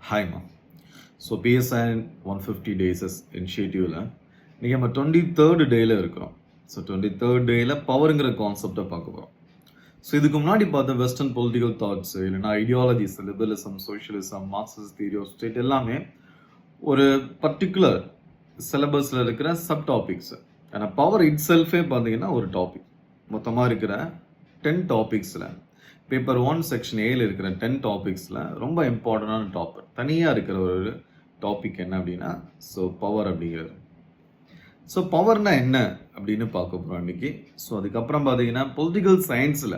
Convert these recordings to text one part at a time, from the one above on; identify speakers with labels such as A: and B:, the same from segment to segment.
A: ஹாய்மா. So PSI 150 டேஸஸ் இனிஷியேட்டிவில் நீங்கள் நம்ம 23rd டேயில் இருக்கிறோம். ஸோ 23rd டேயில் பவருங்கிற கான்செப்டை பார்க்க போகிறோம். ஸோ இதுக்கு முன்னாடி பார்த்த வெஸ்டர்ன் பொலிட்டிக்கல் தாட்ஸ் இல்லைன்னா ideologies, liberalism, socialism, Marxist theory of state எல்லாமே ஒரு பர்டிகுலர் சிலபஸில் இருக்கிற சப் டாபிக்ஸ். ஏன்னா பவர் இட் செல்ஃபே பார்த்தீங்கன்னா ஒரு டாபிக். மொத்தமாக இருக்கிற 10 டாபிக்ஸில் பேப்பர் 1 செக்ஷன் ஏல இருக்கிற 10 டாபிக்ஸில் ரொம்ப இம்பார்ட்டண்டான டாபிக் தனியாக இருக்கிற ஒரு டாபிக் என்ன அப்படின்னா ஸோ பவர் அப்படிங்கிறது. ஸோ பவர்னா என்ன அப்படின்னு பார்க்க போகிறோம் இன்றைக்கி. ஸோ அதுக்கப்புறம் பார்த்தீங்கன்னா பொலிட்டிக்கல் சயின்ஸில்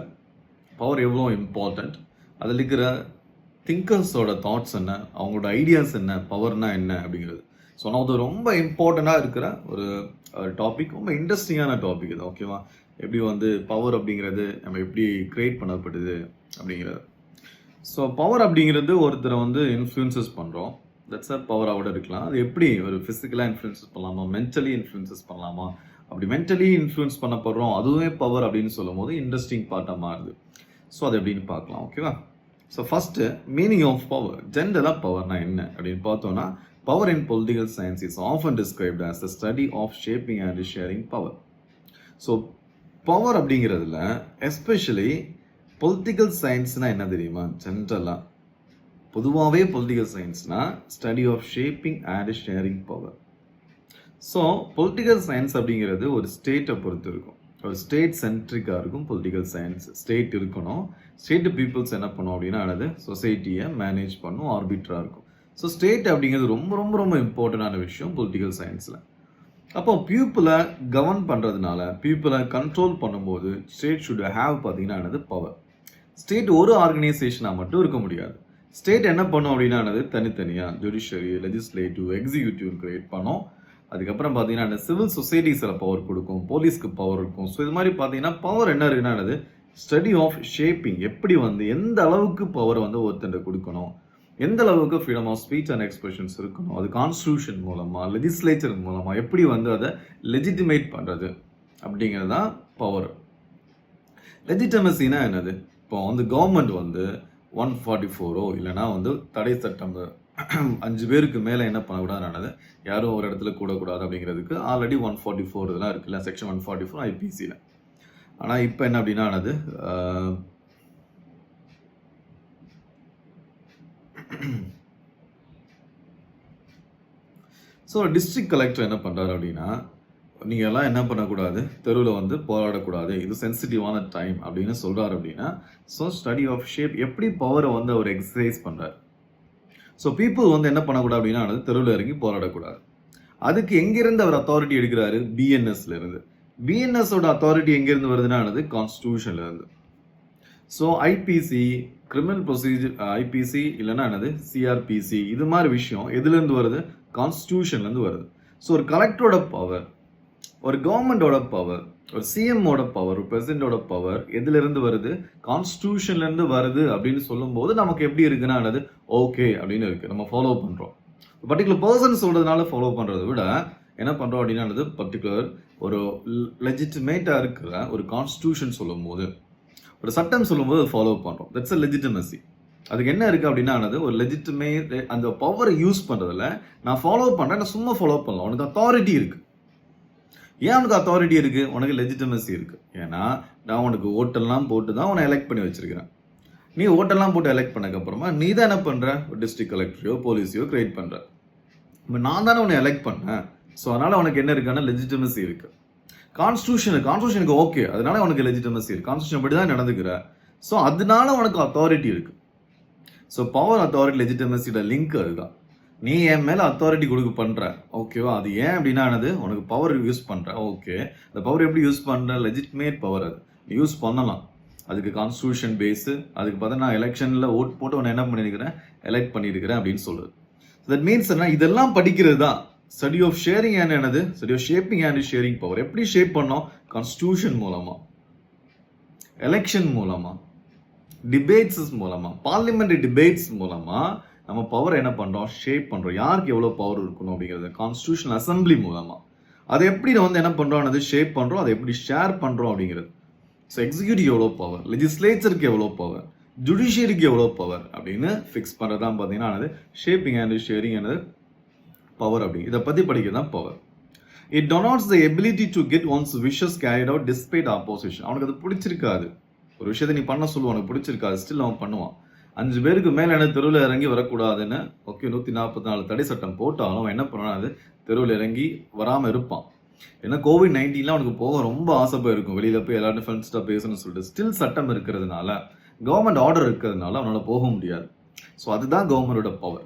A: பவர் எவ்வளோ இம்பார்ட்டண்ட், அதில் இருக்கிற திங்கர்ஸோட தாட்ஸ் என்ன, அவங்களோட ஐடியாஸ் என்ன, பவர்னா என்ன அப்படிங்கிறது. ஸோ நான் அது ரொம்ப இம்பார்ட்டண்ட்டாக இருக்கிற ஒரு டாபிக், ரொம்ப இன்ட்ரெஸ்டிங்கான டாபிக் இது. ஓகேவா? எப்படி பவர் அப்படிங்கிறது நம்ம எப்படி கிரியேட் பண்ணப்படுது அப்படிங்கிறது. ஸோ பவர் அப்படிங்கிறது ஒருத்தரை இன்ஃப்ளூயன்சஸ் பண்ணுறோம். தட்ஸ் அ பவராக இருக்கலாம். அது எப்படி ஒரு ஃபிசிக்கலாக இன்ஃப்ளூயன்சஸ் பண்ணலாமா, மென்டலி இன்ஃப்ளூயன்சஸ் பண்ணலாமா, அப்படி மென்டலி இன்ஃப்ளூயன்ஸ் பண்ணப்படுறோம் அதுவே பவர் அப்படின்னு சொல்லும் போது இன்ட்ரெஸ்டிங் பார்ட்டாக மாறுது. ஸோ அது எப்படின்னு பார்க்கலாம். ஓகேவா? So first meaning of power. ஜென்ரலாக பவர்னா என்ன அப்படின்னு பார்த்தோன்னா, power in political science is often described as the study of shaping and sharing power. So power அப்படிங்கிறதுல எஸ்பெஷலி பொலிட்டிக்கல் சயின்ஸ்னால் என்ன தெரியுமா? ஜென்ரலாக பொதுவாகவே பொலிட்டிக்கல் சயின்ஸ்னால் study of shaping and sharing power. So political science அப்படிங்கிறது ஒரு ஸ்டேட்டை பொறுத்து இருக்கும். ஒரு ஸ்டேட் சென்ட்ரிக்காக இருக்கும் பொலிட்டிக்கல் சயின்ஸ். ஸ்டேட் இருக்கணும், ஸ்டேட் பீப்புள்ஸ் என்ன பண்ணும் அப்படின்னா அது சொசைட்டியை மேனேஜ் பண்ணும், ஆர்பிட்ராக இருக்கும். ஸோ ஸ்டேட் அப்படிங்கிறது ரொம்ப ரொம்ப ரொம்ப இம்பார்ட்டண்டான விஷயம் பொலிட்டிக்கல் சயின்ஸில். அப்போ பீப்புளை கவர்ன் பண்ணுறதுனால, பீப்புளை கண்ட்ரோல் பண்ணும்போது ஸ்டேட் ஷுட் ஹேவ் பார்த்தீங்கன்னா பவர். ஸ்டேட் ஒரு ஆர்கனைசேஷனாக மட்டும் இருக்க முடியாது. ஸ்டேட் என்ன பண்ணும் அப்படின்னா தனித்தனியாக ஜுடிஷியரி, லெஜிஸ்லேட்டிவ், எக்ஸிக்யூட்டிவ் கிரியேட் பண்ணும். அதுக்கப்புறம் பார்த்தீங்கன்னா சிவில் சொசைட்டிஸில் பவர் கொடுக்கும், போலீஸ்க்கு பவர் இருக்கும். ஸோ இது மாதிரி பார்த்தீங்கன்னா பவர் என்ன இருக்குன்னா ஸ்டடி ஆஃப் ஷேப்பிங். எப்படி எந்த அளவுக்கு பவர் ஒருத்தர் கொடுக்கணும், எந்த அளவுக்கு freedom of speech and expressions இருக்கணும், அது கான்ஸ்டியூஷன் மூலமாக, லெஜிஸ்லேச்சர் மூலமாக எப்படி அதை லெஜிட்டிமேட் பண்ணுறது அப்படிங்கிறது தான் பவர். லெஜிட்டமசினா என்னது? இப்போ கவர்மெண்ட் 144 இல்லைனா தடை சட்டம் 5 பேருக்கு மேலே என்ன பண்ணக்கூடாது, யாரும் ஒரு இடத்துல கூடக்கூடாது அப்படிங்கிறதுக்கு ஆல்ரெடி 144 இதெல்லாம் இருக்குல்ல, செக்ஷன் 144 ஐபிசியில். ஆனால் இப்போ என்ன அப்படின்னா ஸோ டிஸ்ட்ரிக்ட் கலெக்டர் என்ன பண்ணுறாரு அப்படின்னா, நீங்கள் எல்லாம் என்ன பண்ணக்கூடாது, தெருவில் போராடக்கூடாது, இது சென்சிட்டிவான டைம் அப்படின்னு சொல்கிறாரு அப்படின்னா, ஸோ ஸ்டடி ஆஃப் ஷேப் எப்படி பவரை அவர் எக்ஸசைஸ் பண்ணுறாரு. ஸோ பீப்புள் என்ன பண்ணக்கூடாது அப்படின்னா தெருவில் இறங்கி போராடக்கூடாது. அதுக்கு எங்கேருந்து அவர் அத்தாரிட்டி எடுக்கிறாரு? பிஎன்எஸ்லேருந்து. பிஎன்எஸோட அத்தாரிட்டி எங்கேருந்து வருதுன்னா கான்ஸ்டியூஷன்லேருந்து. So IPC, criminal procedure IPC இல்லைன்னா சிஆர்பிசி, இது மாதிரி விஷயம் எதுலேருந்து வருது? கான்ஸ்டியூஷன்லேருந்து வருது. ஸோ ஒரு கலெக்டரோட பவர், ஒரு கவர்மெண்டோட பவர், ஒரு சிஎம்மோட பவர், ஒரு பிரசிடென்டோட பவர் எதுலேருந்து வருது? கான்ஸ்டியூஷன்லேருந்து வருது அப்படின்னு சொல்லும்போது நமக்கு எப்படி இருக்குன்னா ஓகே அப்படின்னு இருக்குது, நம்ம ஃபாலோ பண்ணுறோம். பர்டிகுலர் பர்சன் சொல்கிறதுனால ஃபாலோ பண்ணுறதை விட என்ன பண்ணுறோம் அப்படின்னா பர்டிகுலர் ஒரு லெஜிட்டிமேட்டாக இருக்கிற ஒரு கான்ஸ்டியூஷன் சொல்லும் போது, ஒரு சட்டம் சொல்லும்போது ஃபாலோ பண்ணுறோம். That's a legitimacy. அதுக்கு என்ன இருக்குது அப்படின்னா ஒரு லெஜிட்டிமேட் அந்த பவரை யூஸ் பண்ணுறதுல நான் ஃபாலோ பண்ணுறேன், நான் சும்மா ஃபாலோ பண்ணலாம். உனக்கு அத்தாரிட்டி இருக்குது. ஏன் உனக்கு அத்தாரிட்டி இருக்குது? உனக்கு லெஜிட்டிமசி இருக்குது. ஏன்னா நான் உனக்கு ஓட்டெல்லாம் போட்டு தான் உன்னை எலெக்ட் பண்ணி வச்சிருக்கிறேன். நீ ஓட்டெல்லாம் போட்டு எலெக்ட் பண்ணக்கப்புறமா நீ தான் என்ன பண்ணுற? ஒரு டிஸ்ட்ரிக்ட் கலெக்டரையோ போலீஸையோ கிரியேட் பண்ணுற. இப்போ நான் தானே உன்னை எலெக்ட் பண்ணேன். ஸோ அதனால் உனக்கு என்ன இருக்குன்னா லெஜிட்டிமசி இருக்குது. கான்ஸ்டியூஷனுக்கு ஓகே, அதனால உனக்கு லெஜிட்டிமசி இருக்குது. கான்ஸ்டியூஷன் அப்படி தான் நடந்துக்கிற. ஸோ அதனால உனக்கு அத்தாரிட்டி இருக்குது. ஸோ பவர், அத்தாரிட்டி, லெஜிட்டிமசியோட லிங்க் அதுதான். நீ என் மேலே அத்தாரிட்டி பண்ணுற, ஓகேவா? அது ஏன் அப்படின்னா உனக்கு பவர் யூஸ் பண்ணுற, ஓகே. அந்த பவர் எப்படி யூஸ் பண்ணுற? Legitimate power. அது நீ யூஸ் பண்ணலாம். அதுக்கு கான்ஸ்டியூஷன் பேஸு, அதுக்கு பார்த்தா நான் எலெக்ஷனில் ஓட் போட்டு உன்னை என்ன பண்ணியிருக்கிறேன், எலெக்ட் பண்ணியிருக்கிறேன் அப்படின்னு சொல்லுது. தட் மீன்ஸ் என்ன? இதெல்லாம் படிக்கிறது தான் study of sharing and study of shaping and sharing power. எப்படி ஷேப் பண்ணோம்? கான்ஸ்டியூஷன் மூலமாக, எலெக்ஷன் மூலமாக, டிபேட்ஸ் மூலமாக, பார்லிமெண்ட்ரி டிபேட்ஸ் மூலமாக நம்ம பவர் என்ன பண்ணுறோம்? ஷேப் பண்ணுறோம். யாருக்கு எவ்வளோ பவர் இருக்கணும் அப்படிங்கிறது கான்ஸ்டியூஷன் அசம்பிளி மூலமாக. அதை எப்படி என்ன பண்ணுறோம்? ஷேப் பண்ணுறோம். அதை எப்படி ஷேர் பண்ணுறோம் அப்படிங்கிறது. ஸோ எக்ஸிக்யூட்டிவ் எவ்வளோ பவர், லெஜிஸ்லேச்சருக்கு எவ்வளோ பவர், ஜுடிஷியரிக்கு எவ்வளோ பவர் அப்படின்னு ஃபிக்ஸ் பண்ணுறது தான் பார்த்தீங்கன்னா shaping and sharing and power அப்படி இதை பற்றி படிக்கிறது தான் power. It denotes the ability to get one's wishes carried out despite opposition. அவனுக்கு அது பிடிச்சிருக்காது, ஒரு விஷயத்தை நீ பண்ண சொல்லுவான், அவனுக்கு பிடிச்சிருக்காது, ஸ்டில் அவன் பண்ணுவான். 5 பேருக்கு மேலே என்ன தெருவில் இறங்கி வரக்கூடாதுன்னு ஓகே 144 தடை சட்டம் போட்டாலும் அவன் என்ன பண்ணுவான், அது தெருவில் இறங்கி வராமல் இருப்பான். ஏன்னா COVID-19 அவனுக்கு போக ரொம்ப ஆசை போயிருக்கும், வெளியில் போய் எல்லாரும் ஃப்ரெண்ட்ஸ்டாக பேசணும்னு சொல்லிட்டு. ஸ்டில் சட்டம் இருக்கிறதுனால, கவர்மெண்ட் ஆர்டர் இருக்கிறதுனால அவனால் போக முடியாது. ஸோ அதுதான் கவர்மெண்டோட பவர்.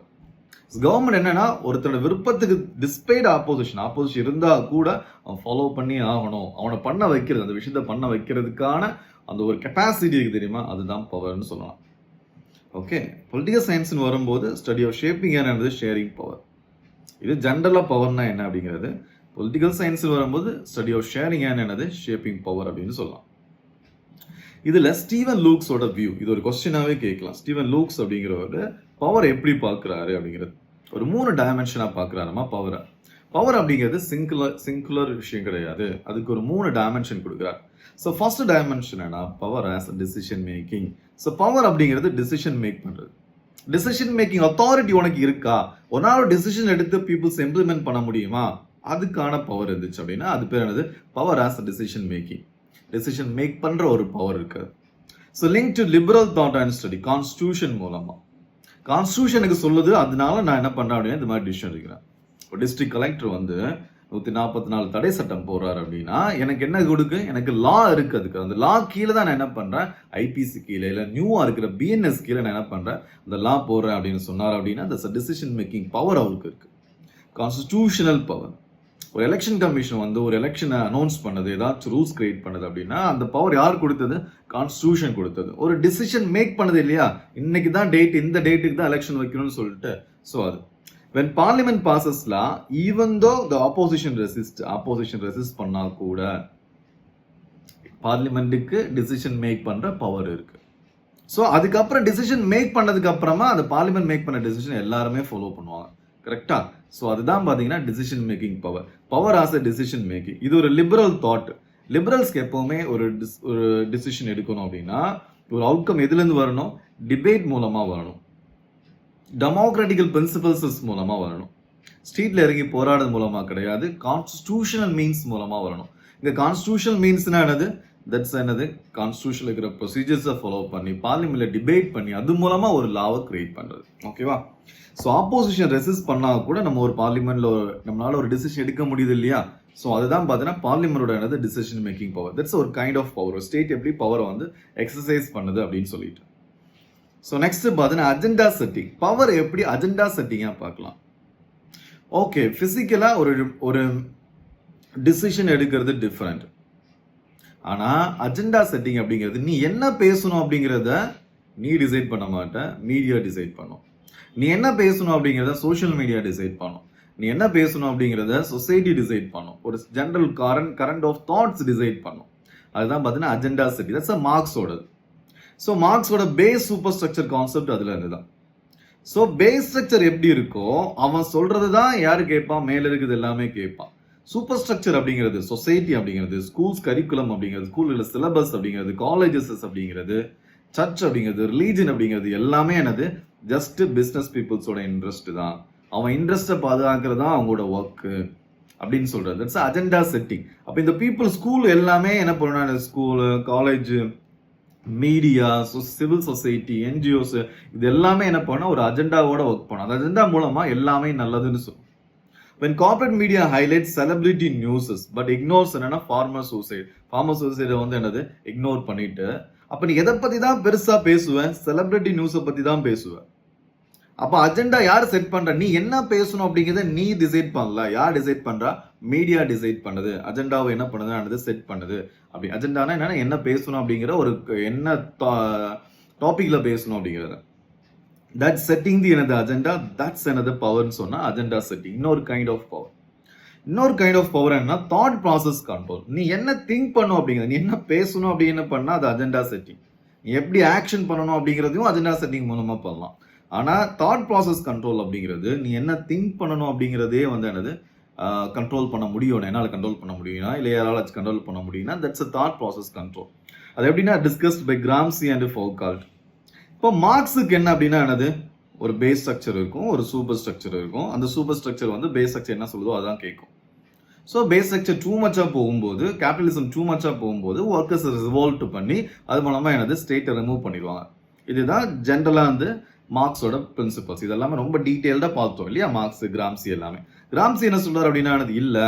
A: கவர்மெண்ட் என்னன்னா ஒருத்தரோட விருப்பத்துக்கு டிஸ்பைட் ஆப்போசிஷன் இருந்தால் கூட அவன் ஃபாலோ பண்ணி ஆகணும், அவனை பண்ண வைக்கிறது, அந்த விஷயத்த பண்ண வைக்கிறதுக்கான அந்த ஒரு கெப்பாசிட்டி இருக்கு தெரியுமா, அதுதான் பவர்னு சொல்லலாம். ஓகே, பொலிட்டிக்கல் சயின்ஸ்னு வரும்போது ஸ்டடி ஆஃப் ஷேப்பிங் என்னது ஷேரிங் பவர். இது ஜென்ரலாக பவர்னா என்ன அப்படிங்கிறது. பொலிட்டிக்கல் சயின்ஸ் வரும்போது ஸ்டடி ஆஃப் ஷேரிங் என்னது ஷேப்பிங் பவர் அப்படின்னு சொல்லலாம். இதுல ஸ்டீவன் லூக்ஸோட வியூ, இது ஒரு கொஸ்டினாவே கேட்கலாம். ஸ்டீவன் லூக்ஸ் அப்படிங்கிறவர் பவர் எப்படி பார்க்குறாரு அப்படிங்கிறது ஒரு 3 டைமென்ஷனாக பார்க்குறாருமா பவரை. பவர் அப்படிங்கிறது சிங்குலர் விஷயம் கிடையாது, அதுக்கு ஒரு 3 டைமென்ஷன் கொடுக்குறாரு. ஸோ ஃபர்ஸ்ட் டைமென்ஷன் என்ன, power as decision making. So power அப்படிங்கிறது டிசிஷன் மேக் பண்ணுறது. டிசிஷன் மேக்கிங் அத்தாரிட்டி உனக்கு இருக்கா, ஒரு நாள் டிசிஷன் எடுத்து பீப்புள்ஸ் இம்ப்ளிமெண்ட் பண்ண முடியுமா, அதுக்கான பவர் இருந்துச்சு அப்படின்னா அது பேர் என்னது, power as decision making. Decision make பண்ற ஒரு பவர் இருக்கு. So link to liberal thought and study, constitution மூலமா. கான்ஸ்டியூஷனுக்கு சொல்லுது, அதனால நான் என்ன பண்றேன் அப்படின்னா இந்த மாதிரி டிசிஷன் எடுக்கிறேன். ஒரு டிஸ்ட்ரிக்ட் கலெக்டர் 144 தடை சட்டம் போடுறாரு அப்படின்னா எனக்கு என்ன கொடுக்கு, எனக்கு லா இருக்கு, அதுக்கு அந்த லா கீழே தான் நான் என்ன பண்றேன், ஐபிசி கீழே இல்லை நியூவா இருக்கிற பிஎன்எஸ் கீழே நான் என்ன பண்றேன், அந்த லா போடுறேன் அப்படின்னு சொன்னார் அப்படின்னா அந்த டிசிஷன் மேக்கிங் பவர் அவருக்கு இருக்கு. கான்ஸ்டிடியூஷனல் பவர், ஒரு எலெக்ஷன் கமிஷன் ஒரு எலெக்ஷனை அனௌன்ஸ் பண்ணது, ஏதாச்சும் ரூல்ஸ் கிரியேட் பண்ணது அப்படின்னா அந்த பவர் யார் கொடுத்தது, கான்ஸ்டிடியூஷன் கொடுத்தது. ஒரு டிசிஷன் மேக் பண்ணது இல்லையா, இன்னைக்கு தான் டேட், இந்த டேட்டுக்கு தான் எலெக்ஷன் வைக்கணும்னு சொல்லிட்டு. ஸோ அது when parliament passes law, even though the opposition resist பண்ணா கூட பார்லிமெண்ட்டுக்கு டிசிஷன் மேக் பண்ற பவர் இருக்கு. ஸோ அதுக்கப்புறம் டிசிஷன் மேக் பண்ணதுக்கு அப்புறமா அந்த பார்லிமெண்ட் மேக் பண்ண டிசிஷன் எல்லாருமே ஃபாலோ பண்ணுவாங்க, கரெக்டா? ஸோ அதுதான் பார்த்தீங்கன்னா decision making power. Power as a decision making. இது ஒரு லிபரல் தாட். லிபரல்ஸ்க்கு எப்பவுமே ஒரு டிசிஷன் எடுக்கணும் அப்படின்னா ஒரு அவுட்கம் எதுலேருந்து வரணும், டிபேட் மூலமா வரணும், டெமோக்ராட்டிக்கல் பிரின்சிபல்ஸ் மூலமா வரணும், ஸ்ட்ரீட்ல இறங்கி போராடுறது மூலமா கிடையாது, கான்ஸ்டிடியூஷனல் மீன்ஸ் மூலமா வரணும். இங்க கான்ஸ்டிடியூஷனல் மீன்ஸ்னா என்னது, தட்ஸ் என்னது, கான்ஸ்டிடியூஷன்ல இருக்கிற ப்ரொசீஜர்ஸை ஃபாலோ பண்ணி பார்லிமெண்ட்ல டிபேட் பண்ணி அது மூலமா ஒரு லாவை கிரியேட் பண்றது. ஓகேவா? ஸோ ஆப்போசிஷன் ரெசிஸ்ட் பண்ணா கூட நம்ம ஒரு பார்லிமெண்ட்ல நம்மளால ஒரு டிசிஷன் எடுக்க முடியுது இல்லையா? ஸோ அதுதான் பார்த்தீங்கன்னா பார்லிமெண்டோட என்னது டிசிஷன் மேக்கிங் பவர். தட்ஸ் ஒரு கைண்ட் ஆஃப் பவர். ஸ்டேட் எப்படி பவரை எக்ஸசைஸ் பண்ணுது அப்படின்னு சொல்லிட்டு. ஸோ நெக்ஸ்ட் பார்த்தீங்கன்னா அஜெண்டா செட்டிங். பவர் எப்படி அஜெண்டா செட்டிங்காக பார்க்கலாம். ஓகே, ஃபிசிக்கலாக ஒரு டிசிஷன் எடுக்கிறது டிஃப்ரெண்ட். ஆனால் அஜெண்டா செட்டிங் அப்படிங்கிறது நீ என்ன பேசணும் அப்படிங்கிறத நீ டிசைட் பண்ண மாட்ட, மீடியா டிசைட் பண்ணும். நீ என்ன பேசணும் அப்படிங்கிறத சோஷியல் மீடியா டிசைட் பண்ணும். நீ என்ன பேசணும் அப்படிங்கிறத சொசைட்டி டிசைட் பண்ணும். ஒரு general current of thoughts decide பண்ணும். அதுதான் பார்த்தீங்கன்னா அஜெண்டா செட்டிங். தட்ஸ் மார்க்ஸோடது. ஸோ மார்க்ஸோட பேஸ் சூப்பர் ஸ்ட்ரக்சர் கான்செப்ட் அதுல இருந்து தான். ஸோ பேஸ் ஸ்ட்ரக்சர் எப்படி இருக்கோ அவன் சொல்றது தான் யாரு கேட்பான், மேல இருக்குது எல்லாமே கேட்பான். சூப்பர் ஸ்ட்ரக்சர் அப்படிங்கிறது சொசைட்டி அப்படிங்கிறது, ஸ்கூல்ஸ் கரிக்குலம் அப்படிங்கிறது, ஸ்கூல்ல சிலபஸ் அப்படிங்கிறது, காலேஜஸ் அப்படிங்கிறது, சர்ச் அப்படிங்கிறது, ரிலீஜன் அப்படிங்கிறது எல்லாமே என்னது, ஜஸ்ட் பிஸ்னஸ் பீப்புள்ஸோட இன்ட்ரெஸ்ட் தான். அவன் இன்ட்ரெஸ்ட்டை பாதுகாக்கிறது தான் அவங்களோட ஒர்க்கு அப்படின்னு சொல்றது. That's agenda setting. அப்போ இந்த பீப்புள் ஸ்கூல் எல்லாமே என்ன பண்ணுவாங்க, school, college, media, civil society, NGOs இது எல்லாமே என்ன பண்ணா ஒரு அஜெண்டாவோட ஒர்க் பண்ணும். அந்த அஜெண்டா மூலமா எல்லாமே நல்லதுன்னு சொல்லும். when corporate media highlights celebrity news but ignores என்னன்னா farmer suicide என்னது இக்னோர் பண்ணிட்டு, அப்ப நீ எதை பத்தி தான் பெருசா பேசுவேன், செலிபிரிட்டி நியூஸை பத்தி தான் பேசுவேன். அப்ப அஜெண்டா யார் செட் பண்ற, நீ என்ன பேசணும் அப்படிங்கிறத நீ டிசைட் பண்ணல, யார் டிசைட் பண்றா, மீடியா டிசைட் பண்ணுது. அஜெண்டாவை என்ன பண்ணுது, செட் பண்ணுது. அப்படி அஜெண்டானா என்னன்னா என்ன பேசணும் அப்படிங்கிற ஒரு என்ன டாபிக்ல பேசணும் அப்படிங்கிறத. தட்ஸ் செட்டிங் தி எனது அஜெண்டா, தட்ஸ் எனது பவர்னு சொன்னா அஜெண்டா செட்டிங். இன்னொரு கைண்ட் ஆஃப் பவர் என்ன, தாட் ப்ராசஸ் கண்ட்ரோல். நீ என்ன திங்க் பண்ணும் அப்படிங்கிறது, நீ என்ன பேசணும் அப்படி என்ன பண்ணா அது அஜெண்டா செட்டிங். நீ எப்படி ஆக்ஷன் பண்ணணும் அப்படிங்கிறதையும் அஜெண்டா செட்டிங் மூலமா பண்ணலாம். ஆனா தாட் ப்ராசஸ் கண்ட்ரோல் அப்படிங்கிறது நீ என்ன திங்க் பண்ணணும் அப்படிங்கிறதே என்னது கண்ட்ரோல் பண்ண முடியும். என்னால் கண்ட்ரோல் பண்ண முடியும்னா இல்லை யாராலும் கண்ட்ரோல் பண்ண முடியும்னா that's a thought process control. அது எப்படின்னா discussed by Gramsci and Foucault. இப்போ மார்க்ஸுக்கு என்ன அப்படின்னா என்னது, ஒரு பேஸ் ஸ்ட்ரக்சர் இருக்கும், ஒரு சூப்பர் ஸ்ட்ரக்சர் இருக்கும். அந்த சூப்பர் ஸ்ட்ரக்சர் வந்து பேஸ் ஸ்ட்ரக்சர் என்ன சொல்லுதோ அதான் கேட்கும். ஸோ பேஸ் ஸ்ட்ரக்சர் டூ மச்சா போகும்போது, கேபிட்டலிசம் டூ மச்சா போகும்போது ஒர்க்கர்ஸ் ரிவால்ட் பண்ணி அது மூலமா என்னது ஸ்டேட்டை ரிமூவ் பண்ணிடுவாங்க. இதுதான் ஜென்ரலாக வந்து மார்க்ஸோட பிரின்சிபல்ஸ். இதெல்லாமே ரொம்ப டீட்டெயில்டாக பார்த்தோம் இல்லையா, மார்க்ஸ், கிராம்சி எல்லாமே. கிராம்சி என்ன சொல்றாரு அப்படின்னா இல்லை,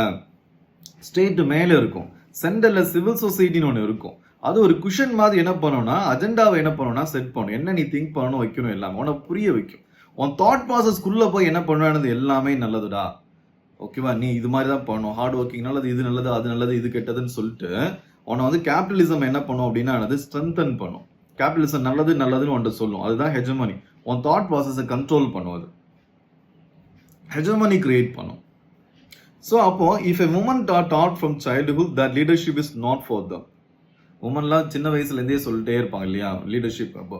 A: ஸ்டேட் மேலே இருக்கும், சென்டர்ல சிவில் சொசைட்டின்னு ஒன்று இருக்கும். அது ஒரு குஷன் மாதிரி என்ன பண்ணணும்னா, அஜெண்டாவை என்ன பண்ணணும்னா செட் பண்ணணும். என்ன நீ திங்க் பண்ணணும் வைக்கணும் எல்லாமே உனக்கு புரிய வைக்கும். உன் தாட் ப்ராசஸ்க்குள்ள போய் என்ன பண்ணுவானது எல்லாமே நல்லதுடா, ஓகேவா, நீ இது மாதிரி தான் பண்ணணும், ஹார்ட் ஒர்க்கிங் நல்லது, இது நல்லது, அது நல்லது, இது கெட்டதுன்னு சொல்லிட்டு உன்னை வந்து கேபிட்டலிசம் என்ன பண்ணும் அப்படின்னா ஸ்ட்ரென்தன் பண்ணும். கேபிட்டலிசம் நல்லது நல்லதுன்னு உன்ட்டு சொல்லும். அதுதான் ஹெஜமனி. உன் தாட் ப்ராசஸை கண்ட்ரோல் பண்ணுவது, ஹெஜமனி கிரியேட் பண்ணும். ஸோ அப்போ if a woman taught from childhood that leadership is not for them. உமன்லாம் சின்ன வயசுலேருந்தே சொல்லிட்டே இருப்பாங்க இல்லையா லீடர்ஷிப். அப்போ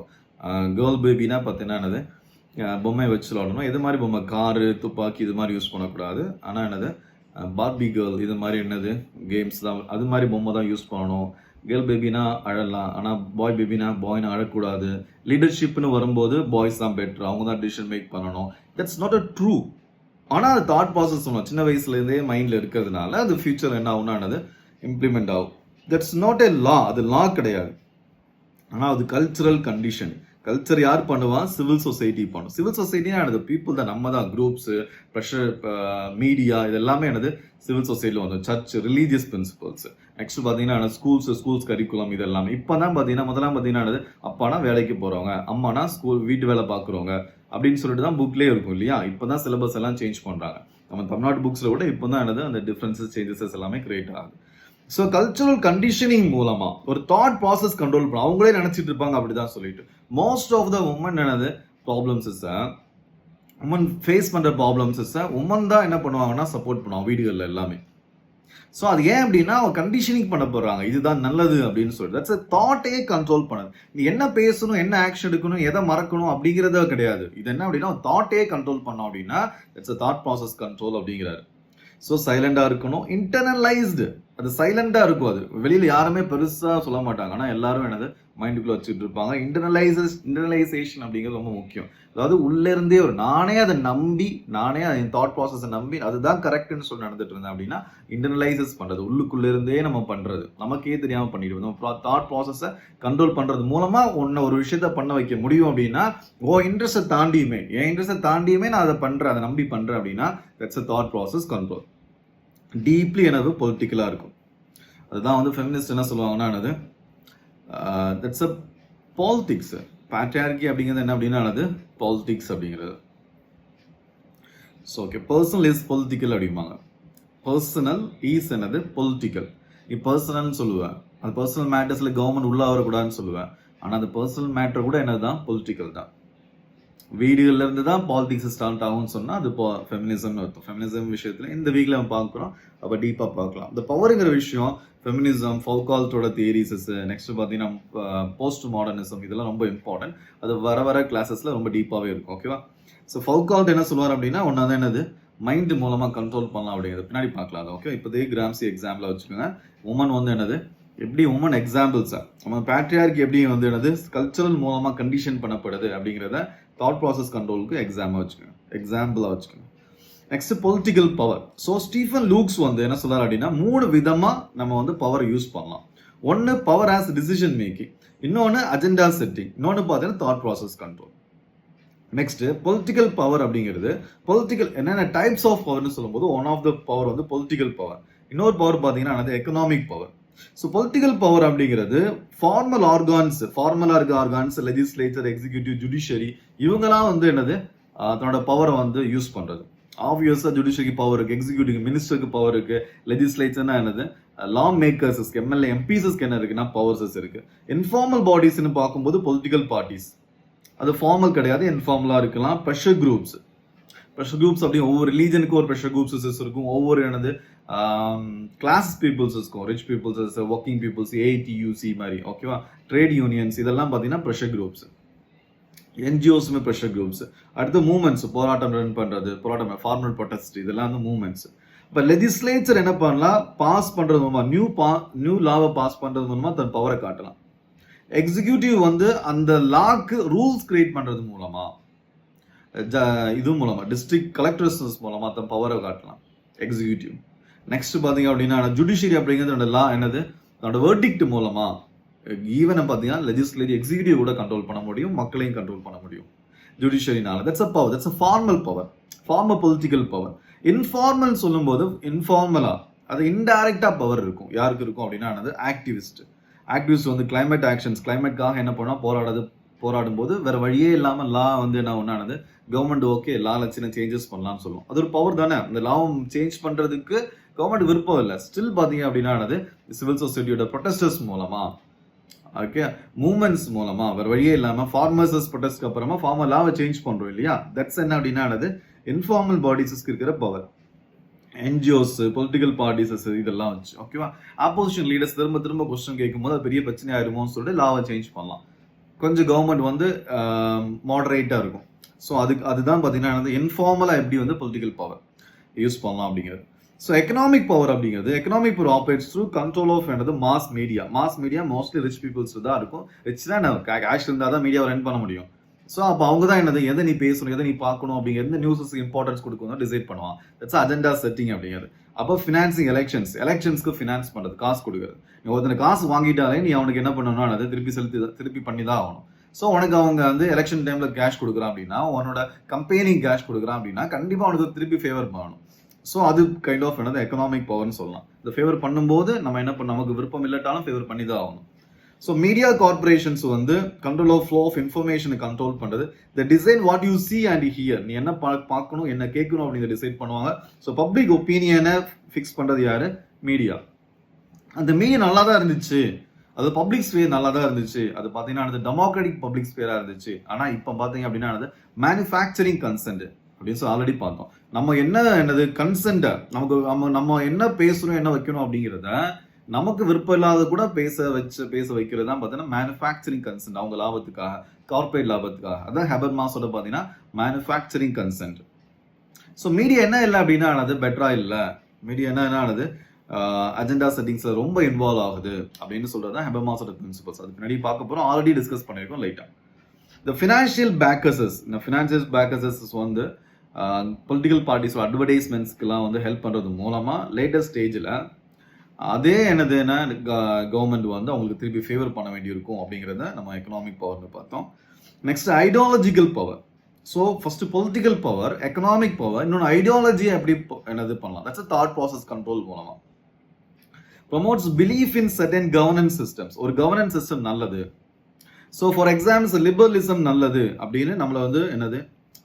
A: கேர்ள் பேபினா பார்த்தீங்கன்னா பொம்மை வச்சு விளாடணும். எது மாதிரி பொம்மை, காரு, துப்பாக்கி இது மாதிரி யூஸ் பண்ணக்கூடாது. ஆனால் பார்பி கேர்ள் இது மாதிரி கேம்ஸ் தான், அது மாதிரி பொம்மை தான் யூஸ் பண்ணணும். கேர்ள் பேபினா அழலாம், ஆனால் பாய் பேபினா பாய்னா அழக்கூடாது. லீடர்ஷிப்னு வரும்போது பாய்ஸ் தான் பெட்டர், அவங்க தான் டிசிஷன் மேக் பண்ணணும். That's not a true. ஆனால் அது தாட் ப்ராசஸ் சொல்லணும், சின்ன வயசுலேருந்தே மைண்டில் இருக்கிறதுனால அது ஃபியூச்சர் என்ன ஆகும்னா இம்ப்ளிமெண்ட் ஆகும். தட்ஸ் நாட் எ லா, அது லா கிடையாது. ஆனால் அது கல்ச்சுரல் கண்டிஷன். கல்ச்சர் யார் பண்ணுவா, சிவில் சொசைட்டி பண்ணும். சிவில் சொசைட்டினா பீப்புள் தான், நம்ம தான். குரூப்ஸு, ப்ரெஷர், மீடியா, இது எல்லாமே சிவில் சொசைட்டியில் வந்து சர்ச், ரிலீஜியஸ் பிரின்சிபல்ஸ். நெக்ஸ்ட் பார்த்தீங்கன்னா ஸ்கூல்ஸ் கரிக்குலம் இது எல்லாமே. இப்போ தான் பார்த்தீங்கன்னா முதலாம் பார்த்தீங்கன்னா அப்பானா வேலைக்கு போகிறவங்க, அம்மானா ஸ்கூல் வீட்டு வேலை பார்க்குறவங்க அப்படின்னு சொல்லிட்டு தான் புக்லேயே இருக்கும் இல்லையா. இப்போ தான் சிலபஸ் எல்லாம் சேஞ்ச் பண்ணுறாங்க. நம்ம தமிழ்நாடு புக்ஸில் கூட இப்போ தான் அந்த டிஃப்ரென்சஸ் சேஞ்சஸஸ் எல்லாமே கிரியேட் ஆகுது. ஸோ கல்ச்சுரல் கண்டிஷனிங் மூலமா ஒரு தாட் ப்ராசஸ் கண்ட்ரோல் பண்ணும். அவங்களே நினைச்சிட்டு இருப்பாங்க அப்படிதான் சொல்லிட்டு. Most of the women problems women face பண்ற ப்ராப்ளம்ஸ் உமன் தான் என்ன பண்ணுவாங்கன்னா சப்போர்ட் பண்ணுவாங்க வீடுகளில் எல்லாமே. ஸோ அது ஏன் அப்படின்னா அவங்க கண்டிஷனிங் பண்ண போறாங்க, இதுதான் நல்லது அப்படின்னு சொல்லிட்டு. தட்ஸ் அ தாட்டே கண்ட்ரோல் பண்ணது. நீ என்ன பேசணும், என்ன ஆக்ஷன் எடுக்கணும், எதை மறக்கணும் அப்படிங்கிறத கிடையாது. இது என்ன அப்படின்னா தாட்டே கண்ட்ரோல் பண்ணோம் அப்படின்னா that's a thought process control அப்படிங்கிறாரு. ஸோ சைலண்டாக இருக்கணும், இன்டர்னலைஸ்டு, அது சைலண்டாக இருக்கும். அது வெளியில் யாருமே பெருசாக சொல்ல மாட்டாங்க, ஆனால் எல்லாரும் மைண்டுக்குள்ளே வச்சுட்டு இருப்பாங்க. இன்டர்னலைசேஷன் அப்படிங்கிறது ரொம்ப முக்கியம். அதாவது உள்ளேருந்தே ஒரு நானே அதை நம்பி, நானே அதை தாட் ப்ராசஸை நம்பி அதுதான் கரெக்ட்னு சொல்லி நடந்துட்டு இருந்தேன் அப்படின்னா இன்டர்னலைசஸ் பண்ணுறது, உள்ளுக்குள்ளேருந்தே நம்ம பண்ணுறது, நமக்கே தெரியாமல் பண்ணிடுவோம். நம்ம தாட் ப்ராசஸை கண்ட்ரோல் பண்ணுறது மூலமாக ஒன்றை ஒரு விஷயத்த பண்ண வைக்க முடியும். அப்படின்னா இன்ட்ரெஸ்ட்டை தாண்டியுமே, என் இன்ட்ரெஸ்ட்டை தாண்டியுமே நான் அதை பண்ணுறேன், அதை நம்பி பண்ணுறேன் அப்படின்னா that's a thought process control. Deeply பொலிட்டிக்கலாக இருக்கும். அதுதான் ஃபெமினிஸ்ட் என்ன சொல்லுவாங்கன்னா தட்ஸ் அ பாலிடிக்ஸ். பேட்ரியார்கி அப்படிங்கிறது என்ன அப்படின்னா பாலிடிக்ஸ் அப்படிங்கிறது. So okay, personal is political அப்படிம்பாங்க. Personal is political. நீ பர்சனல்னு சொல்லுவேன், அது பர்சனல் மேட்டர்ஸில் கவர்மெண்ட் உள்ளே வரக்கூடாதுன்னு சொல்லுவேன். ஆனால் அந்த பர்சனல் மேட்டர் கூட என்னதுதான், பொலிட்டிக்கல் தான். வீடுகள்ல இருந்து தான் பாலிடிக்ஸ் ஸ்டார்ட் ஆகும்னு சொன்னால் அது ஃபெமினிசம்னு அர்த்தம். ஃபெமினிசம் விஷயத்தில் இந்த வீக்கில் நம்ம பார்க்குறோம், அப்போ டீப்பாக பார்க்கலாம். இந்த பவருங்கிற விஷயம் ஃபெமினிசம், ஃபவுகால்ட்டோட தியரிஸஸ், நெக்ஸ்ட் பார்த்தீங்கன்னா போஸ்ட் மாடர்னிசம், இதெல்லாம் ரொம்ப இம்பார்ட்டன்ட். அது வர கிளாஸஸில் ரொம்ப டீப்பாகவே இருக்கும். ஓகேவா. ஸோ ஃபவுகால்ட் என்ன சொல்லுவார் அப்படின்னா ஒன்றாவது மைண்டு மூலமாக கண்ட்ரோல் பண்ணலாம் அப்படிங்கிறது பின்னாடி பார்க்கலாம். அது ஓகே. இப்போதே கிராம்சி எக்ஸாம்பிள் வச்சுக்கோங்க. உமன் எப்படி உமன் எக்ஸாம்பிள்ஸாக நம்ம பேட்ரியார்கி எப்படி கல்ச்சரல் மூலமாக கண்டிஷன் பண்ணப்படுது அப்படிங்கிறத தாட் ப்ராசஸ் கண்ட்ரோலுக்கு எக்ஸாம்பிளாக வச்சுக்கோங்க. Next political power. So Stephen Luke's என்ன சொல்றாரு அப்படின்னா 3 விதமா நம்ம பவர் யூஸ் பண்ணலாம். ஒன்று பவர் ஆஸ் டிசிஷன் மேக்கிங், இன்னொன்று அஜெண்டா செட்டிங், இன்னொன்று பார்த்தீங்கன்னா thought process control. Next political power அப்படிங்கிறது பொலிட்டிக்கல் என்னென்ன டைப்ஸ் ஆஃப் பவர்னு சொல்லும்போது one of the power political power. இன்னொரு பவர் பார்த்தீங்கன்னா economic power. So political power அப்படிங்கிறது ஃபார்மலாக இருக்க ஆர்கான்ஸ், லெஜிஸ்லேச்சர், எக்ஸிக்யூட்டிவ், ஜுடிஷியரி, இவங்கெல்லாம் தன்னோட பவரை யூஸ் பண்றது. ஆப்வியஸா ஜுடிஷியரிக்கு பவர் இருக்கு, எக்ஸிக்யூட்டிவ் மினிஸ்டருக்கு பவர் இருக்கு, லெஜிஸ்லேச்சர்னா லா மேக்கர்ஸ், எம்எல்ஏ எம்பிஸஸ்க்கு என்ன இருக்குன்னா பவர்ஸஸ் இருக்கு. இன்ஃபார்மல் பாடிஸ்ன்னு பார்க்கும்போது பொலிட்டிக்கல் பார்ட்டிஸ், அது ஃபார்மல் கிடையாது, இன்ஃபார்மலா இருக்கலாம். ப்ரெஷர் குரூப்ஸ் அப்படி ஒவ்வொரு ரிலீஜனுக்கும் ஒரு ப்ரெஷர் குரூப்ஸ் இருக்கும். ஒவ்வொரு கிளாஸ் பீப்புள்ஸ் இருக்கும், rich peoples, working peoples, ATUC மாதிரி. ஓகேவா. ட்ரேட் யூனியன்ஸ் இதெல்லாம் பார்த்தீங்கன்னா ப்ரெஷர் குரூப்ஸ். என்ஜிஓஸுமே ப்ரெஷர் குரூப்ஸ். அடுத்து மூவ்மெண்ட்ஸ், போராட்டம் ரன் பண்ணுறது, ஃபார்மல் ப்ரொடெஸ்ட், இதெல்லாம் மூவ்மெண்ட்ஸ். இப்போ லெஜிஸ்லேச்சர் என்ன பண்ணலாம், பாஸ் பண்ணுறது மூலமா நியூ லாவை பாஸ் பண்ணுறது மூலமா தன் பவரை காட்டலாம். எக்ஸிக்யூட்டிவ் வந்து அந்த லாக்கு ரூல்ஸ் கிரியேட் பண்றது மூலமா இது மூலமா டிஸ்ட்ரிக்ட் கலெக்டர்ஸ் மூலமா தன் பவரை காட்டலாம் எக்ஸிக்யூட்டிவ். நெக்ஸ்ட் பாத்தீங்க அப்படின்னா ஜுடிஷியரி அப்படிங்கிறது லா என்னது அதோட வெர்டிக்ட் மூலமா ஈவனை பார்த்தீங்கன்னா லெஜிஸ்லேட்டிவ் எக்ஸிக்யூட்டிவ் கூட கண்ட்ரோல் பண்ண முடியும், மக்களையும் கண்ட்ரோல் பண்ண முடியும் ஜுடிஷியரினால. That's a power, that's a formal power, formal political power. Informal சொல்லும்போது இன்ஃபார்மலா அது இன்டைரக்டா பவர் இருக்கும். யாருக்கு இருக்கும் அப்படின்னா ஆக்டிவிஸ்ட். ஆக்டிவிஸ்ட் வந்து கிளைமேட் ஆக்ஷன்ஸ், கிளைமேட்காக என்ன பண்ணா போராடும் போது வேற வழியே இல்லாம லா வந்து என்ன ஒன்னானது கவர்மெண்ட் ஓகே லால சின்ன சேஞ்சஸ் பண்ணலாம்னு சொல்லுவோம். அது ஒரு பவர் தானே. அந்த லாவும் சேஞ்ச் பண்றதுக்கு கவர்மெண்ட் விருப்பம் இல்லை. ஸ்டில் பாத்தீங்க அப்படின்னா சிவில் சொசைட்டியோட ப்ரொட்டஸ்டர்ஸ் மூலமா ஓகே மூவ்மெண்ட்ஸ் மூலமா வேற வழியே இல்லாம ஃபார்மர்ஸ் ப்ரொட்டஸ்ட்க்கு அப்புறமா ஃபார்மர் லாவை சேஞ்ச் பண்றோம் இல்லையா. தட்ஸ் என்ன அப்படின்னா இன்ஃபார்மல் பாடிஸஸ்க்கு இருக்கிற பவர். என்ஜிஓஸ், பொலிட்டிக்கல் பார்ட்டிஸஸ் இதெல்லாம் வச்சு ஓகேவா. ஆப்போசிஷன் லீடர்ஸ் திரும்ப திரும்ப கொஸ்டின் கேட்கும்போது அது பெரிய பிரச்சனை ஆயிருமோன்னு சொல்லிட்டு லாவை சேஞ்ச் பண்ணலாம். கொஞ்சம் கவர்மெண்ட் வந்து மாடரேட்டா இருக்கும். ஸோ அதுதான் பார்த்தீங்கன்னா இன்ஃபார்மலா எப்படி வந்து பொலிட்டிக்கல் பவர் யூஸ் பண்ணலாம் அப்படிங்கிறது. ஸோ எக்கனாமிக் பவர் அப்படிங்கிறது economic power operates through control of என்னது mass media. Mass media mostly rich peoples தான் இருக்கும். ரிச்னா கேஷ் இருந்தால் தான் மீடியாவை ரன் பண்ண முடியும். ஸோ அப்போ அவங்க தான் என்னது எதை நீ பேசணும், எதை நீ பார்க்கணும் அப்படிங்கிற எந்த நியூஸஸ்க்கு இம்பார்ட்டன்ஸ் கொடுக்கணும் டிசைட் பண்ணுவான். தட்ஸ் அஜெண்டா செட்டிங் அப்படிங்கிறது. அப்போ ஃபினான்சிங் எலெக்ஷன்ஸ்க்கு ஃபினான்ஸ் பண்ணுறது, காசு கொடுக்குறது. நீ ஒருத்தனை காசு வாங்கிட்டாலே நீ அவனுக்கு என்ன பண்ணணும்னா அதை திருப்பி பண்ணி தான் ஆகணும். ஸோ உனக்கு அவங்க வந்து எலெக்ஷன் டைம்ல கேஷ் கொடுக்குறான் அப்படின்னா, உன்னோட கம்பெனிக்கு கேஷ் கொடுக்குறான் அப்படின்னா கண்டிப்பாக அவனுக்கு திருப்பி ஃபேவர் பண்ணணும். ஸோ அது கைண்ட் ஆஃப் என்னது எக்கனாமிக் பவர்னு சொல்லலாம். இந்த ஃபேவர் பண்ணும்போது நம்ம என்ன பண்ண நமக்கு விருப்பம் இல்லாட்டாலும் ஃபேவர் பண்ணி தான் ஆகணும். ஸோ மீடியா கார்பரேஷன்ஸ் வந்து கண்ட்ரோல் ஆஃப் ஃப்ளோ ஆஃப் இன்ஃபர்மேஷனை கண்ட்ரோல் பண்ணுறது. The design what you see and here, நீ என்ன பார்க்கணும் என்ன கேட்கணும் அப்படிங்கிற டிசைட் பண்ணுவாங்க. ஸோ பப்ளிக் ஒப்பீனியனை ஃபிக்ஸ் பண்ணுறது யாரு? மீடியா. அந்த மீடியா நல்லா தான் இருந்துச்சு, அது பப்ளிக் ஸ்பேர் நல்லா தான் இருந்துச்சு, அது பார்த்தீங்கன்னா டெமோக்ராட்டிக் பப்ளிக் ஸ்பேராக இருந்துச்சு. ஆனால் இப்போ பார்த்தீங்க அப்படின்னா மேனுஃபேக்சரிங் கன்சென்ட் அப்படின்னு சொல்லி ஆல்ரெடி பார்த்தோம். நம்ம என்னது கன்சென்ட்டை நமக்கு நம்ம என்ன பேசணும் என்ன வைக்கணும் அப்படிங்கிறத நமக்கு விருப்பம் இல்லாத கூட பேச வைக்கிறது தான் பார்த்தீங்கன்னா மேனுஃபேக்சரிங் கன்சென்ட். அவங்க லாபத்துக்காக, கார்பரேட் லாபத்துக்காக. அதான் ஹெபர்மாஸோட பார்த்தீங்கன்னா மேனுஃபேக்சரிங் கன்சென்ட். ஸோ மீடியா என்ன இல்லை அப்படின்னா பெட்டரா இல்லை. மீடியா என்ன அஜெண்டா செட்டிங்ஸ்ல ரொம்ப இன்வால்வ் ஆகுது அப்படின்னு சொல்றது தான் ஹெபர்மாஸோட பிரின்சிபல்ஸ். அதுக்கு முன்னாடி பார்க்க போறோம், ஆல்ரெடி டிஸ்கஸ் பண்ணியிருக்கோம் லைட்டா. இந்த ஃபினான்ஷியல் பேக்கர்ஸஸ் வந்து பொலிட்டிக்கல் பார்ட்டிஸோட அட்வர்டைஸ்மெண்ட்ஸ்க்கெல்லாம் வந்து ஹெல்ப் பண்றது மூலமா லேட்டஸ்ட் ஸ்டேஜில் அதே என்னதுன்னா கவர்மெண்ட் வந்து அவங்களுக்கு திருப்பி ஃபேவர் பண்ண வேண்டியிருக்கும் அப்படிங்கிறத நம்ம எக்கனாமிக் பவர்னு பார்த்தோம். Next ideological power. So first political power, economic power, இன்னொன்று ஐடியாலஜியை எப்படி என்னது பண்ணலாம். தட்ஸ் தாட் ப்ராசஸ் கண்ட்ரோல் மூலமா. Promotes belief in certain governance systems. ஒரு கவர்னன்ஸ் சிஸ்டம் நல்லது. ஸோ ஃபார் எக்ஸாம்பிள்ஸ் லிபரலிசம் நல்லது அப்படின்னு நம்மளை வந்து என்னது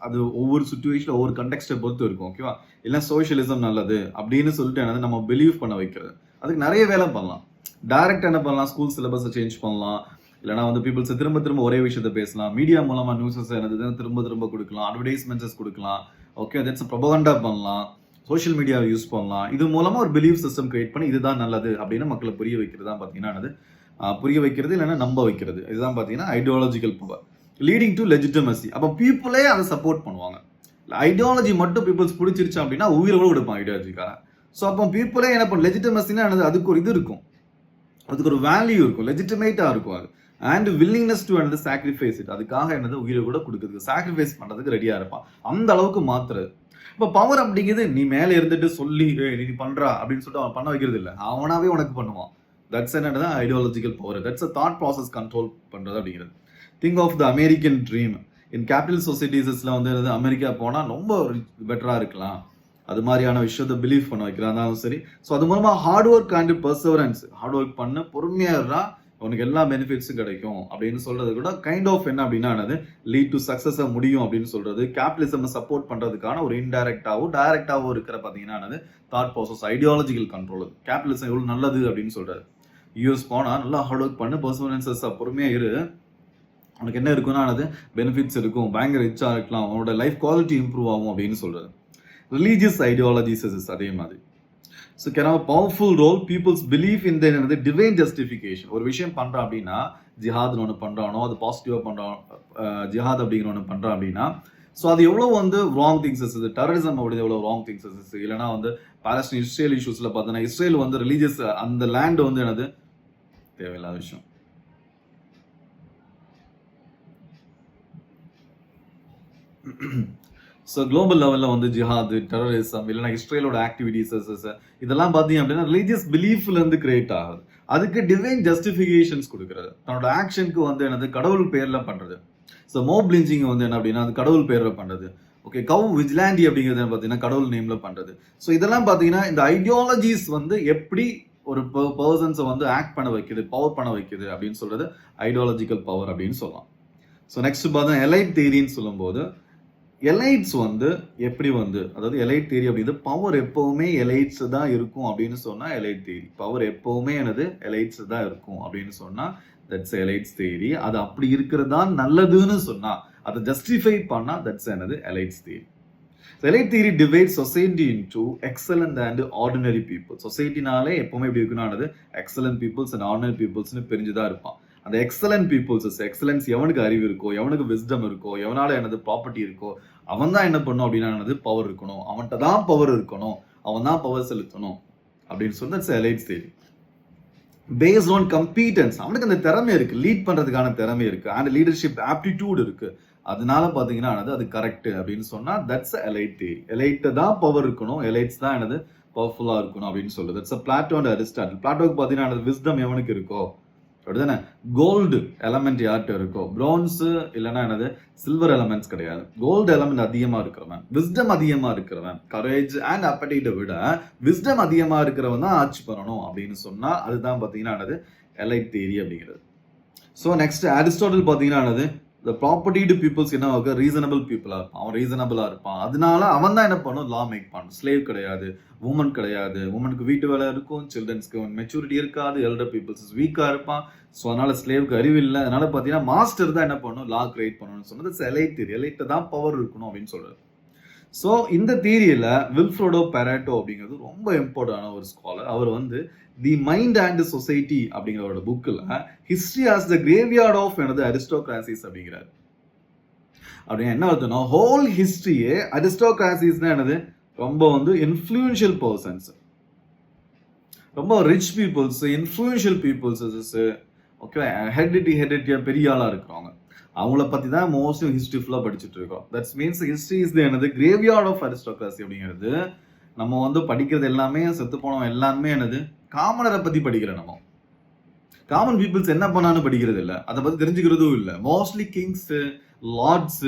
A: அது ஒவ்வொரு சுச்சுவேஷன் ஒவ்வொரு கண்டெக்ஸ்டை பொறுத்து இருக்கும் ஓகேவா. இல்லை சோஷியலிசம் நல்லது அப்படின்னு சொல்லிட்டு என்னது நம்ம பிலீவ் பண்ண வைக்கிறது. அதுக்கு நிறைய வேலை பண்ணலாம். டைரக்ட் என்ன பண்ணலாம், ஸ்கூல் சிலபஸை சேஞ்ச் பண்ணலாம். இல்லைனா வந்து பீப்புள்ஸ் திரும்ப ஒரே விஷயத்த பேசலாம். மீடியா மூலமா நியூஸஸ் என்னது திரும்ப கொடுக்கலாம், அட்வர்டைஸ்மெண்ட்ஸ் கொடுக்கலாம். ஓகே, தட்ஸ் ப்ரொபகண்டா பண்ணலாம், சோஷியல் மீடியாவை யூஸ் பண்ணலாம். இது மூலமா ஒரு பிலீஃப் சிஸ்டம் கிரியேட் பண்ணி இதுதான் நல்லது அப்படின்னு மக்களை புரிய வைக்கிறது தான் பார்த்தீங்கன்னா புரிய வைக்கிறது இல்லைன்னா நம்ப வைக்கிறது. இதுதான் பார்த்தீங்கன்னா ஐடியாலஜிக்கல் பவர் லீடிங் டு லெஜிட்டமசி. அப்போ பீப்புளே அதை சப்போர்ட் பண்ணுவாங்க. ஐடியாலஜி மட்டும் பீப்புள்ஸ் பிடிச்சிருச்சு அப்படின்னா உயிரை கூட கொடுப்பாங்க ஐடியாலஜிக்காக. ஸோ அப்போ பீப்புளே என்ன பண்ணும், லெஜிட்டமசினா அதுக்கு ஒரு இது இருக்கும், அதுக்கு ஒரு வேல்யூ இருக்கும், லெஜிட்டமேட்டாக இருக்கும் அது. அண்ட் வில்லிங்னஸ் டு என்னது சாக்ரிஃபைஸ் இட், அதுக்காக என்னது உயிரை கூட கொடுக்குறதுக்கு சாக்ரிஃபைஸ் பண்ணுறதுக்கு ரெடியாக இருப்பான். அந்த அளவுக்கு மாத்துறது. இப்போ பவர் அப்படிங்கிறது நீ மேலே இருந்துட்டு சொல்லி நீ பண்றா அப்படின்னு சொல்லிட்டு அவன் பண்ண வைக்கிறது இல்லை, அவனாவே உனக்கு பண்ணுவான். தட்ஸ் என்னது ideological power. That's a thought process control பண்ணுறது அப்படிங்கிறது. Think of the American dream. In capital சொசைட்டிஸ்ல வந்து அமெரிக்கா போனால் ரொம்ப பெட்டராக இருக்கலாம், அது மாதிரியான விஷயத்த பிலீவ் பண்ண வைக்கிறாங்க சரி. ஸோ அது மூலமா hard work and perseverance, hard work பண்ண பொறுமையாக இருந்தால் உனக்கு எல்லா பெனிஃபிட்ஸும் கிடைக்கும் அப்படின்னு சொல்றது கூட கைண்ட் ஆஃப் என்ன அப்படின்னா லீட் டு சக்சஸாக முடியும் அப்படின்னு சொல்றது. கேபிட்டலிசம் சப்போர்ட் பண்றதுக்கான ஒரு இன்டைரக்டாவோ டைரக்டாவோ இருக்கிற பார்த்தீங்கன்னா thought process ideological control. Capitalism எவ்வளவு நல்லது அப்படின்னு சொல்றாரு. யூஎஸ் போனால் நல்லா ஹார்ட் ஒர்க் பண்ணு, பர்சவரன்ஸஸ் பொறுமையாக இரு, உனக்கு என்ன இருக்குன்னா பெனிஃபிட்ஸ் இருக்கும், பயங்கர ரிச்சா இருக்கலாம், உன்னோட லைஃப் குவாலிட்டி இம்ப்ரூவ் ஆகும் அப்படின்னு சொல்றது. ரிலீஜியஸ் ஐடியாலஜிஸ் அதே மாதிரி. So can how powerful role peoples believe in the divine justification. ஒரு விஷயம் பண்றான் அப்படின்னா, ஜிஹாத்னு ஒன்று பண்றானோ அது பாசிட்டிவா பண்றான், ஜிஹாத் அப்படிங்கிற ஒன்று பண்றான் அப்படின்னா, ஸோ அது எவ்வளோ வந்து ராங் திங்ஸஸ், டெரரிசம் அப்படி எவ்வளோ ராங் திங்ஸஸ். இல்லைனா வந்து பாலஸ்தீன் இஸ்ரேல் இஷ்யூஸ்ல பார்த்தோன்னா இஸ்ரேல் வந்து ரிலீஜியஸ் அந்த லேண்ட் வந்து என்னது தேவையில்லாத விஷயம். ஸோ குளோபல் லெவலில் வந்து ஜிஹாது, டெரரிசம் இல்லைன்னா இஸ்ரேலோட ஆக்டிவிட்டீஸஸ் இதெல்லாம் பார்த்தீங்க அப்படின்னா ரிலீஜியஸ் பிலீஃப்லேருந்து கிரியேட் ஆகுது. அதுக்கு டிவைன் ஜஸ்டிஃபிகேஷன்ஸ் கொடுக்குறது, தன்னோட ஆக்ஷனுக்கு வந்து என்னது கடவுள் பேரில் பண்ணுறது. ஸோ மோப் லிஞ்சிங் வந்து என்ன அப்படின்னா அது கடவுள் பேரில் பண்ணுறது. ஓகே, கவ் விஜிலாண்டி அப்படிங்கிறது பார்த்தீங்கன்னா கடவுள் நேமில் பண்ணுறது. ஸோ இதெல்லாம் பார்த்தீங்கன்னா இந்த ஐடியாலஜிஸ் வந்து எப்படி ஒரு பர்சன்ஸை வந்து ஆக்ட் பண்ண வைக்குது, பவர் பண்ண வைக்குது அப்படின்னு சொல்றது ஐடியாலஜிக்கல் பவர் அப்படின்னு சொல்லலாம். ஸோ நெக்ஸ்ட் பார்த்தா எலைட் தியரின்னு சொல்லும்போது எலைட்ஸ் வந்து எப்படி வந்து, அதாவது எலைட் தியரி அப்படிங்கிறது பவர் எப்பவுமே எலைட்ஸ் தான் இருக்கும் அப்படின்னு சொன்னா எலைட் தியரி. பவர் எப்பவுமே என்னது எலைட்ஸ் தான் இருக்கும் அப்படின்னு சொன்னா தட்ஸ் எலைட்ஸ் தியரி. அது அப்படி இருக்கிறதா நல்லதுன்னு சொன்னா அதை ஜஸ்டிஃபை பண்ணா தட்ஸ் என்னது elites theory. Elite theory divide society into excellent and ordinary people. சொசைட்டினாலே எப்பவுமே எப்படி இருக்குன்னு எக்ஸலண்ட் பீப்புள்ஸ் அண்ட் ஆர்டினரி பீப்புள்ஸ்னு பிரிஞ்சுதான் இருப்பான். அந்த எக்ஸலண்ட் பீப்புள்ஸ், எக்ஸலன்ஸ் எவனுக்கு அறிவு இருக்கோ, எவனுக்கு விஸ்டம் இருக்கோ, எவனால எனது ப்ராப்பர்ட்டி இருக்கோ, அவன் தான் என்ன பண்ணும் அப்படின்னா பவர் இருக்கணும், அவன்கிட்ட தான் பவர் இருக்கணும், அவன் தான் பவர் செலுத்தணும் அப்படின்னு சொல்லி that's elites theory. Based on competence, அவனுக்கு அந்த திறமை இருக்கு, லீட் பண்றதுக்கான திறமை இருக்கு, அண்ட் லீடர்ஷிப் ஆப்டிடியூட் இருக்கு, அதனால பாத்தீங்கன்னா அது கரெக்ட் அப்படின்னு சொன்னா தட்ஸ் எலைட் தியரி. எலைட் தான் பவர் இருக்கணும், எலைட்ஸ் தான் என்னது பவர்ஃபுல்லா இருக்கணும் அப்படின்னு சொல்லுது. That's Plato and Aristotle. பிளாட்டோக்கு பாத்தீங்கன்னா விஸ்டம் எவனுக்கு இருக்கோ அப்படிதானே, கோல்டு எலமெண்ட் யார்கிட்ட இருக்கோ, பிரான்ஸ் இல்லைன்னா என்னது சில்வர் எலமெண்ட்ஸ் கிடையாது, கோல்டு எலமெண்ட் அதிகமா இருக்கிறவன், விஸ்டம் அதிகமா இருக்கிறவன், கரேஜ் அண்ட் அப்படைட்டை விட விஸ்டம் அதிகமா இருக்கிறவன் தான் ஆட்சி பண்ணணும் அப்படின்னு சொன்னா அதுதான் பாத்தீங்கன்னா என்னது எலைட் தியரி அப்படிங்கிறது. ஸோ நெக்ஸ்ட் அரிஸ்டாட்டில் பாத்தீங்கன்னா the property பீப்புள்ஸ் என்ன ரீசனபிள் பீப்புளா இருப்பான், அவன் ரீசனபிளா இருப்பான், அதனால அவன் தான் என்ன பண்ணும் லா மேக் பண்ணும். ஸ்லேவ் கிடையாது, உமன் கிடையாது, உமனுக்கு வீட்டு வேலை இருக்கும், சில்ட்ரன்ஸ்க்கு மெச்சூரிட்டி இருக்காது, எல்டர் பீப்புள்ஸ் வீக்கா இருப்பான், ஸோ அதனால ஸ்லேவுக்கு அறிவு இல்லை, அதனால பார்த்தீங்கன்னா மாஸ்டர் தான் என்ன பண்ணணும் லா கிரியேட் பண்ணணும்னு சொன்னது எலைட் தியரி. எலைட்ட தான் பவர் இருக்கணும் அப்படின்னு சொல்றது. ஸோ இந்த தியரியில வில்ஃப்ரெடோ பெரேட்டோ அப்படிங்கிறது ரொம்ப இம்பார்ட்டன்டான ஒரு ஸ்காலர். அவர் வந்து தி மைண்ட் அண்ட் சொசைட்டி அப்படிங்கிற புக்கில் history as the graveyard of எனது அரிஸ்டோகிராசிஸ் அப்படிங்கிறார். அப்படின்னா என்ன அர்த்தம்னா ஹோல் ஹிஸ்டரியே அரிஸ்டோகிராசிஸ்னா என்னது ரொம்ப வந்து இன்ஃப்ளூயன்ஷியல் பர்சன்ஸ், ரொம்ப rich peoples, influential peoples, okay ஹெரிடிட்டியா பெரிய ஆளா இருக்கிறவங்க, அவங்கள பத்தி தான் மோஸ்ட்லி ஹிஸ்டரி ஃபுல்லா படிச்சுட்டு இருக்கோம். தட்ஸ் மீன்ஸ் ஹிஸ்டரி இஸ் என்னது கிரேவியார்ட் ஆஃப் அரிஸ்டோகிராசி அப்படிங்கிறது. நம்ம வந்து படிக்கிறது எல்லாமே செத்து போனவங்க எல்லாமே என்னது காமனரை பத்தி படிக்கிற, நம்ம காமன் பீப்புள்ஸ் என்ன பண்ணான்னு படிக்கிறது இல்லை, அதை பத்தி தெரிஞ்சுக்கிறதும் இல்லை. மோஸ்ட்லி கிங்ஸ், லார்ட்ஸ்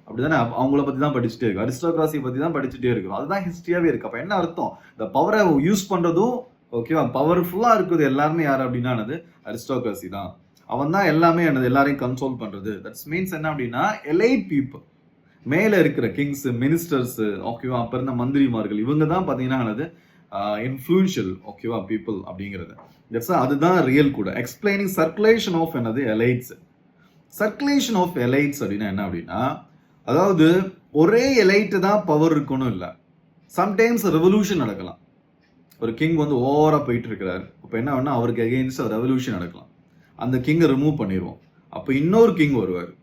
A: அப்படிதானே அவங்கள பத்தி தான் படிச்சுட்டே இருக்கும், அரிஸ்டோகிராசியை பத்தி தான் படிச்சுட்டே இருக்கும். அதுதான் ஹிஸ்டரியாவே இருக்கு. அப்ப என்ன அர்த்தம், இந்த பவரை யூஸ் பண்றதும் ஓகேவா பவர்ஃபுல்லா இருக்குது எல்லாருமே யாரு அப்படின்னா அரிஸ்டோகிராசி தான். அவன் தான் எல்லாமே என்னது எல்லாரையும் கன்சோல் பண்றது. தட்ஸ் மீன்ஸ் என்ன அப்படின்னா எலைட் பீப்புள், மேல இருக்கிற கிங்ஸ், மினிஸ்டர்ஸ், ஓகேவா அப்ப இருந்த மந்திரிமார்கள், இவங்க தான் பாத்தீங்கன்னா இன்ஃப்ளூயன்ஷியல் ஓகேவா பீப்புள் அப்படிங்கிறது. அதுதான் ரியல் கூட. எக்ஸ்பிளைனிங் சர்க்குலேஷன் ஆஃப் என்னது எலைட்ஸ். சர்க்குலேஷன் ஆஃப் எலைட்ஸ் அப்படின்னா என்ன அப்படின்னா, அதாவது ஒரே எலைட் தான் பவர் இருக்கணும் இல்லை, சம்டைம்ஸ் ரெவல்யூஷன் நடக்கலாம். ஒரு கிங் வந்து ஓவரா போயிட்டு இருக்கிறாரு, அப்ப என்ன வேணா அவருக்கு அகெயின்ஸ்ட் ரெவல்யூஷன் நடக்கலாம், அந்த கிங்கை ரிமூவ் பண்ணிடுவோம், அப்போ இன்னொரு கிங் வருவார்.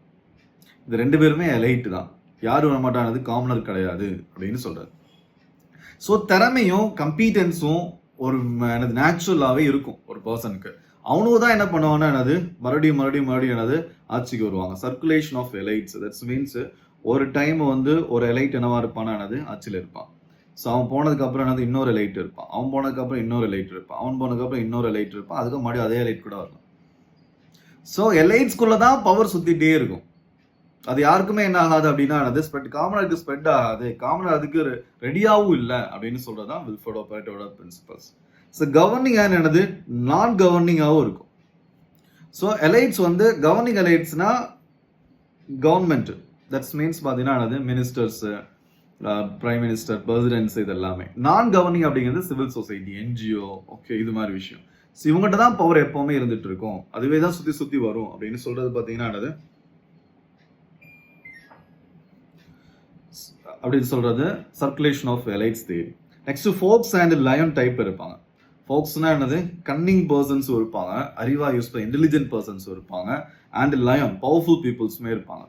A: இது ரெண்டு பேருமே எலைட் தான், யாரும் வர மாட்டானது காமனர் கிடையாது அப்படின்னு சொல்றாரு. ஸோ திறமையும் கம்பீட்டன்ஸும் ஒரு எனது நேச்சுரலாகவே இருக்கும் ஒரு பர்சனுக்கு. அவனுக்கு தான் என்ன பண்ணுவான்னா என்னது மறுபடியும் என்னது ஆட்சிக்கு வருவாங்க. Circulation of elites. That's means ஒரு டைம் வந்து ஒரு எலைட் என்னவா இருப்பானா என்னது ஆட்சியில் இருப்பான். ஸோ அவன் போனதுக்கு அப்புறம் என்னது இன்னொரு எலைட் இருப்பான், அவன் போனதுக்கு அப்புறம் இன்னொரு எலைட் இருப்பான், அவன் போனதுக்கு அப்புறம் இன்னொரு எலைட் இருப்பான், அதுக்கு மறுபடியும் அதே எலைட் கூட வரலாம். ஸோ எலைட்ஸ்குள்ள தான் பவர் சுத்திட்டே இருக்கும். அது யாருக்குமே என்ன ஆகாது அப்படின்னா ஸ்ப்ரெட், காமனருக்கு ஸ்ப்ரெட் ஆகாது, காமனர் அதுக்கு ரெடியாகவும் இல்லை அப்படின்னு சொல்றதுதான் வில்ஃப்ரெடோ பெரேட்டோட பிரின்சிபல்ஸ். ஸோ கவர்னிங் அண்ட் என்னது நான் கவர்னிங்காகவும் இருக்கும். ஸோ எலைட்ஸ் வந்து கவர்னிங் எலைட்ஸ்னா கவர்மெண்ட், தட்ஸ் மீன்ஸ் பார்த்தீங்கன்னா மினிஸ்டர்ஸ், பிரைம் மினிஸ்டர், பிரசிடென்ட்ஸ், இது எல்லாமே. நான் கவர்னிங் அப்படிங்கிறது சிவில் சொசைட்டி, என்ஜிஓ, ஓகே இது மாதிரி விஷயம். ஸோ இவங்ககிட்ட தான் பவர் எப்பவுமே இருந்துட்டு இருக்கும், அதுவே தான் சுத்தி வரும் அப்படின்னு சொல்றது பார்த்தீங்கன்னா அப்படின்னு சொல்றது circulation of elites theory. Next foxes and lion type இருப்பாங்க. ஃபோக்ஸ்னா என்னது கன்னிங் பர்சன்ஸும் இருப்பாங்க, அறிவா யூஸ் பண்ண இன்டெலிஜென்ட் பர்சன்ஸும் இருப்பாங்க, அண்ட் லயன் பவர்ஃபுல் பீப்புள்ஸுமே இருப்பாங்க.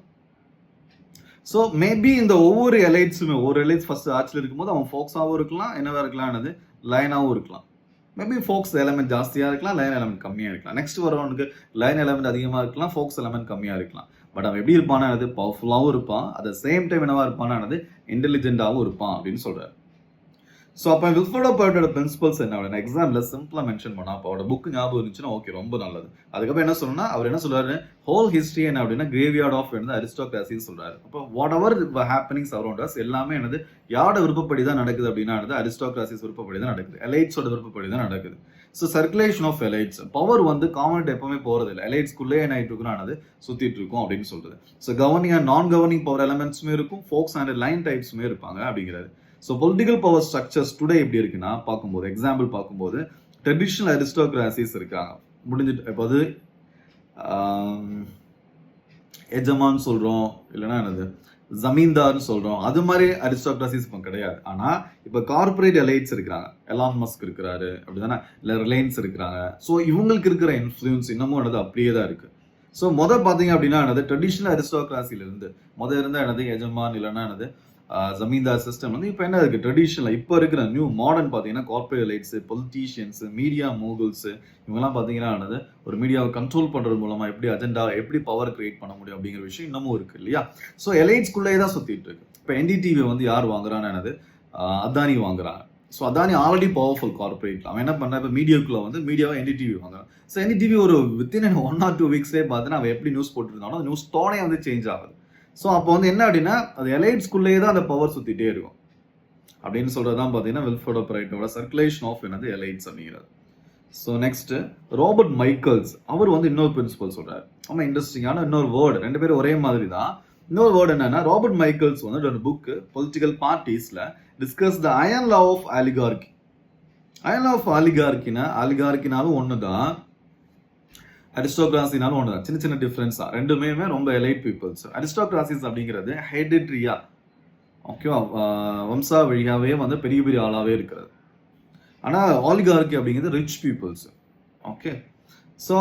A: ஸோ மேபி இந்த ஒவ்வொரு எலைட்ஸுமே, ஒரு எலைட்ஸ் ஃபர்ஸ்ட் ஆட்சியில் இருக்கும்போது அவன் ஃபோக்ஸாகவும் இருக்கலாம், என்னவா இருக்கலாம் என்னது லயனாகவும் இருக்கலாம். மேபி ஃபோக்ஸ் எலமெண்ட் ஜாஸ்தியாக இருக்கலாம், லைன் எலமெண்ட் கம்மியாக இருக்கலாம். நெக்ஸ்ட் வரவனுக்கு லைன் எலமெண்ட் அதிகமாக இருக்கலாம், ஃபோக்ஸ் எலமெண்ட் கம்மியாக இருக்கலாம். பட் அவன் எப்படி இருப்பானது பவர்ஃபுல்லாகவும் இருப்பான், அட் த சேம் டைம் என்னவா இருப்பானது இன்டெலிஜென்ட்டாகவும் இருப்பான் அப்படின்னு சொல்றாரு. ஸோ அப்போ வில்ஃபர்ட் பர்ட்டோட பிரின்சிபல்ஸ் என்ன அப்படின்னு எக்ஸாம்பிள் சிம்பிளாக மென்ஷன் பண்ணா அப்போ அவரோட புக் ஞாபகம் இருந்துச்சுன்னா ஓகே ரொம்ப நல்லது. அதுக்கப்புறம் என்ன சொல்லணும்னா அவர் என்ன சொல்றாரு, ஹோல் ஹிஸ்ட்ரி என்ன அப்படின்னா கிரேவியார்ட் ஆஃப் அரிஸ்டோக்ராசின்னு சொல்றாரு. அப்போ what ever happenings around us எல்லாமே என்னது யாரோட விருப்பப்படி தான் நடக்குது அப்படின்னா அரிஸ்டோக்ராசிஸ் விருப்பப்படி தான் நடக்குது, எலைட்ஸோட விருப்பப்படி தான் நடக்குது. So circulation of elites power வந்து காமன்ட் எப்பவுமே போறது இல்லை, எலைட்ஸ்குள்ளே என்ன ஆயிட்டு இருக்குன்னு சுத்திட்டு இருக்கும் அப்படின்னு சொல்றது. ஸோ கவர்னிங் அண்ட் நான் கவர்னிங் பவர் எலமெண்ட்ஸுமே இருக்கும், ஃபோக்ஸ் அண்ட் லைன் டைப்ஸுமே இருப்பாங்க அப்படிங்கிறாரு. So political power structures today எப்படி இருக்குன்னா பார்க்கும்போது எக்ஸாம்பிள் பார்க்கும்போது ட்ரெடிஷ்னல் அரிஸ்டோக்ராசிஸ் இருக்காங்க முடிஞ்சிட்டு. இப்போ அது எஜமான் சொல்கிறோம் இல்லைன்னா என்னது ஜமீன்தார்னு சொல்கிறோம், அது மாதிரி அரிஸ்டோக்ராசிஸ் இப்போ கிடையாது. ஆனால் இப்போ கார்பரேட் எலைட்ஸ் இருக்கிறாங்க, எலான் மஸ்க் இருக்கிறாரு அப்படி தானே, இல்லை ரிலையன்ஸ் இருக்கிறாங்க. ஸோ இவங்களுக்கு இருக்கிற இன்ஃப்ளூயன்ஸ் இன்னமும் என்னது அப்படியே தான் இருக்குது. ஸோ பார்த்தீங்க அப்படின்னா என்னது ட்ரெடிஷ்னல் அரிஸ்டோக்ராசிலிருந்து இருந்தால் என்னது எஜமான் இல்லைன்னா என்னது ஜமீன்தார் சிஸ்டம் வந்து இப்போ என்ன இருக்கு ட்ரெடிஷனல் இப்போ இருக்கிற நியூ மாடர்ன் பார்த்தீங்கன்னா கார்பரேட் எலைட்ஸ், பொலிட்டீஷியன்ஸ், மீடியா மூகுல்ஸ் இவங்கெல்லாம் பார்த்தீங்கன்னா ஒரு மீடியாவை கண்ட்ரோல் பண்ணுறது மூலமா எப்படி அஜெண்டா எப்படி பவர் கிரியேட் பண்ண முடியும் அப்படிங்கிற விஷயம் இன்னமும் இருக்கு இல்லையா. ஸோ எலைட்ஸ்குள்ளே தான் சுத்திட்டு இருக்கு. இப்போ என்டிடிவி வந்து யார் வாங்குறான்னு அதானி வாங்குறாங்க. So Adani already powerful corporate. அவன் என்ன பண்ண இப்போ மீடியாவுக்குள்ள வந்து மீடியாவை என்டிடிவி வாங்குறான். ஸோ என்டிடிவி ஒரு வித்தின் 1 or 2 weeksலேயே பார்த்தீங்கன்னா அவன் எப்படி நியூஸ் போட்டுருந்தாலும் நியூஸ் டோனே வந்து சேஞ்ச் ஆகுது. ஸோ அப்போ வந்து என்ன அப்படின்னா அது எலைட்ஸ்குள்ளேயே தான் அந்த பவர் சுற்றிட்டே இருக்கும் அப்படின்னு சொல்கிறதான் பார்த்தீங்கன்னா வில்ஃபர்ட் பர்ட்டோட சர்க்குலேஷன் ஆஃப் என்னது எலைட்ஸ் அப்படிங்கிறது. ஸோ நெக்ஸ்ட் ராபர்ட் மைக்கேல்ஸ் அவர் வந்து இன்னொரு பிரின்சிபல் சொல்கிறார். ரொம்ப இன்ட்ரெஸ்டிங்கான இன்னொரு வேர்டு, ரெண்டு பேரும் ஒரே மாதிரி தான். இன்னொரு வேர்டு என்னன்னா ராபர்ட் மைக்கேல்ஸ் வந்து ஒரு புக்கு பொலிட்டிக்கல் பார்ட்டிஸில் discuss the iron law of oligarchy. Iron law of ஆலிகார்கினாலும் ஒன்று தான், அரிஸ்டோக்ராசினாலும் ஒன்று தான், சின்ன சின்ன டிஃப்ரென்ஸ் தான். ரெண்டுமே ரொம்ப எலைட் பீப்புள்ஸ். அரிஸ்டோக்ராசிஸ் அப்படிங்கிறது ஹெரிடிட்ரியா, ஓகேவா, வம்சா வழியாவே வந்து பெரிய பெரிய ஆளாவே இருக்கிறது. ஆனால் ஆலிகார்கி அப்படிங்கிறது rich peoples. Okay, so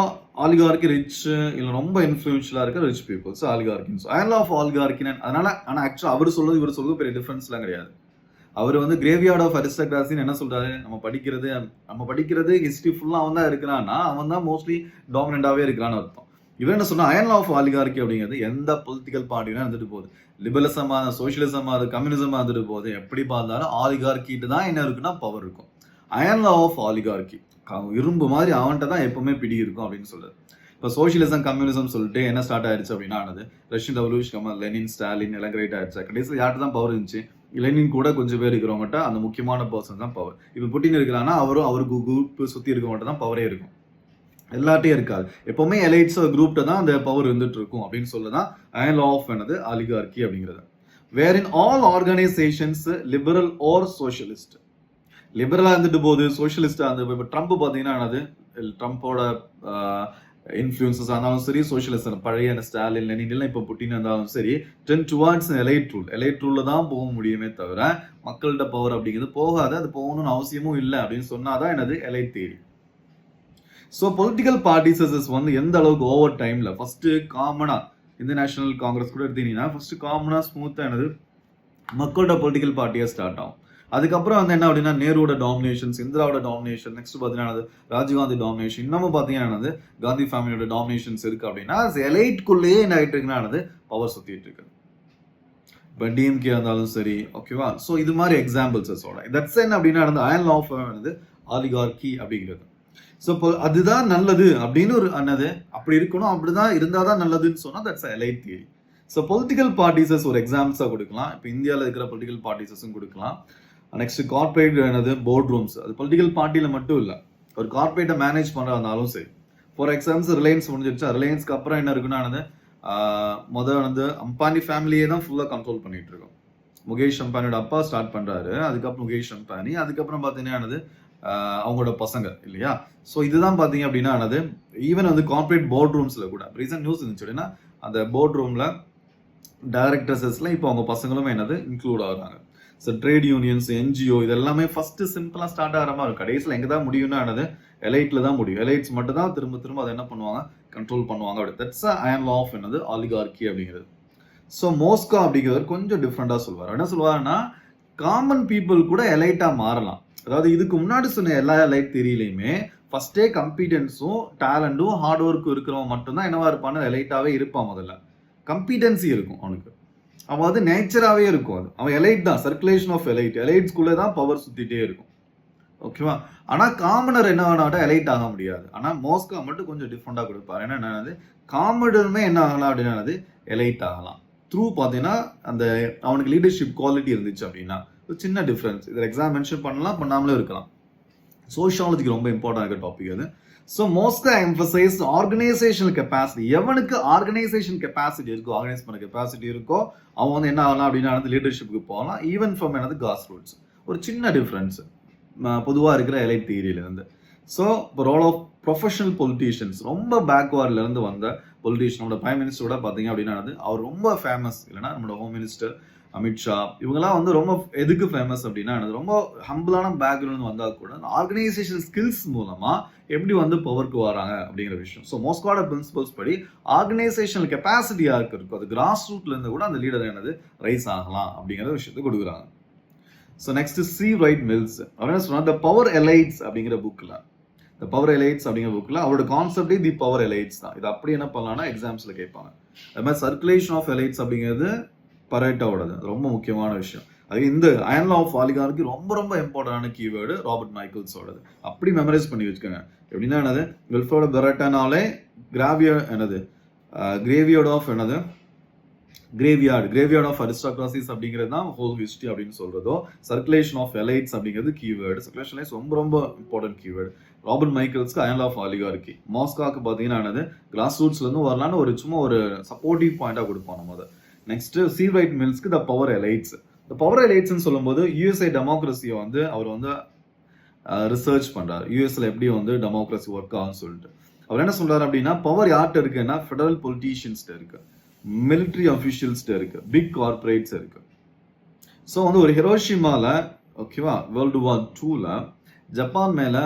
A: oligarchy rich இல்லை ரொம்ப இன்ஃப்ளூயன்ஷியலாக இருக்க ரிச் பீப்புள்ஸ் ஆலிகார்கின்னு. அயர்ன் லா ஆஃப் ஆலிகார்கின்னு அதனால. ஆனால் ஆக்சுவலாக அவர் சொல்றது இவர் சொல்றது பெரிய டிஃப்ரென்ஸ்லாம் கிடையாது. அவர் வந்து கிரேவியார்ட் ஆஃப் அரிஸ்டோக்ராசின்னு என்ன சொல்றாரு, நம்ம படிக்கிறது ஹிஸ்டரி ஃபுல்லாக அவன் தான் இருக்கிறான்னா அவன் தான் மோஸ்ட்லி டாமினண்டாகவே இருக்கிறான்னு அர்த்தம். இவர் என்ன சொன்னா அயர்ன் லா ஆஃப் ஆலிகார்கி அப்படிங்கிறது எந்த பொலிட்டிக்கல் பார்ட்டினா இருந்துட்டு போகுது, லிபரலிசமாக சோசியலிசமாக அது கம்யூனிசமாக இருந்துட்டு போகுது, எப்படி பார்த்தாலும் ஆலிகார்கிட்டு தான் என்ன இருக்குன்னா பவர் இருக்கும். அயர்ன் லா ஆஃப் ஆலிகார்கி இரும்பு மாதிரி அவன்கிட்ட தான் எப்பவுமே பிடி இருக்கும் அப்படின்னு சொல்லுது. இப்போ சோசியலிசம் கம்யூனிசம் சொல்லிட்டு என்ன ஸ்டார்ட் ஆயிடுச்சு அப்படின்னா ரஷ்யன் ரெவல்யூஷன், லெனின், ஸ்டாலின் எல்லாம் கிரேட் ஆயிடுச்சு. கடைசியில் யார்கிட்ட தான் பவர் இருந்துச்சு, லெனின் கூட கொஞ்சம் பேர் இருக்கிறவங்ககிட்ட அந்த முக்கியமான பர்சன் தான் பவர். இப்போ புட்டின் இருக்கிறான்னா அவருக்கு குரூப் சுற்றி இருக்கவங்ககிட்ட தான் பவரே இருக்கும், எல்லாட்டையும் இருக்காது. எப்பவுமே எலைட்ஸ் குரூப்ட தான் அந்த பவர் இருந்துட்டு இருக்கும் அப்படின்னு சொல்லதான் அயர்ன் லா ஆஃப் ஆலிகார்கி அப்படிங்கிறது. Where in all organisations liberal or socialist. லிபரலா இருந்துட்டு போகுது, சோஷியலிஸ்டா இருந்து இப்போ ட்ரம்ப் பார்த்தீங்கன்னா ட்ரம்ப்போட இன்ஃப்ளூயன்சஸ் இருந்தாலும் சரி, சோஷியலிஸ்ட் பழைய ஸ்டாலின் லெனின் எல்லாம் இப்போ புட்டின் இருந்தாலும் சரி, டென் டுவார்ட்ஸ் எலைட் ரூல்ல தான் போக முடியுமே தவிர மக்கள்கிட்ட பவர் அப்படிங்கிறது போகாது. அது போகணும்னு அவசியமும் இல்லை அப்படின்னு சொன்னாதான் எலைட் தியரி. ஸோ பொலிட்டிக்கல் பார்ட்டிசஸ் வந்து எந்த அளவுக்கு ஓவர் டைம்ல ஃபர்ஸ்ட் காமனா இந்த நேஷனல் காங்கிரஸ் கூட எடுத்தீங்கன்னா ஃபர்ஸ்ட் காமனா ஸ்மூத்தா மக்களோட பொலிட்டிக்கல் பார்ட்டியா ஸ்டார்ட் ஆகும். அதுக்கப்புறம் வந்து என்ன அப்படின்னா நேருவோட டாமினேஷன்ஸ், இந்திராவோட டாமினேஷன், நெக்ஸ்ட் பார்த்தீங்கன்னா ராஜீவ்காந்தி டாமினேஷன், இன்னமும் பார்த்தீங்கன்னா காந்தி ஃபேமிலியோட டாமினேஷன்ஸ் இருக்கு அப்படின்னா எலைட்குள்ளேயே என்ன ஆகிட்டு இருக்குன்னா பவர் சுத்திட்டு இருக்கு. இப்போ டிஎம்கே இருந்தாலும் சரி, ஓகேவா. ஸோ இது மாதிரி எக்ஸாம்பிள்ஸ் தட்ஸ் என்ன அப்படின்னா அயர்ன் லா ஆஃப் ஆலிகார்கி அப்படிங்கிறது. ஸோ இப்போ அதுதான் நல்லது அப்படின்னு ஒரு அப்படி இருக்கணும், அப்படிதான் இருந்தாதான் நல்லதுன்னு சொன்னா that's elite theory. So political parties ஒரு எக்ஸாம்பிள்ஸாக கொடுக்கலாம். இப்போ இந்தியாவில் இருக்கிற பொலிட்டிக்கல் பார்ட்டிசஸும் கொடுக்கலாம். நெக்ஸ்ட் கார்பரேட் போர்ட் ரூம்ஸ், அது பொலிட்டிக்கல் பார்ட்டியில மட்டும் இல்லை, ஒரு கார்பரேட்டை மேனேஜ் பண்ணுறதாலும் சரி. ஃபார் எக்ஸாம்பிள் ரிலையன்ஸ் முடிஞ்சிருச்சா, ரிலையன்ஸ்க்கு அப்புறம் என்ன இருக்குன்னா அம்பானி ஃபேமிலியே தான் ஃபுல்லாக கண்ட்ரோல் பண்ணிட்டு இருக்கோம். முகேஷ் அம்பானியோட அப்பா ஸ்டார்ட் பண்றாரு, அதுக்கப்புறம் முகேஷ் அம்பானி, அதுக்கப்புறம் பார்த்தீங்கன்னா அவங்களோட பசங்க இல்லையா. ஸோ இதுதான் பார்த்தீங்க அப்படின்னா ஈவன் கார்பரேட் போர்ட் ரூம்ஸ்ல கூட ரீசன்ட் நியூஸ் இருந்துச்சு அப்படின்னா அந்த போர்ட் ரூம்ல டைரக்டர்ஸ்ல இப்போ அவங்க பசங்களும் இன்க்ளூட் ஆகுறாங்க. ஸோ ட்ரேட் யூனியன்ஸ், என்ஜிஓ இது எல்லாமே ஃபர்ஸ்ட் சிம்பிளா ஸ்டார்ட் ஆகிற மாதிரி இருக்கும். கடைசியில் எங்கே தான் முடியும்னா எலைட்ல தான் முடியும். எலைட்ஸ் மட்டும் தான் திரும்ப அதை என்ன பண்ணுவாங்க, கண்ட்ரோல் பண்ணுவாங்க. அப்படி that's iron law of oligarchy அப்படிங்கிறது. ஸோ மோஸ்கோ அப்படிங்கிறது கொஞ்சம் டிஃப்ரெண்டா சொல்லுவார். என்ன சொல்லுவாருன்னா காமன் பீப்புள் கூட எலைட்டா மாறலாம். அதாவது இதுக்கு முன்னாடி சொன்ன எல்லா எலைட் தியரியிலையுமே ஃபர்ஸ்டே கம்பீட்டன்ஸும் டேலண்டும் ஹார்ட் ஒர்க்கும் இருக்கிறவங்க மட்டும்தான் என்னவா இருப்பான்னு எலைட்டாவே இருப்பான் முதல்ல. கம்பீட்டன்சி இருக்கும் அவனுக்கு. அவன் வந்து நேச்சராகவே இருக்கும். அது அவன் எலைட் தான், சர்க்குலேஷன் ஆஃப் எலைட்ஸ்குள்ளே தான் பவர் சுற்றிட்டே இருக்கும். ஓகேவா? ஆனால் காமனர் என்ன ஆனாட்டா எலைட் ஆக முடியாது. ஆனால் மோஸ்கா மட்டும் கொஞ்சம் டிஃப்ரெண்டாக கொடுப்பார். என்னென்னது காமனருமே என்ன ஆகலாம் அப்படின்னா எலைட் ஆகலாம் த்ரூ பார்த்தீங்கன்னா அந்த அவனுக்கு லீடர்ஷிப் குவாலிட்டி இருந்துச்சு அப்படின்னா. ஒரு சின்ன டிஃப்ரென்ஸ். இதில் எக்ஸாம் மென்ஷன் பண்ணலாம், பண்ணாமலே இருக்கலாம். சோஷியாலஜிக்கு ரொம்ப இம்பார்ட்டன் இருக்க டாபிக் அது. So Mosca emphasise organisational capacity. எவனுக்கு ஆர்கனைசேஷன் கெப்பாசிட்டி இருக்கோ, ஆர்கனைஸ் பண்ண கெப்பாசிட்டி இருக்கோ, அவன் வந்து என்ன ஆகலாம் அப்படின்னா லீடர்ஷிப்புக்கு போகலாம். ஈவன் ஃப்ரம் என்னது கிராஸ் ரூட்ஸ். ஒரு சின்ன டிஃப்ரென்ஸ் பொதுவாக இருக்கிற எலைட் தியரியிலேருந்து. ஸோ இப்போ ரோல் ஆஃப் ப்ரொஃபஷனல் பொலிட்டீஷியன்ஸ், ரொம்ப பேக்வார்ட்லேருந்து வந்த பொலிட்டீஷியனோட பிரைம் மினிஸ்டரோட பார்த்தீங்க அப்படின்னா அவர் ரொம்ப ஃபேமஸ். இல்லைன்னா நம்மளோட ஹோம் மினிஸ்டர் அமித்ஷா இவங்கெல்லாம் வந்து ரொம்ப எதுக்கு ஃபேமஸ் அப்படின்னா ரொம்ப ஹம்பிளான பேக்ரவுண்ட் வந்தால் கூட ஆர்கனைசேஷன் ஸ்கில்ஸ் மூலமா எப்படி வந்து பவருக்கு வராங்க அப்படிங்கிற விஷயம். ஸோ மோஸ்கோட பிரின்சிபல்ஸ் படி ஆர்கனைசேஷனல் கெப்பாசிட்டி யாருக்கு இருக்கும், அது கிராஸ் ரூட்ல இருந்து கூட அந்த லீடர் என்னது ரைஸ் ஆகலாம் அப்படிங்கிற விஷயத்தை கொடுக்குறாங்க. So next C Wright Mills அவர் என்ன சொன்னா, த பவர் எலைட்ஸ் அப்படிங்கிற புக்கில், த பவர் எலைட்ஸ் அப்படிங்கிற புக்கில் அவரோட கான்செப்டே தி பவர் எலைட்ஸ் தான். இது அப்படி என்ன பண்ணலாம்னா எக்ஸாம்ஸ்ல கேட்பாங்க. அது மாதிரி சர்க்குலேஷன் ஆஃப் எலைட்ஸ் அப்படிங்கிறது பரேட்டோடது ரொம்ப முக்கியமான விஷயம். அது இந்த அயர்ன் லா ஆஃப் ஆலிகார்கி ரொம்ப ரொம்ப இம்பார்ட்டன்டான கீவேர்டு ராபர்ட் மைக்கேல்ஸோடது. அப்படி மெமரைஸ் பண்ணி வச்சுக்கோங்க. எப்படின்னா என்னது, வில்ஃப்ரோட பெரட்டானாலே கிரேவியார்ட் ஆஃப் அரிஸ்டாக்ராசிஸ் அப்படிங்கிறது தான் ஹோல் ஹிஸ்டரி அப்படின்னு சொல்றதோ. சர்க்குலேஷன் ஆஃப் எலைட்ஸ் அப்படிங்கிறது கீவேர்டு. சர்க்குலேஷன் ரொம்ப ரொம்ப இம்பார்ட்டன்ட் கீவேர்டு. ராபர்ட் மைக்கேல்ஸ்க்கு அயர்ன் லா ஆஃப் ஆலிகார்கி. மாஸ்காக்கு பார்த்தீங்கன்னா என்னது, கிராஸ் ரூட்ஸ்ல இருந்து வரலான்னு ஒரு சும்மா ஒரு சப்போர்ட்டிவ் பாயிண்டா கொடுப்போம் நம்ம அதை. நெக்ஸ்ட் சி ரைட் மில்ஸ்க்கு the power elites. The power எலைட்ஸ்ன்னு சொல்லும்போது யூஎஸ்ஏ டெமோக்ரஸியை வந்து அவர் வந்து ரிசர்ச் பண்றாரு. யூஎஸ்ல எப்படி வந்து டெமோக்ரஸி ஒர்க் ஆகும்னு சொல்லிட்டு அவர் என்ன சொல்றாரு அப்படின்னா, பவர் யார்கிட்ட இருக்குன்னா ஃபெடரல் பொலிட்டீஷியன்ஸ்ட இருக்கு, மிலிட்ரி அஃபிஷியல்ஸ்ட இருக்கு, பிக் கார்பரேட்ஸ் இருக்கு. ஸோ வந்து ஒரு ஹிரோஷிமால ஓகேவா வேர்ல்டு வார் 2ல ஜப்பான் மேல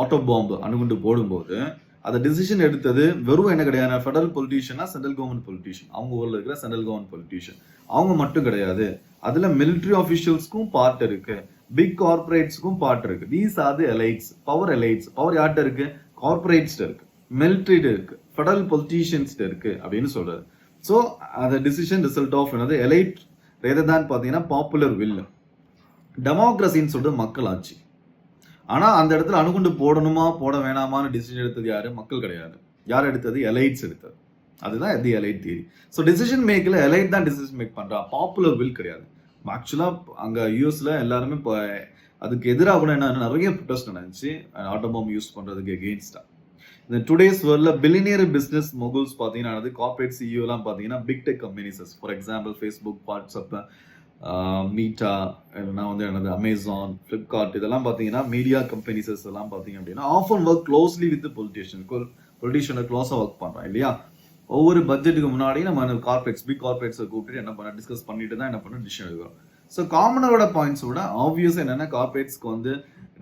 A: ஆட்டோ பாம்பு அணுகுண்டு போடும்போது அந்த டிசிஷன் எடுத்தது வெறும் என்ன கிடையாது, ஃபெடரல் பொலிட்டீஷியனா சென்ட்ரல் கவர்மெண்ட் பொலிட்டீஷியன், அவங்க ஊர்ல இருக்கிற சென்ட்ரல் கவர்மெண்ட் பொலிட்டீஷியன் அவங்க மட்டும் கிடையாது. அதுல மிலிட்ரி ஆஃபிஷியல்ஸ்க்கும் பார்ட் இருக்கு, பிக் கார்பரேட்ஸ்க்கும் பார்ட் இருக்கு. These are the elites, power elites. Power யார்கிட்ட இருக்கு, கார்பரேட்ஸ்ட இருக்கு, மிலிட்ரிட்ட இருக்கு, ஃபெடரல் பொலிட்டீஷியன்ஸ்ட இருக்கு அப்படின்னு சொல்றாரு. ஸோ அந்த டிசிஷன் ரிசல்ட் ஆஃப் என்னது எலைட் ரேதர் தான் பார்த்தீங்கன்னா பாப்புலர் வில். டெமோக்ரஸின்னு சொல்லிட்டு மக்கள் ஆட்சி. ஆனா அந்த இடத்துல அணுகுண்டு போடணுமா போட வேணாமான்னு டிசிஷன் எடுத்தது யாரு, மக்கள் கிடையாது. யார் எடுத்தது, எலைட்ஸ் எடுத்தது. அதுதான் the elite theory. So decision மேக்கில் எலைட் தான் டிசிஷன் மேக் பண்றா, பாப்புலர் வில் கிடையாது. ஆக்சுவலா அங்க யூஎஸ்ல எல்லாருமே இப்போ அதுக்கு எதிராக கூட என்ன நிறைய ப்ரொடெஸ்ட் நடந்துச்சு ஆட்டோபாம் யூஸ் பண்றதுக்கு எகெயின்ஸ்டா. இந்த டுடேஸ் வேர்ல்ட்ல பில்லியனியர் பிசினஸ் மொகுல்ஸ் பார்த்தீங்கன்னா கார்பரேட் சிஇஓ எல்லாம் பார்த்தீங்கன்னா big tech companies, for example Facebook, WhatsApp, Meta, இல்லைனா வந்து என்னது அமேசான், ஃப்ளிப்கார்ட், இதெல்லாம் பார்த்தீங்கன்னா மீடியா கம்பெனிஸஸ் எல்லாம் பார்த்தீங்க அப்படின்னா ஆஃபன் ஒர்க் க்ளோஸ்லி வித் பொலிட்டீஷியனை க்ளோஸாக ஒர்க் பண்ணுறோம் இல்லையா. ஒவ்வொரு பட்ஜெட்டுக்கு முன்னாடி நம்ம கார்பரேட்ஸ், பிக் கார்பரேட்ஸை கூப்பிட்டு என்ன பண்ண டிஸ்கஸ் பண்ணிட்டு தான் என்ன பண்ண டிசிஷன் எடுக்கிறோம். ஸோ காமனரோட பாயிண்ட்ஸோட ஆப்வியஸாக என்னென்னா கார்பரேட்ஸ்க்கு வந்து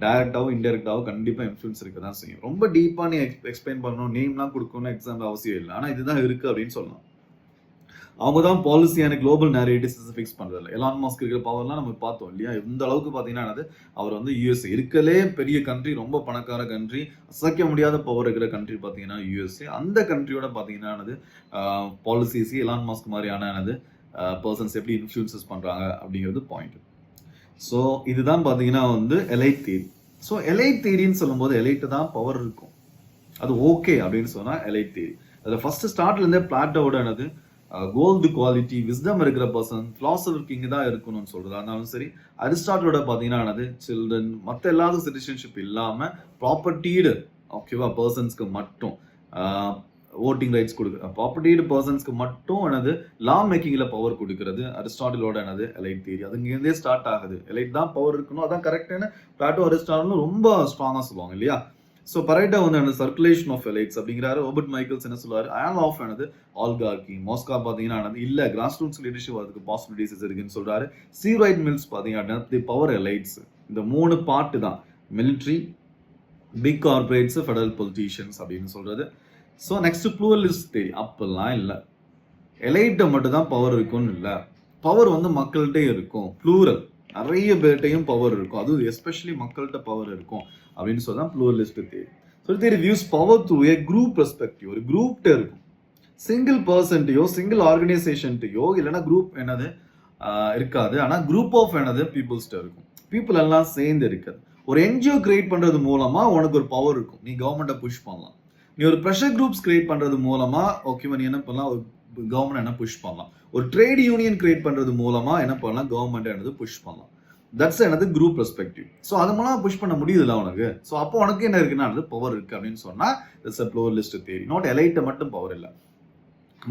A: டைரக்டாகவும் இன்டெரக்டாகவும் கண்டிப்பாக இன்ஃப்ளூன்ஸ் இருக்க தான் செய்யும். ரொம்ப டீப்பாக நீ எக்ஸ்பிளைன் பண்ணணும், நேம்லாம் கொடுக்கணும் எக்ஸாம்பிள் அவசியம் இல்லை. ஆனால் இதுதான் இருக்குது அப்படின்னு சொல்லலாம். அவங்க தான் பாலிசியான குளோபல் நேரேட்டிவ்ஸ் ஃபிக்ஸ் பண்றதில்ல. எலான் மஸ்க் இருக்கிற பவர்லாம் நம்ம பார்த்தோம் இல்லையா. இந்த அளவுக்கு பார்த்தீங்கன்னா அவர் வந்து யூஎஸ்ஏ இருக்கலே பெரிய கண்ட்ரி, ரொம்ப பணக்கார கண்ட்ரி, அசைக்க முடியாத பவர் இருக்கிற கண்ட்ரி பார்த்தீங்கன்னா யூஎஸ்ஏ. அந்த கண்ட்ரியோட பார்த்தீங்கன்னா பாலிசிஸ் எலான் மஸ்க் மாதிரியான பர்சன்ஸ் எப்படி இன்ஃப்ளூயன்சஸ் பண்றாங்க அப்படிங்கிறது பாயிண்ட். ஸோ இதுதான் பார்த்தீங்கன்னா வந்து எலைட் தியரி. ஸோ எலைட் தியரின்னு சொல்லும்போது எலைட்டு தான் பவர் இருக்கும், அது ஓகே அப்படின்னு சொன்னா எலைட் தியரி. அதில் ஃபர்ஸ்ட் ஸ்டார்ட்ல இருந்தே பிளாட்டோட என்னது கோல்டு குவாலிட்டி, விஸ்டம் இருக்கிற பர்சன், பிலாசபர் கிங் தான் இருக்கணும்னு சொல்றது. அதனாலும் சரி அரிஸ்டாட்டிலோட பார்த்தீங்கன்னா சில்ட்ரன், மற்ற எல்லாரும் சிட்டிசன்ஷிப் இல்லாம ப்ராப்பர்ட்டீடு ஓகேவா பர்சன்ஸ்க்கு மட்டும் ஓட்டிங் ரைட்ஸ் கொடுக்குறது, ப்ராப்பர்ட்டீடு பர்சன்ஸ்க்கு மட்டும் லா மேக்கிங்ல பவர் கொடுக்கறது அரிஸ்டாட்டிலோட எலைட் தியரி. அது இங்கேருந்தே ஸ்டார்ட் ஆகுது. எலைட் தான் பவர் இருக்கணும், அதான் கரெக்டான பிளாட்டோ அரிஸ்டாட்டிலும் ரொம்ப ஸ்ட்ராங்கா சொல்லுவாங்க இல்லையா. ஸோ பரைட்டா வந்து சர்க்குலேஷன் ஆஃப் எலைட்ஸ் அப்படிங்கிறாரு. ராபர்ட் மைக்கேல்ஸ் என்ன சொல்லுவாரு, அயர்ன் ஆஃப் ஆல்கார்கி. மாஸ்கா பார்த்தீங்கன்னா இல்ல கிராஸ் ரூட்ஸ் லீடர்ஷிப் அதுக்கு பாசிபிலிட்டிஸ் இருக்குன்னு சொல்றாரு. சி ரைட் மில்ஸ் பார்த்தீங்கன்னா தி பவர் எலைட்ஸ். இந்த 3 பார்ட் தான், military, big corporates, federal politicians அப்படின்னு சொல்றது. So next pluralist theory. அப்பெல்லாம் இல்லை, எலைட்ட மட்டும் தான் பவர் இருக்கும்னு இல்லை, பவர் வந்து மக்கள்கிட்டே இருக்கும், ப்ளூரல் நிறைய பேர்ட்டையும் பவர் இருக்கும், அது எஸ்பெஷலி மக்கள்கிட்ட பவர் இருக்கும் அப்படின்னு சொல்லலாம் ப்ளூரலிஸ்ட் theory. So theory views power through ஏ குரூப் பெர்ஸ்பெக்டிவ். ஒரு குரூப்கிட்ட இருக்கும், சிங்கிள் பர்சன்ட்டையோ சிங்கிள் ஆர்கனைசேஷன்ட்டையோ இல்லைன்னா குரூப் என்னது இருக்காது. ஆனால் குரூப் ஆஃப் என்னது பீப்புள்ஸ்ட்ட இருக்கும். பீப்புள் எல்லாம் சேர்ந்து இருக்காது. ஒரு என்ஜிஓ கிரியேட் பண்றது மூலமா உனக்கு ஒரு பவர் இருக்கும். நீ கவர்மெண்ட்டை புஷ் பண்ணலாம். நீ ஒரு ப்ரெஷர் குரூப்ஸ் கிரியேட் பண்றது மூலமா ஓகேவா நீ என்ன பண்ணலாம், ஒரு கவர்மெண்ட் என்ன புஷ் பண்ணலாம். ஒரு ட்ரேட் யூனியன் கிரியேட் பண்றது மூலமா என்ன பண்ணலாம், கவர்மெண்ட் என்னது புஷ் பண்ணலாம். தட்ஸ் எனது குரூப் பெர்ஸ்பெக்டிவ். ஸோ அது மூலமா புஷ் பண்ண முடியுதுல்ல உனக்கு. ஸோ அப்போ உனக்கு என்ன இருக்குன்னா பவர் இருக்கு அப்படின்னு சொன்னா it's a pluralist theory. Not எலைட்ட மட்டும் பவர் இல்லை,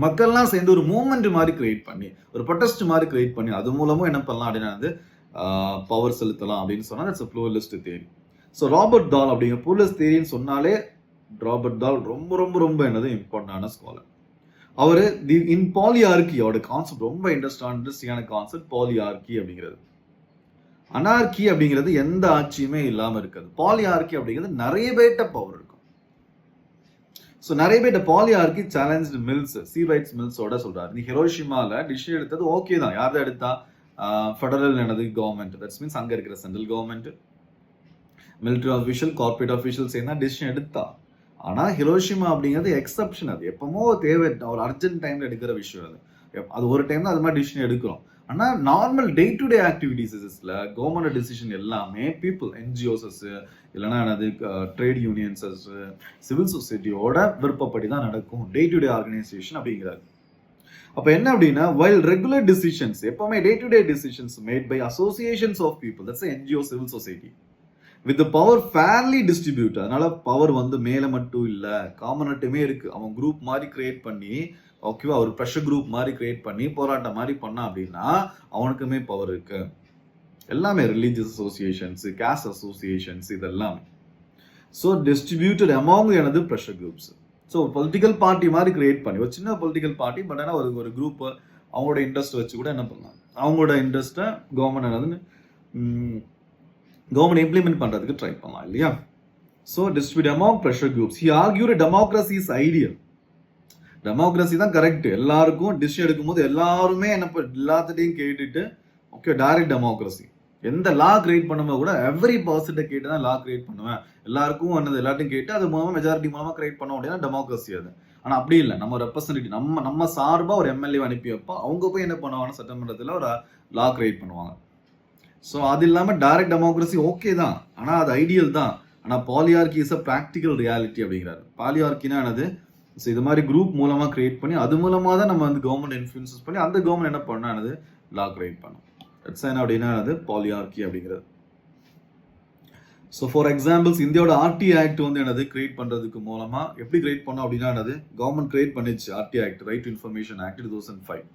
A: மக்கள்லாம் சேர்ந்து ஒரு மூவ்மெண்ட் மாதிரி கிரியேட் பண்ணி ஒரு ப்ரொடெஸ்ட் மாதிரி கிரியேட் பண்ணி அது மூலமும் என்ன பண்ணலாம் அப்படின்னா பவர் செலுத்தலாம் அப்படின்னு சொன்னா it's a pluralist theory. So Robert Dahl அப்படிங்கிற ப்ளூரலிஸ்ட் தியரின்னு சொன்னாலே ராபர்ட் தால் ரொம்ப ரொம்ப ரொம்ப என்னது இம்பார்ட்டன்டான ஸ்காலர். அவர் இன் பாலியார்கி அவரோட கான்செப்ட் ரொம்ப இன்ட்ரெஸ்டிங்கான கான்செப்ட் பாலியார்கி அப்படிங்கிறது. அனார்கி அப்படிங்கிறது எந்த ஆட்சியுமே இல்லாம இருக்காது. பாலியார்கி அப்படிங்கிறது நிறைய பேர்ட்ட பவர் இருக்கும். ஸோ நிறைய பேர்ட்ட பாலியார்கி சேலஞ்ச் மில்ஸ், சி ரைட்ஸ் மில்ஸோட சொல்றாரு. நீ ஹிரோஷிமால டிசிஷன் எடுத்தது ஓகே தான். யார் தான் எடுத்தா, ஃபெடரல் என்னது கவர்மெண்ட், தட்ஸ் மீன்ஸ் அங்க இருக்கிற central government, military official, corporate official சேர்ந்தா டிசிஷன் எடுத்தா. ஆனா ஹிரோஷிமா அப்படிங்கிறது எக்ஸப்ஷன். அது எப்பமோ தேவை, ஒரு அர்ஜென்ட் டைம்ல எடுக்கிற விஷயம். அது ஒரு டைம் தான் அது மாதிரி டிசிஷன் எடுக்கிறோம். ஆனா நார்மல் டே டு டே ஆக்டிவிட்டிஸ்ல கவர்மெண்ட் டிசிஷன் எல்லாமே பீப்புள், என்ஜிஓஸ் இல்லைன்னா என்னது ட்ரேட் யூனியன்ஸஸ், சிவில் சொசைட்டியோட விருப்பப்படி தான் நடக்கும். டே டு டே ஆர்கனைசேஷன் அப்படிங்கிறாரு. அப்ப என்ன அப்படின்னா வைல் ரெகுலர் டிசிஷன்ஸ் எப்பவுமே day to day decisions made by associations of people, that's NGO, civil society with power fairly distribute. அதனால பவர் வந்து மேல மட்டும் இல்ல, காமனட்டுமே இருக்கு. அவன் குரூப் மாதிரி கிரியேட் பண்ணி ஓகேவா, ஒரு ப்ரெஷர் குரூப் மாதிரி கிரியேட் பண்ணி போராட்டம் மாதிரி பண்ணா அப்படின்னா அவனுக்குமே பவர் இருக்கு. எல்லாமே ரிலீஜியஸ் அசோசியேஷன்ஸ், காஸ்ட் அசோசியேஷன்ஸ் இதெல்லாம் ஸோ டிஸ்ட்ரிபியூட்டட் அமாங் எனது pressure groups. So political party மாதிரி கிரியேட் பண்ணி ஒரு சின்ன பொலிட்டிக்கல் பார்ட்டி, பட் ஆனால் ஒரு குரூப் அவங்களோட இன்ட்ரெஸ்ட் வச்சு கூட என்ன பண்ணலாம், அவங்களோட இன்ட்ரெஸ்ட்டை கவர்மெண்ட் என்னதுன்னு கவர்மெண்ட் இம்ப்ளிமெண்ட் பண்றதுக்கு ட்ரை பண்ணலாம் இல்லையா. So distribute among pressure groups. He argued democracy is ideal. Democracy தான் கரெக்ட். எல்லாருக்கும் டிசிஷன் எடுக்கும்போது எல்லாருமே என்ன எல்லாத்தையும் கேட்டுட்டு ஓகே டைரக்ட் டெமோக்ரஸி. எந்த லா கிரியேட் பண்ணும்போது கூட எவ்ரி பர்சன்ட்டை கேட்டு தான் லா கிரியேட் பண்ணுவேன். எல்லாருக்கும் என்னது எல்லாத்தையும் கேட்டு அது மூலமா மெஜாரிட்டி மூலமா கிரியேட் பண்ணோம் அப்படின்னா டெமோக்ரஸி அது. ஆனால் அப்படி இல்லை, நம்ம ரெப்ரசன்டேட்டிவ் நம்ம சார்பாக ஒரு எம்எல்ஏ அனுப்பி வைப்போம். அவங்க போய் என்ன பண்ணுவாங்கன்னா சட்டமன்றத்தில் ஒரு லா கிரியேட் பண்ணுவாங்க. ஸோ அது இல்லாமல் டைரக்ட் டெமோக்ரஸி ஓகே தான், ஆனால் அது ஐடியல் தான். ஆனால் பாலியார்கி இஸ் அ ப்ராக்டிக்கல் ரியாலிட்டி அப்படிங்கிறாரு. பாலியார்கினா என்னது, ஸோ இது மாதிரி குரூப் மூலமாக கிரியேட் பண்ணி அது மூலமாக தான் நம்ம வந்து கவர்மெண்ட் இன்ஃப்ளூயன்சஸ் பண்ணி அந்த கவர்மெண்ட் என்ன பண்ணா என்னது லா கிரியேட் பண்ணும். தட்ஸ் என்ன அப்படின்னா அது பாலியார்கி அப்படிங்கிறது. ஸோ ஃபார் எக்ஸாம்பிள்ஸ் இந்தியாவோட ஆர்டி ஆக்ட் வந்து என்னது கிரியேட் பண்ணுறதுக்கு மூலமாக எப்படி கிரியேட் பண்ணோம் அப்படின்னா என்னது கவர்மெண்ட் கிரியேட் பண்ணிச்சு RT act, right to information act 2005.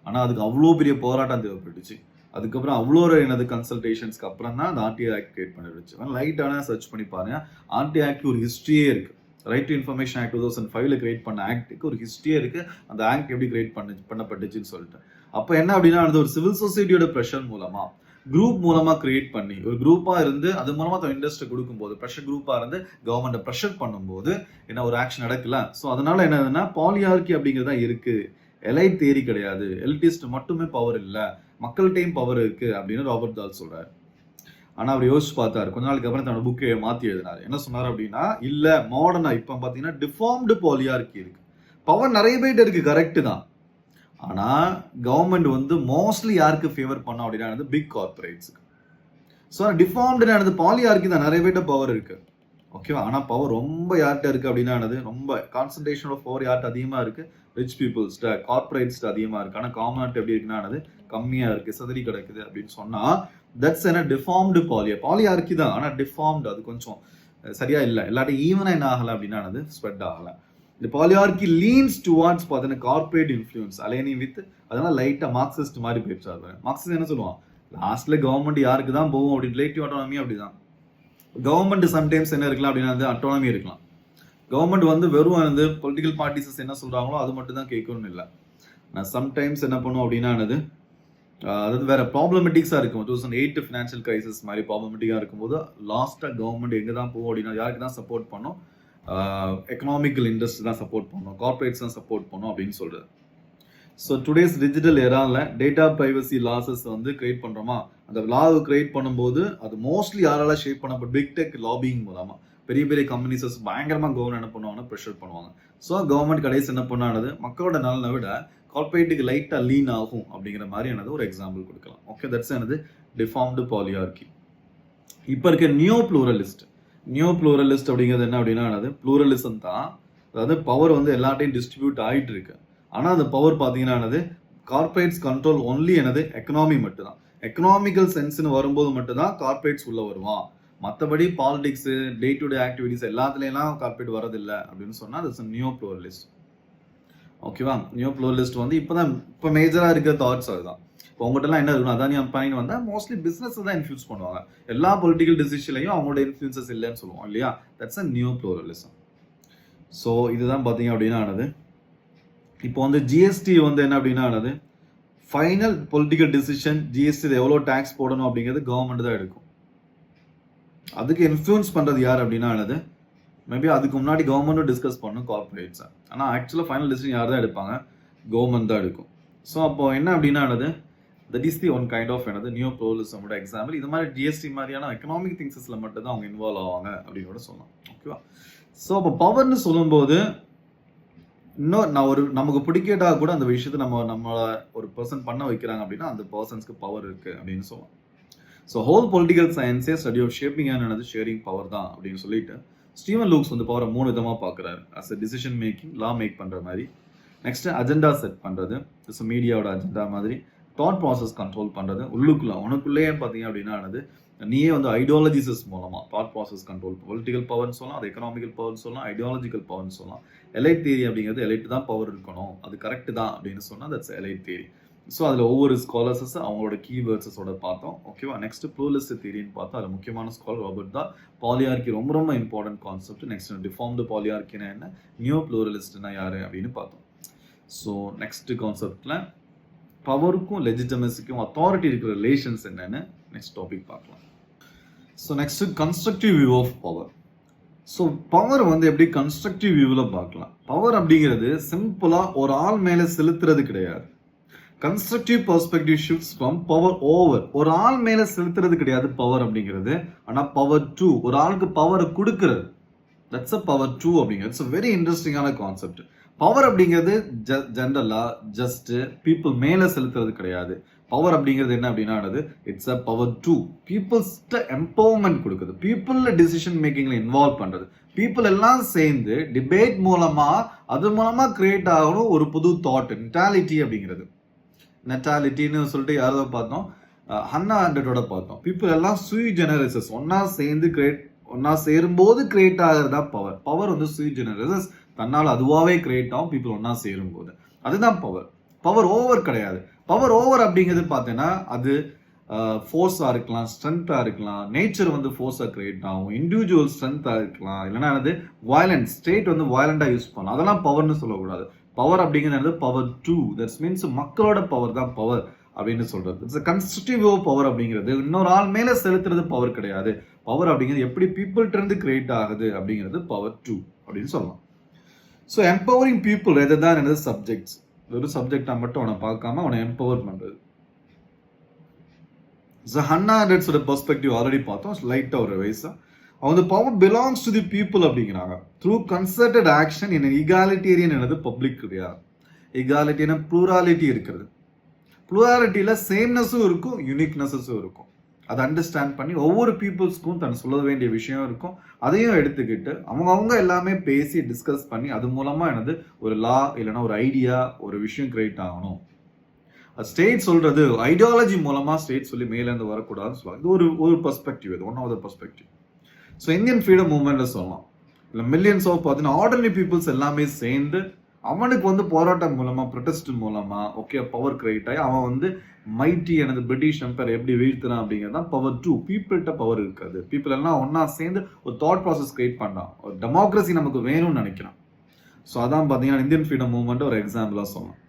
A: ஆனால் அதுக்கு அவ்வளோ பெரிய போராட்டம் தேவைப்பட்டுச்சு. அதுக்கப்புறம் அவ்வளோ என்னது கன்சல்டேஷன்ஸ்க்கு அப்புறம் தான் அந்த ஆர்டிஐ ஆக்ட் கிரியேட் பண்ணிடுச்சு. லைட்டான சர்ச் பண்ணி பாருங்க, ஆர்டிஐ ஆக்ட் ஒரு ஹிஸ்ட்ரியே இருக்கு. ரைட் டு இன்ஃபர்மேஷன் ஆக்ட் 2005ல கிரியேட் பண்ண ஆக்டுக்கு ஒரு ஹிஸ்ட்ரியே இருக்கு. அந்த ஆக்ட் எப்படி கிரியேட் பண்ணப்பட்டுச்சுன்னு சொல்லிட்டு அப்போ என்ன அப்படின்னா அது ஒரு சிவில் சொசைட்டியோட ப்ரெஷர் மூலமா குரூப் மூலமா கிரியேட் பண்ணி ஒரு குரூப்பா இருந்து அது மூலமா இண்டஸ்ட்ரி கொடுக்கும்போது ப்ரெஷர் குரூப்பா இருந்து கவர்மெண்ட் ப்ரெஷர் பண்ணும்போது என்ன ஒரு ஆக்ஷன் நடக்கல. ஸோ அதனால என்னதுன்னா பாலியார்கி அப்படிங்கிறதா இருக்கு. எலைட் தியரி கிடையாது, எலிட்டிஸ்ட் மட்டுமே பவர் இல்லை, மக்கள்கிட்டையும் பவர் இருக்கு அப்படின்னு ராபர்ட் தால் சொல்றாரு. ஆனா அவர் யோசிச்சு பார்த்தாரு. கொஞ்ச நாளுக்கு அப்புறம் தன்னோட புக்கை மாத்தி எழுதினாரு. என்ன சொன்னார் அப்படின்னா இல்ல மாடர்னா இப்ப பாத்தீங்கன்னா டிஃபார்ம்டு பாலியார்கி இருக்கு. பவர் நிறைய பேர்ட்ட இருக்கு, கரெக்ட் தான். ஆனா கவர்மெண்ட் வந்து மோஸ்ட்லி யாருக்கு ஃபேவர் பண்ண அப்படின்னா பிக் கார்பரேட்ஸுக்கு. ஸோ டிஃபார்ம்டு பாலியார்கி தான், நிறைய பேர்ட்ட பவர் இருக்கு ஓகேவா. ஆனா பவர் ரொம்ப யார்கிட்ட இருக்கு அப்படின்னா ரொம்ப கான்சன்ட்ரேஷன் ஆஃப் பவர் யார்கிட்ட அதிகமா இருக்கு, ரிச் பீப்புள்ஸ்ட கார்பரேட்ஸ்ட அதிகமா இருக்கு. ஆனா காமன் எப்படி இருக்குன்னா கம்மியா இருக்கு, சதுரி கிடக்குது அப்படின்னு சொன்னா தட்ஸ் என்ன டிஃபார்ம்டு பாலியார்கி தான். ஆனா டிஃபார்ம்டு அது கொஞ்சம் சரியா இல்லை, எல்லாத்தையும் ஈவனா என்ன ஆகல அப்படின்னா ஸ்ப்ரெட் ஆகல. இந்த பாலியார்கி லீன்ஸ் டுவார்ட்ஸ் பார்த்தீங்கன்னா கார்பரேட் இன்ஃப்ளூயன்ஸ் அலைனிங் வித், அதனால லைட்டா மார்க்சிஸ்ட் மாதிரி போயிடுச்சு. மார்க்சிஸ்ட் என்ன சொல்லுவான், லாஸ்ட்ல கவர்மெண்ட் யாருக்கு தான் போகும் அப்படின்னு ரிலேட்டிவ் ஆட்டோனமி அப்படிதான். கவர்மெண்ட் சம்டைம்ஸ் என்ன இருக்கலாம் அப்படின்னா அட்டானமி இருக்கலாம். கவர்மெண்ட் வந்து வெறும் வந்து பொலிட்டிக்கல் பார்ட்டிஸ் என்ன சொல்றாங்களோ அது மட்டும் தான் கேட்கணும்னு இல்லை. நான் சம்டைம்ஸ் என்ன பண்ணுவோம் அப்படின்னா அதாவது வேற ப்ராப்ளமெட்டிக்ஸா இருக்கும். 2008 ஃபினான்ஷியல் கிரைசிஸ் மாதிரி ப்ராப்ளமெட்டிக்கா இருக்கும்போது லாஸ்டா கவர்மெண்ட் எங்க தான் போகும் அப்படின்னா யாருக்கு தான் சப்போர்ட் பண்ணும், எக்கனாமிக்கல் இண்டஸ்ட்ரி தான் சப்போர்ட் பண்ணும், கார்பரேட்ஸ் தான் சப்போர்ட் பண்ணும் அப்படின்னு சொல்றது. ஸோ டுடேஸ் டிஜிட்டல் எரால டேட்டா பிரைவசி லாஸஸ் வந்து கிரியேட் பண்றோமா, அந்த லாவை கிரியேட் பண்ணும்போது அது மோஸ்ட்லி யாரால ஷேப் பண்ணப்பட்ட பிக் டெக் லாபிங் மூலமா. பெரிய பெரிய கம்பெனிஸஸ் பயங்கரமாக கவர்மெண்ட் என்ன பண்ணுவாங்கன்னா ப்ரெஷர் பண்ணுவாங்க. ஸோ கவர்மெண்ட் கடைசி என்ன பண்ணானது மக்களோட நலனை விட கார்பரேட்டுக்கு லைட்டாக லீன் ஆகும் அப்படிங்கிற மாதிரி என்னது ஒரு எக்ஸாம்பிள் கொடுக்கலாம். ஓகே, தட்ஸ் என்னது டிஃபார்ம்டு பாலியார்கி. இப்போ இருக்க நியோ ப்ளூரலிஸ்ட் அப்படிங்கிறது என்ன அப்படின்னா என்னது ப்ளூரலிசம் தான். அதாவது பவர் வந்து எல்லாட்டையும் டிஸ்ட்ரிபியூட் ஆகிட்டு இருக்கு. ஆனால் அந்த பவர் பார்த்தீங்கன்னா என்னது கார்பரேட்ஸ் கண்ட்ரோல் ஒன்லி என்னது எக்கனாமி மட்டும்தான். எக்கனாமிக்கல் சென்ஸ்னு வரும்போது மட்டும்தான் கார்பரேட்ஸ் உள்ள வருவான். மற்றபடி politics day to day activities எல்லாத்துலேயெல்லாம் கார்பரேட் வரதில்லை அப்படின்னு சொன்னால் அது நியோ ப்ளூரலிஸ்ட். ஓகேவா, நியோ ப்ளூரலிஸ்ட் வந்து இப்போ மேஜராக இருக்கிற தாட்ஸ் அதுதான். இப்போ உங்கள்கிட்டலாம் என்ன இருக்கணும், அதானி அம்பானின்னு வந்தால் மோஸ்ட்லி பிஸ்னஸ் தான் இன்ஃப்ளூன்ஸ் பண்ணுவாங்க. எல்லா பொலிட்டிக்கல் டிசிஷன்லையும் அவங்களோட இன்ஃப்ளூன்சஸ் இல்லைன்னு சொல்லுவோம் இல்லையா. That's a neo pluralism. So இதுதான் பார்த்தீங்க அப்படின்னா ஆனது. இப்போ வந்து ஜிஎஸ்டி வந்து என்ன அப்படின்னா ஆனது ஃபைனல் பொலிட்டிக்கல் டிசிஷன். ஜிஎஸ்டி எவ்வளோ டேக்ஸ் போடணும் அப்படிங்கிறது கவர்மெண்ட் தான் எடுக்கும். அதுக்கு இன்ஃப்ளூன்ஸ் பண்ணுறது யார் அப்படின்னா ஆனது மேபி அதுக்கு முன்னாடி கவர்மெண்ட்டும் டிஸ்கஸ் பண்ணும் கார்பரேட்ஸ். ஆனால் ஆக்சுவலாக ஃபைனல் டிசிஷன் யார் தான் எடுப்பாங்க, கவர்மெண்ட் தான் எடுக்கும். ஸோ அப்போ என்ன அப்படின்னா ஆனது that is the one kind of என்னது நியூ ப்ளூரலிசமோட எக்ஸாம்பிள். இது மாதிரி ஜிஎஸ்டி மாதிரியான எக்கனாமிக் திங்ஸஸில் மட்டும் தான் அவங்க இன்வால்வ் ஆவாங்க அப்படின்னு கூட சொல்லலாம். ஓகேவா. ஸோ அப்போ பவர்னு சொல்லும்போது இன்னும் நமக்கு பிடிக்கட்டா கூட அந்த விஷயத்தை நம்மளை ஒரு பர்சன் பண்ண வைக்கிறாங்க அப்படின்னா அந்த பர்சன்ஸ்க்கு பவர் இருக்கு அப்படின்னு சொல்லலாம். ஸோ ஹோல் பொலிட்டிக்கல் சயின்ஸே ஸ்டடி ஆஃப் ஷேப்பிங் என்னது ஷேரிங் பவர் தான் அப்படின்னு சொல்லிட்டு ஸ்டீவன் லூக்ஸ் வந்து பவரை 3 விதமாக பார்க்குறாரு. As a decision making, law make பண்ணுற மாதிரி, நெக்ஸ்ட் அஜெண்டா செட் பண்ணுறது, மீடியாவோட அஜெண்டா மாதிரி, தாட் ப்ராசஸ் கண்ட்ரோல் பண்ணுறது, உனக்குள்ளேயே பார்த்தீங்க அப்படின்னா நீயே வந்து ஐடியாலஜிசஸ் மூலமாக தாட் ப்ராசஸ் கண்ட்ரோல், பொலிட்டிக்கல் பவர்னு சொல்லலாம், அது எக்கனாமிக்கல் பவர்னு சொல்லலாம், ஐடியாலஜிக்கல் பவர்னு சொல்லலாம். எலைட் தியரி அப்படிங்கிறது எலைட் தான் பவர் இருக்கணும், அது கரெக்ட் தான் அப்படின்னு சொன்னால் தட்ஸ் எலைட் தியரி. ஸோ அதில் ஒவ்வொரு ஸ்காலர்ஸஸ் அவங்களோட கீவேர்ட்ஸோட பார்த்தோம். ஓகேவா. நெக்ஸ்ட் ப்ளூரலிஸ்ட் தியரின்னு பார்த்தா அதில் முக்கியமான ஸ்காலர் ராபர்ட் தான். பாலியார்கி ரொம்ப ரொம்ப இம்பார்ட்டன்ட் கான்செப்ட். நெக்ஸ்ட் டிஃபார்ம்டு பாலியார்கினா என்ன, நியூ ப்ளூரலிஸ்ட்னா யாரு அப்படின்னு பார்த்தோம். ஸோ நெக்ஸ்ட் கான்செப்டில் பவருக்கும் லெஜிட்டமசிக்கும் அத்தாரிட்டி இருக்கிற ரிலேஷன்ஸ் என்னன்னு நெக்ஸ்ட் டாபிக் பார்க்கலாம். So next constructive view of power. So power வந்து எப்படி கன்ஸ்ட்ரக்டிவ் வியூவில் பார்க்கலாம். பவர் அப்படிங்கிறது சிம்பிளாக ஒரு ஆள் மேலே செலுத்துறது கிடையாது. Constructive perspective shifts from power over. ஒரு ஆள் மேலே செலுத்துறது கிடையாது பவர் அப்படிங்கிறது. ஆனால் பவர் டூ, ஒரு ஆளுக்கு பவர் கொடுக்கறது, தட்ஸ் அ பவர் டூ அப்படிங்கிறது. இட்ஸ் வெரி இன்ட்ரெஸ்டிங்கான கான்செப்ட். பவர் அப்படிங்கிறது ஜென்ரலாக ஜஸ்ட் பீப்புள் மேலே செலுத்துறது கிடையாது. பவர் அப்படிங்கிறது என்ன அப்படின்னா இட்ஸ் அ பவர் டூ. பீப்புள்ஸ்ட எம்பவர்மெண்ட் கொடுக்குது, பீப்புள் டிசிஷன் மேக்கிங்ல இன்வால்வ் பண்றது, பீப்புள் எல்லாம் சேர்ந்து டிபேட் மூலமா அது மூலமா கிரியேட் ஆகணும் ஒரு புது தாட். நெட்டாலிட்டி அப்படிங்கிறது, நெட்டாலிட்டின்னு சொல்லிட்டு யாரோ பார்த்தோம், ஹன்னா ஆண்டட்டோட பார்த்தோம். பீப்புள் எல்லாம் சுய் ஜெனரேசஸ் ஒன்னா சேரும்போது கிரியேட் ஆகிறதா பவர். பவர் வந்து சுய் ஜெனரேசஸ், தன்னால் அதுவாகவே கிரியேட் ஆகும் பீப்புள் ஒன்னா சேரும்போது. அதுதான் பவர். பவர் ஓவர் கிடையாது. பவர் ஓவர் அப்படிங்கிறது பார்த்தீங்கன்னா அது ஃபோர்ஸாக இருக்கலாம், ஸ்ட்ரென்த்தாக இருக்கலாம். நேச்சர் வந்து ஃபோர்ஸாக கிரியேட் ஆகும், இண்டிவிஜுவல் ஸ்ட்ரென்த்தாக இருக்கலாம், இல்லைன்னா அது வயலன்ஸ், ஸ்டேட் வந்து வயலண்டாக யூஸ் பண்ணலாம். அதெல்லாம் பவர்னு சொல்லக்கூடாது. பவர் அப்படிங்கிறது பவர் டூ, தட்ஸ் மீன்ஸ் மக்களோட பவர் தான் பவர் அப்படின்னு சொல்றது. இட்ஸ் கன்ஸ்ட்ரக்டிவ் பவர் அப்படிங்கிறது இன்னொரு ஆள் மேலே செலுத்துறது பவர் கிடையாது. பவர் அப்படிங்கிறது எப்படி பீப்புள்கிட்ட இருந்து கிரியேட் ஆகுது அப்படிங்கிறது பவர் டூ அப்படின்னு சொல்லலாம். ஸோ எம்பவரிங் பீப்புள் எதை தான் என்னது சப்ஜெக்ட்ஸ், ஒரு சப்ஜெக்டாக மட்டும் அவனை பார்க்காம அவனை எம்பவர் பண்ணுறது. ஸோ ஹன்னா ஆண்டட்ஸோட பெர்ஸ்பெக்டிவ் ஆல்ரெடி பார்த்தோம், லைட்டாக ஒரு வயசா அவங்க power belongs to the people அப்படிங்கிறாங்க. த்ரூ கன்சர்டட் ஆக்ஷன் இன் ஈகாலிட்டேரியன் என்னது பப்ளிக் கிடையாது. ஈகாலிட்டியான ப்ளூராலிட்டி இருக்கிறது. ப்ளூராலிட்டியில் சேம்னஸும் இருக்கும், யூனிக்னஸஸும் இருக்கும். அதை அண்டர்ஸ்டாண்ட் பண்ணி ஒவ்வொரு பீப்புள்ஸ்க்கும் தன் சொல்ல வேண்டிய விஷயம் இருக்கும். அதையும் எடுத்துக்கிட்டு அவங்க எல்லாமே பேசி டிஸ்கஸ் பண்ணி அது மூலமாக என்னது ஒரு லா இல்லைன்னா ஒரு ஐடியா ஒரு விஷயம் கிரியேட் ஆகணும். ஸ்டேட் சொல்றது ஐடியாலஜி மூலமாக ஸ்டேட் சொல்லி மேலேருந்து வரக்கூடாதுன்னு சொல்லுவாங்க. இது ஒரு பெர்ஸ்பெக்டிவ், இது one of the perspective. So Indian freedom மூவ்மெண்ட்ல சொல்லலாம். இல்லை மில்லியன்ஸ் ஆஃப் பார்த்தீங்கன்னா ஆர்டினரி பீப்புள்ஸ் எல்லாமே சேர்ந்து அவனுக்கு வந்து போராட்டம் மூலமா ப்ரொடெஸ்ட் மூலமா ஓகே பவர் கிரியேட் ஆகி அவன் வந்து மைட்டி எனது பிரிட்டிஷ் எம்பையர் எப்படி வீழ்த்துறான் அப்படிங்கிறது தான் பவர் டூ. பீப்புள்கிட்ட பவர் இருக்காது. பீப்புள் எல்லாம் ஒன்னா சேர்ந்து ஒரு தாட் ப்ராசஸ் கிரியேட் பண்ணான், ஒரு டெமோக்ரஸி நமக்கு வேணும்னு நினைக்கிறான். ஸோ அதான் பார்த்தீங்கன்னா இந்தியன் ஃப்ரீடம் மூவ்மெண்ட் ஒரு எக்ஸாம்பிளாக சொல்லலாம்.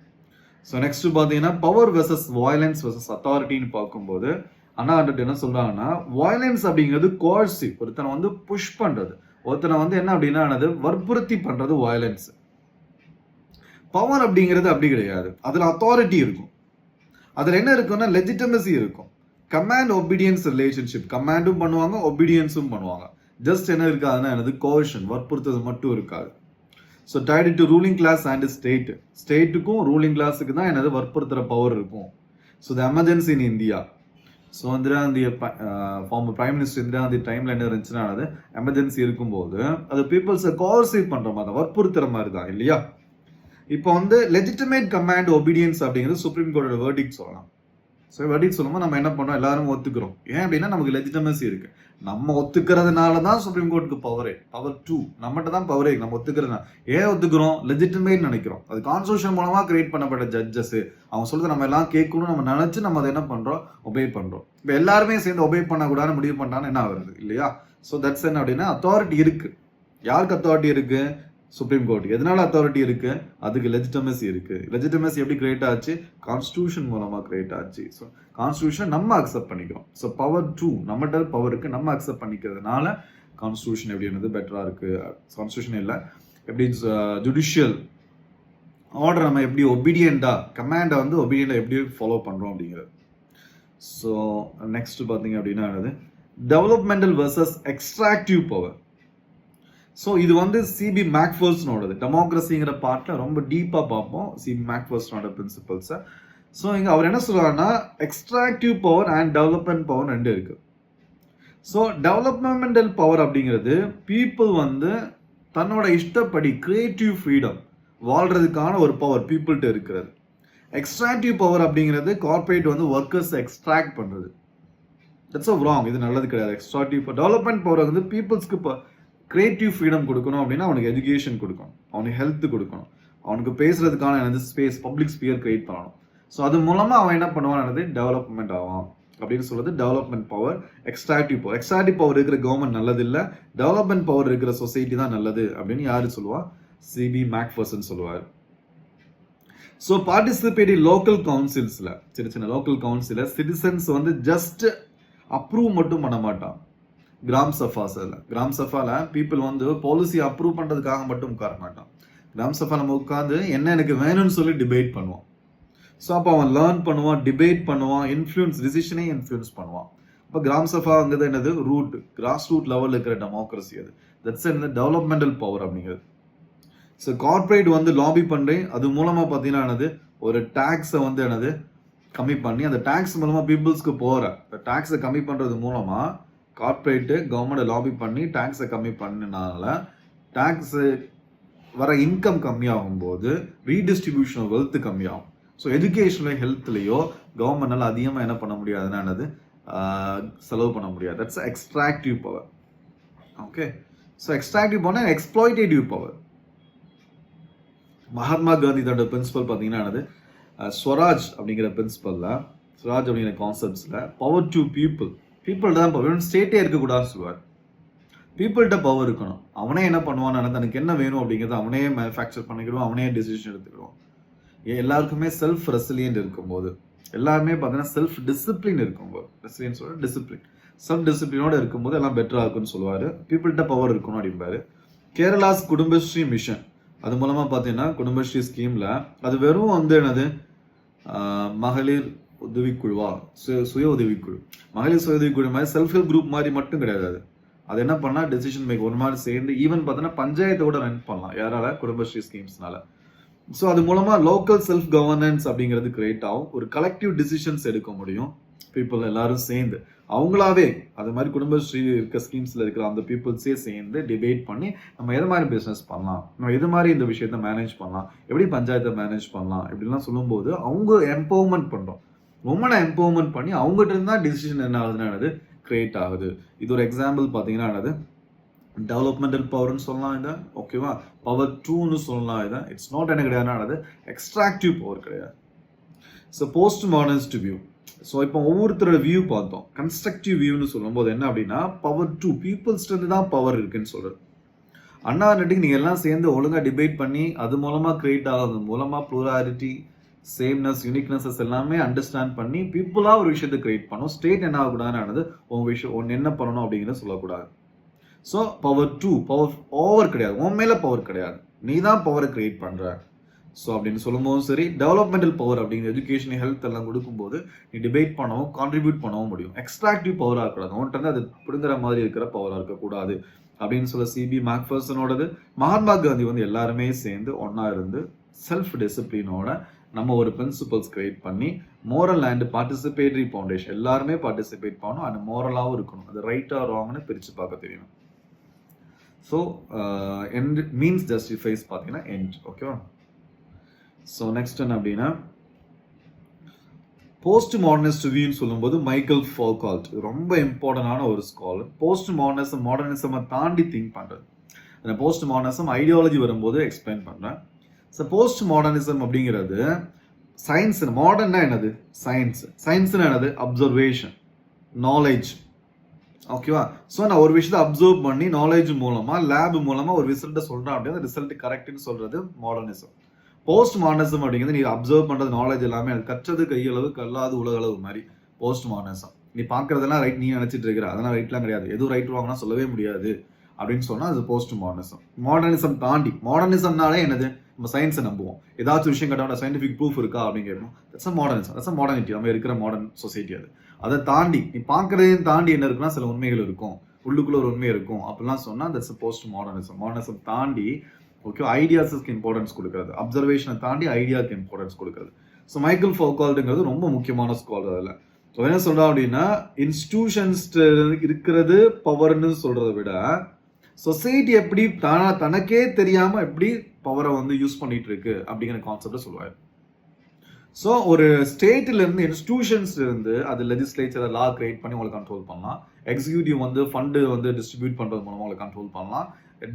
A: ஸோ நெக்ஸ்ட் பார்த்தீங்கன்னா பவர் வெர்சஸ் வயலன்ஸ் வெர்சஸ் அத்தாரிட்டின்னு பார்க்கும்போது அண்ணா என்ன சொல்றாங்கன்னா வயலன்ஸ் அப்படிங்கிறது கோர்சிவ், ஒருத்தனை வந்து புஷ் பண்றது, ஒருத்தனை வந்து என்ன அப்படின்னா வற்புறுத்தி பண்றது வயலன்ஸ். பவர் அப்படிங்கிறது அப்படி கிடையாது. அதுல அத்தாரிட்டி இருக்கும், அதுல என்ன இருக்குன்னா லெஜிட்டமசி இருக்கும். கமாண்ட் ஒபீடியன்ஸ் ரிலேஷன்ஷிப், கமாண்டும் பண்ணுவாங்க ஒபீடியன்ஸும் பண்ணுவாங்க. ஜஸ்ட் என்ன இருக்காதுன்னா எனது கோஷன் வற்புறுத்துறது மட்டும் இருக்காது. So tied to ruling class and ஸ்டேட்டுக்கும் ரூலிங் கிளாஸுக்கு தான் எனது வற்புறுத்துற பவர் இருக்கும். So the emergency in India. So Indira Gandhi former prime minister Indira Gandhi டைமில் என்ன இருந்துச்சுன்னா அது எமர்ஜென்சி இருக்கும்போது அது பீப்புள்ஸை கோர்சீவ் பண்ணுற மாதிரி தான், வற்புறுத்துற மாதிரி தான் இல்லையா. இப்போ வந்து லெஜிட்டிமேட் கமாண்ட் ஒபீடியன்ஸ் அப்படிங்கிறது சுப்ரீம் கோர்ட்டோட வேர்டிக்ட் சொல்லலாம். ஸோ வெர்டிக்ட் சொல்லும்போது நம்ம என்ன பண்ணோம், எல்லாரும் ஒத்துக்கிறோம். ஏன் அப்படின்னா நமக்கு லெஜிட்டமசி இருக்கு. நம்ம ஒத்துக்கிறதுனால தான் சுப்ரீம் கோர்ட்டுக்கு பவர் 2 நம்மகிட்ட தான் பவரே. நம்ம ஒத்துக்கிறதுனா ஏன் ஒத்துக்கிறோம், லெஜிட்டிமேட் நினைக்கிறோம். அது கான்ஸ்டியூஷன் மூலமா கிரியேட் பண்ணப்பட்ட ஜட்ஜஸ் அவங்க சொல்றது நம்ம எல்லாம் கேட்கணும் நம்ம நினைச்சு நம்ம அதை என்ன பண்றோம், ஒபே பண்றோம். இப்போ எல்லாருமே சேர்ந்து ஒபே பண்ணக்கூடாதுன்னு முடிவு பண்ணான்னு என்ன ஆகுறது இல்லையா. ஸோ தட்ஸ் என்ன அப்படின்னா அத்தாரிட்டி இருக்கு. யாருக்கு அத்தாரிட்டி இருக்கு, சுப்ரீம் கோர்ட். எதனால அத்தாரிட்டி இருக்கு, அதுக்கு லெஜிட்டமசி இருக்கு. லெஜிட்டமசி எப்படி கிரியேட் ஆச்சு, கான்ஸ்டியூஷன் மூலமா கிரியேட் ஆச்சு. ஸோ கான்ஸ்டியூஷன் நம்ம அக்செப்ட் பண்ணிக்கிறோம். ஸோ பவர் 2 நம்மகிட்ட பவர் இருக்கு, நம்ம அக்செப்ட் பண்ணிக்கிறதுனால கான்ஸ்டியூஷன் எப்படி என்னது பெட்டரா இருக்கு. கான்ஸ்டியூஷன் இல்லை எப்படி ஜுடிஷியல் ஆர்டர் நம்ம எப்படி ஒபீடியண்டா கமாண்டை வந்து ஒபீடியண்டா எப்படி ஃபாலோ பண்றோம் அப்படிங்கிறது. ஸோ நெக்ஸ்ட் பார்த்தீங்க அப்படின்னா என்னது developmental versus extractive power. So இது வந்து சிபி மேக்ஃபர்ஸ்னோடது. டெமோக்ரஸிங்கிற பார்ட்டில் ரொம்ப டீப்பாக பார்ப்போம் சிபி மேக்ஃபர்ஸ்னோட பிரின்சிபல்ஸை. ஸோ இங்கே அவர் என்ன சொல்றாருன்னா extractive power and development power ரெண்டு இருக்கு. ஸோ டெவலப்மெண்டல் பவர் அப்படிங்கிறது பீப்புள் வந்து தன்னோட இஷ்டப்படி கிரியேட்டிவ் ஃப்ரீடம் வாழ்றதுக்கான ஒரு பவர் பீப்புள்கிட்ட இருக்கிறது. எக்ஸ்ட்ராக்டிவ் பவர் அப்படிங்கிறது கார்பரேட் வந்து ஒர்க்கர்ஸ் எக்ஸ்ட்ராக்ட் பண்ணுறது. தட்ஸ் ஆஃப் ராங், இது நல்லது கிடையாது. எக்ஸ்ட்ராக்டிவ் டெவலப்மெண்ட் பவர் வந்து பீப்புள்ஸ்க்கு இப்போ கிரியேட்டிவ் ஃப்ரீடம் கொடுக்கணும் அப்படின்னா அவனுக்கு எஜுகேஷன் கொடுக்கணும், அவனுக்கு ஹெல்த் கொடுக்கணும், அவனுக்கு பேசுறதுக்கான எனது ஸ்பேஸ் பப்ளிக் ஸ்பியர் கிரியேட் பண்ணணும். ஸோ அது மூலமாக அவன் என்ன பண்ணுவான், டெவலப்மெண்ட் ஆகும் அப்படின்னு சொல்றது development power. Extractive power, extractive power இருக்கிற கவர்மெண்ட் நல்லது இல்லை, டெவலப்மெண்ட் பவர் இருக்கிற சொசைட்டி தான் நல்லது அப்படின்னு யாரு சொல்லுவா, சிபி மேக்ஃபர்சன் சொல்லுவார். ஸோ பார்ட்டிசிபேட்டிவ் லோக்கல் கவுன்சில்ஸ்ல சின்ன சின்ன லோக்கல் கவுன்சில சிட்டிசன்ஸ் வந்து ஜஸ்ட் அப்ரூவ் மட்டும் பண்ண மாட்டான். கிராம் சஃபால பீப்புள் வந்து பாலிசி அப்ரூவ் பண்றதுக்காக மட்டும் உட்கார மாட்டான். கிராம் சஃபா நம்ம உட்காந்து என்ன எனக்கு வேணும்னு சொல்லி டிபேட் பண்ணுவான். ஸோ அப்போ அவன் லேர்ன் பண்ணுவான், டிபேட் பண்ணுவான், டிசிஷனே இன்ஃப்ளூயன்ஸ் பண்ணுவான். இப்போ கிராம் சஃபாங்கிறது என்னது, ரூட் கிராஸ் ரூட் லெவலில் இருக்கிற டெமோக்ரஸி. அது தட்ஸ் என்ன டெவலப்மெண்டல் பவர் அப்படிங்கிறது. ஸோ கார்பரேட் வந்து லாபி பண்ணுறேன், அது மூலமாக பார்த்தீங்கன்னா என்னது ஒரு டேக்ஸை வந்து என்னது கம்மி பண்ணி அந்த டேக்ஸ் மூலமாக பீப்புள்ஸ்க்கு போகிற டேக்ஸை கம்மி பண்ணுறது மூலமாக கார்பரேட்டு கவர்மெண்ட்டை லாபி பண்ணி டேக்ஸை கம்மி பண்ணினால டேக்ஸு வர இன்கம் கம்மியாகும் போது ரீடிஸ்ட்ரிபியூஷன் ஆஃப் வெல்த் கம்மியாகும். ஸோ எஜுகேஷன்லையோ ஹெல்த்லையோ கவர்மெண்டால் அதிகமாக என்ன பண்ண முடியாதுன்னா என்னது செலவு பண்ண முடியாது. That's extractive power. Okay, so extractive power exploitative power. Mahatma Gandhi தன்னோட பிரின்சிபல் பார்த்தீங்கன்னா என்னது ஸ்வராஜ் அப்படிங்கிற பிரின்சிபல்ல, ஸ்வராஜ் அப்படிங்கிற கான்செப்ட்ஸில் பவர் டு பீப்புள்கிட்ட தான் பவர், ஸ்டேட்டே இருக்கக்கூடாதுன்னு சொல்லுவார். பீப்புள்கிட்ட பவர் இருக்கணும். அவனே என்ன பண்ணுவான், தனக்கு என்ன வேணும் அப்படிங்கிறத அவனே மேனுஃபேக்சர் பண்ணிக்கிடுவான், அவனே டிசிஷன் எடுத்துக்கிடுவான். எல்லாருக்குமே செல்ஃப் ரெசிலியன்ட் இருக்கும்போது, எல்லாருமே பார்த்தீங்கன்னா செல்ஃப் டிசிப்ளின் இருக்கும்போது, ரெசிலியன்ஸோட டிசிப்ளின் செல்ஃப் டிசிப்ளினோட இருக்கும்போது எல்லாம் பெட்டராக இருக்குன்னு சொல்லுவார். பீப்புள்கிட்ட பவர் இருக்கணும் அப்படிம்பாரு. கேரளாஸ் குடும்பஸ்ரீ மிஷன், அது மூலமாக பார்த்தீங்கன்னா குடும்பஸ்ரீ ஸ்கீமில் அது வெறும் வந்து என்னது மகளிர் உதவிக்குழுவா, சுய உதவிக்குழு, மகளிர் சுய உதவிக்குழு மாதிரி செல்ஃப் ஹெல்ப் குரூப் மாதிரி மட்டும் கிடையாது. அது என்ன பண்ணால் டெசிஷன் மேக் ஒரு மாதிரி சேர்ந்து ஈவன் பார்த்தீங்கன்னா பஞ்சாயத்தை கூட ரன் பண்ணலாம். யாரால, குடும்பஸ்ரீ ஸ்கீம்ஸ்னால. ஸோ அது மூலமாக லோக்கல் செல்ஃப் கவர்னன்ஸ் அப்படிங்கிறது கிரியேட் ஆகும். ஒரு கலெக்டிவ் டிசிஷன்ஸ் எடுக்க முடியும். பீப்புள் எல்லாரும் சேர்ந்து அவங்களாவே அது மாதிரி குடும்பஸ்ரீ இருக்க ஸ்கீம்ஸில் இருக்கிற அந்த பீப்புள்ஸே சேர்ந்து டிபேட் பண்ணி நம்ம எது மாதிரி பிஸ்னஸ் பண்ணலாம், நம்ம எது மாதிரி இந்த விஷயத்த மேனேஜ் பண்ணலாம், எப்படி பஞ்சாயத்தை மேனேஜ் பண்ணலாம் இப்படிலாம் சொல்லும்போது அவங்க எம்பவர்மெண்ட் பண்ணுறோம். உமனை எம்பவர்மெண்ட் பண்ணி அவங்ககிட்ட இருந்தால் டிசிஷன் என்ன ஆகுதுன்னு கிரியேட் ஆகுது. இது ஒரு எக்ஸாம்பிள் பார்த்தீங்கன்னா என்னது டெவலப்மெண்டல் பவர்னு சொல்லலாம். இதை ஓகேவா, பவர் 2ன்னு சொல்லலாம். இதை இட்ஸ் நாட் என்ன கிடையாது, எக்ஸ்ட்ராக்டிவ் பவர் கிடையாது. So post modernist view. So இப்போ ஒவ்வொருத்தரோட வியூ பார்த்தோம். கன்ஸ்ட்ரக்டிவ் வியூன்னு சொல்லும்போது என்ன அப்படின்னா பவர் 2 பீப்புள்ஸ்ட்டு தான் பவர் இருக்குன்னு சொல்றது. அண்ணா நட்டிக்கு நீங்கள் எல்லாம் சேர்ந்து ஒழுங்காக டிபேட் பண்ணி அது மூலமாக கிரியேட் ஆகிறது மூலமாக ப்ளூராலிட்டி, சேம்னஸ், யூனிக்னஸஸ் எல்லாமே அண்டர்ஸ்டாண்ட் பண்ணி பீப்புளாக ஒரு விஷயத்தை கிரியேட் பண்ணணும். ஸ்டேட் என்ன ஆகக்கூடாதுன்னு உங்கள் விஷயம் ஒன்று என்ன பண்ணணும் அப்படிங்கிறத சொல்லக்கூடாது. ஸோ பவர் 2 பவர் ஓவர் கிடையாது, உன் மேலே பவர் கிடையாது, நீ தான் பவரை கிரியேட் பண்ணுற. ஸோ அப்படின்னு சொல்லும்போதும் சரி, டெவலப்மெண்டல் பவர் அப்படிங்கிற எஜுகேஷன் ஹெல்த் எல்லாம் கொடுக்கும்போது நீ டிபேட் பண்ணவும் கான்ட்ரிபியூட் பண்ணவும் முடியும். எக்ஸ்ட்ராக்டிவ் பவராக இருக்கக்கூடாது, அவன்கிட்ட அது பிடுங்குற மாதிரி இருக்கிற பவராக இருக்கக்கூடாது அப்படின்னு சொல்ல சிபி மேக்ஃபர்சனோடது. மகாத்மா காந்தி வந்து எல்லாருமே சேர்ந்து ஒன்றா இருந்து செல்ஃப் டிசிப்ளினோட நம்ம ஒரு பிரின்சிபல்ஸ் கிரியேட் பண்ணி மோரல் அண்ட் பார்ட்டிசிபேட்டரி ஃபவுண்டேஷன் எல்லாருமே பார்ட்டிசிபேட் பண்ணணும் அண்ட் மோரலாகவும் இருக்கணும். அது ரைட்டா ராங்னு பிரித்து பார்க்க தெரியணும். ஸோ எண்ட் மீன்ஸ் ஜஸ்டிஃபைஸ் பார்த்தீங்கன்னா எண்ட். ஓகேவா? ஸோ நெக்ஸ்ட் என்ன அப்படின்னா போஸ்ட் மாடர்னிஸ்ட் வியூன்னு சொல்லும்போது மைக்கேல் ஃபோகால்ட் ரொம்ப இம்பார்ட்டண்டான ஒரு ஸ்காலர். போஸ்ட் மாடர்னிசமை தாண்டி திங்க் பண்ணுறது. அந்த போஸ்ட் மாடர்னிசம் ஐடியாலஜி வரும்போது எக்ஸ்பிளைன் பண்ணுறேன். ஸோ போஸ்ட் மாடர்னிசம் அப்படிங்கிறது சயின்ஸ். மாடர்னா என்னது? சயின்ஸ்னா என்னது? Observation, knowledge. ஓகேவா? ஸோ நான் ஒரு விஷயத்தை அப்சர்வ் பண்ணி நாலேஜ் மூலமாக லேப் மூலமாக ஒரு ரிசல்ட்டை சொல்கிறேன் அப்படின்னா ரிசல்ட் கரெக்ட்னு சொல்கிறது மாடர்னிசம். போஸ்ட் மாடர்னிசம் அப்படிங்கிறது நீ அப்சர்வ் பண்ணுறது நாலேஜ் எல்லாமே அது கற்றது கையளவு கல்லாது உலகளவு மாதிரி போஸ்ட் மாடர்னிசம். நீ பார்க்கறதெல்லாம் ரைட் நீ நினச்சிட்டு இருக்கிற, அதெல்லாம் ரைட்லாம் கிடையாது, எதுவும் ரைட் வாங்கினா சொல்லவே முடியாது அப்படின்னு சொன்னால் அது போஸ்ட் மாடர்னிசம். மாடர்னிசம் தாண்டி, மாடர்னிசம்னாலே என்னது? நம்ம சயின்ஸை நம்புவோம். ஏதாச்சும் விஷயம் கேட்டால் சயின்டிஃபிக் ப்ரூஃப் இருக்கா அப்படின்னு கேட்போம். That's modernism, that's modernity. நம்ம இருக்கிற மாடர்ன் சொசைட்டி அது. அதை தாண்டி நீ பார்க்கறதையும் தாண்டி என்ன இருக்குன்னா சில உண்மைகள் இருக்கும், உள்ளுக்குள்ள ஒரு உண்மை இருக்கும் அப்படிலாம் சொன்னால் தட்ஸ் போஸ்ட் மாடர்னிசம். மாடர்னிசம் தாண்டி ஓகே ஐடியாஸுக்கு இம்பார்ட்டன்ஸ் கொடுக்குறது, அப்சர்வேஷனை தாண்டி ஐடியாவுக்கு இம்பார்ட்டன்ஸ் கொடுக்குறது. ஸோ மைக்கேல் ஃபோகால்ட்ங்கிறது ரொம்ப முக்கியமான ஸ்காலர். அதில் ஸோ என்ன சொல்கிறா அப்படின்னா இன்ஸ்டிடியூஷன்ஸ் இருக்கிறது பவர்னு சொல்கிறத விட சொசைட்டி எப்படி தனக்கே தெரியாமல் எப்படி பவரை வந்து யூஸ் பண்ணிட்டு இருக்கு அப்படிங்கிற கான்செப்டை சொல்லுவார். ஸோ ஒரு ஸ்டேட்ல இருந்து இன்ஸ்டிடியூஷன்ஸ் இருந்து அது லெஜிஸ்லேச்சரை லா கிரியேட் பண்ணி உங்களை கண்ட்ரோல் பண்ணலாம். எக்ஸிக்யூட்டிவ் வந்து ஃபண்டு வந்து டிஸ்ட்ரிபியூட் பண்ணுறது மூலமாக உங்களை கண்ட்ரோல் பண்ணலாம்.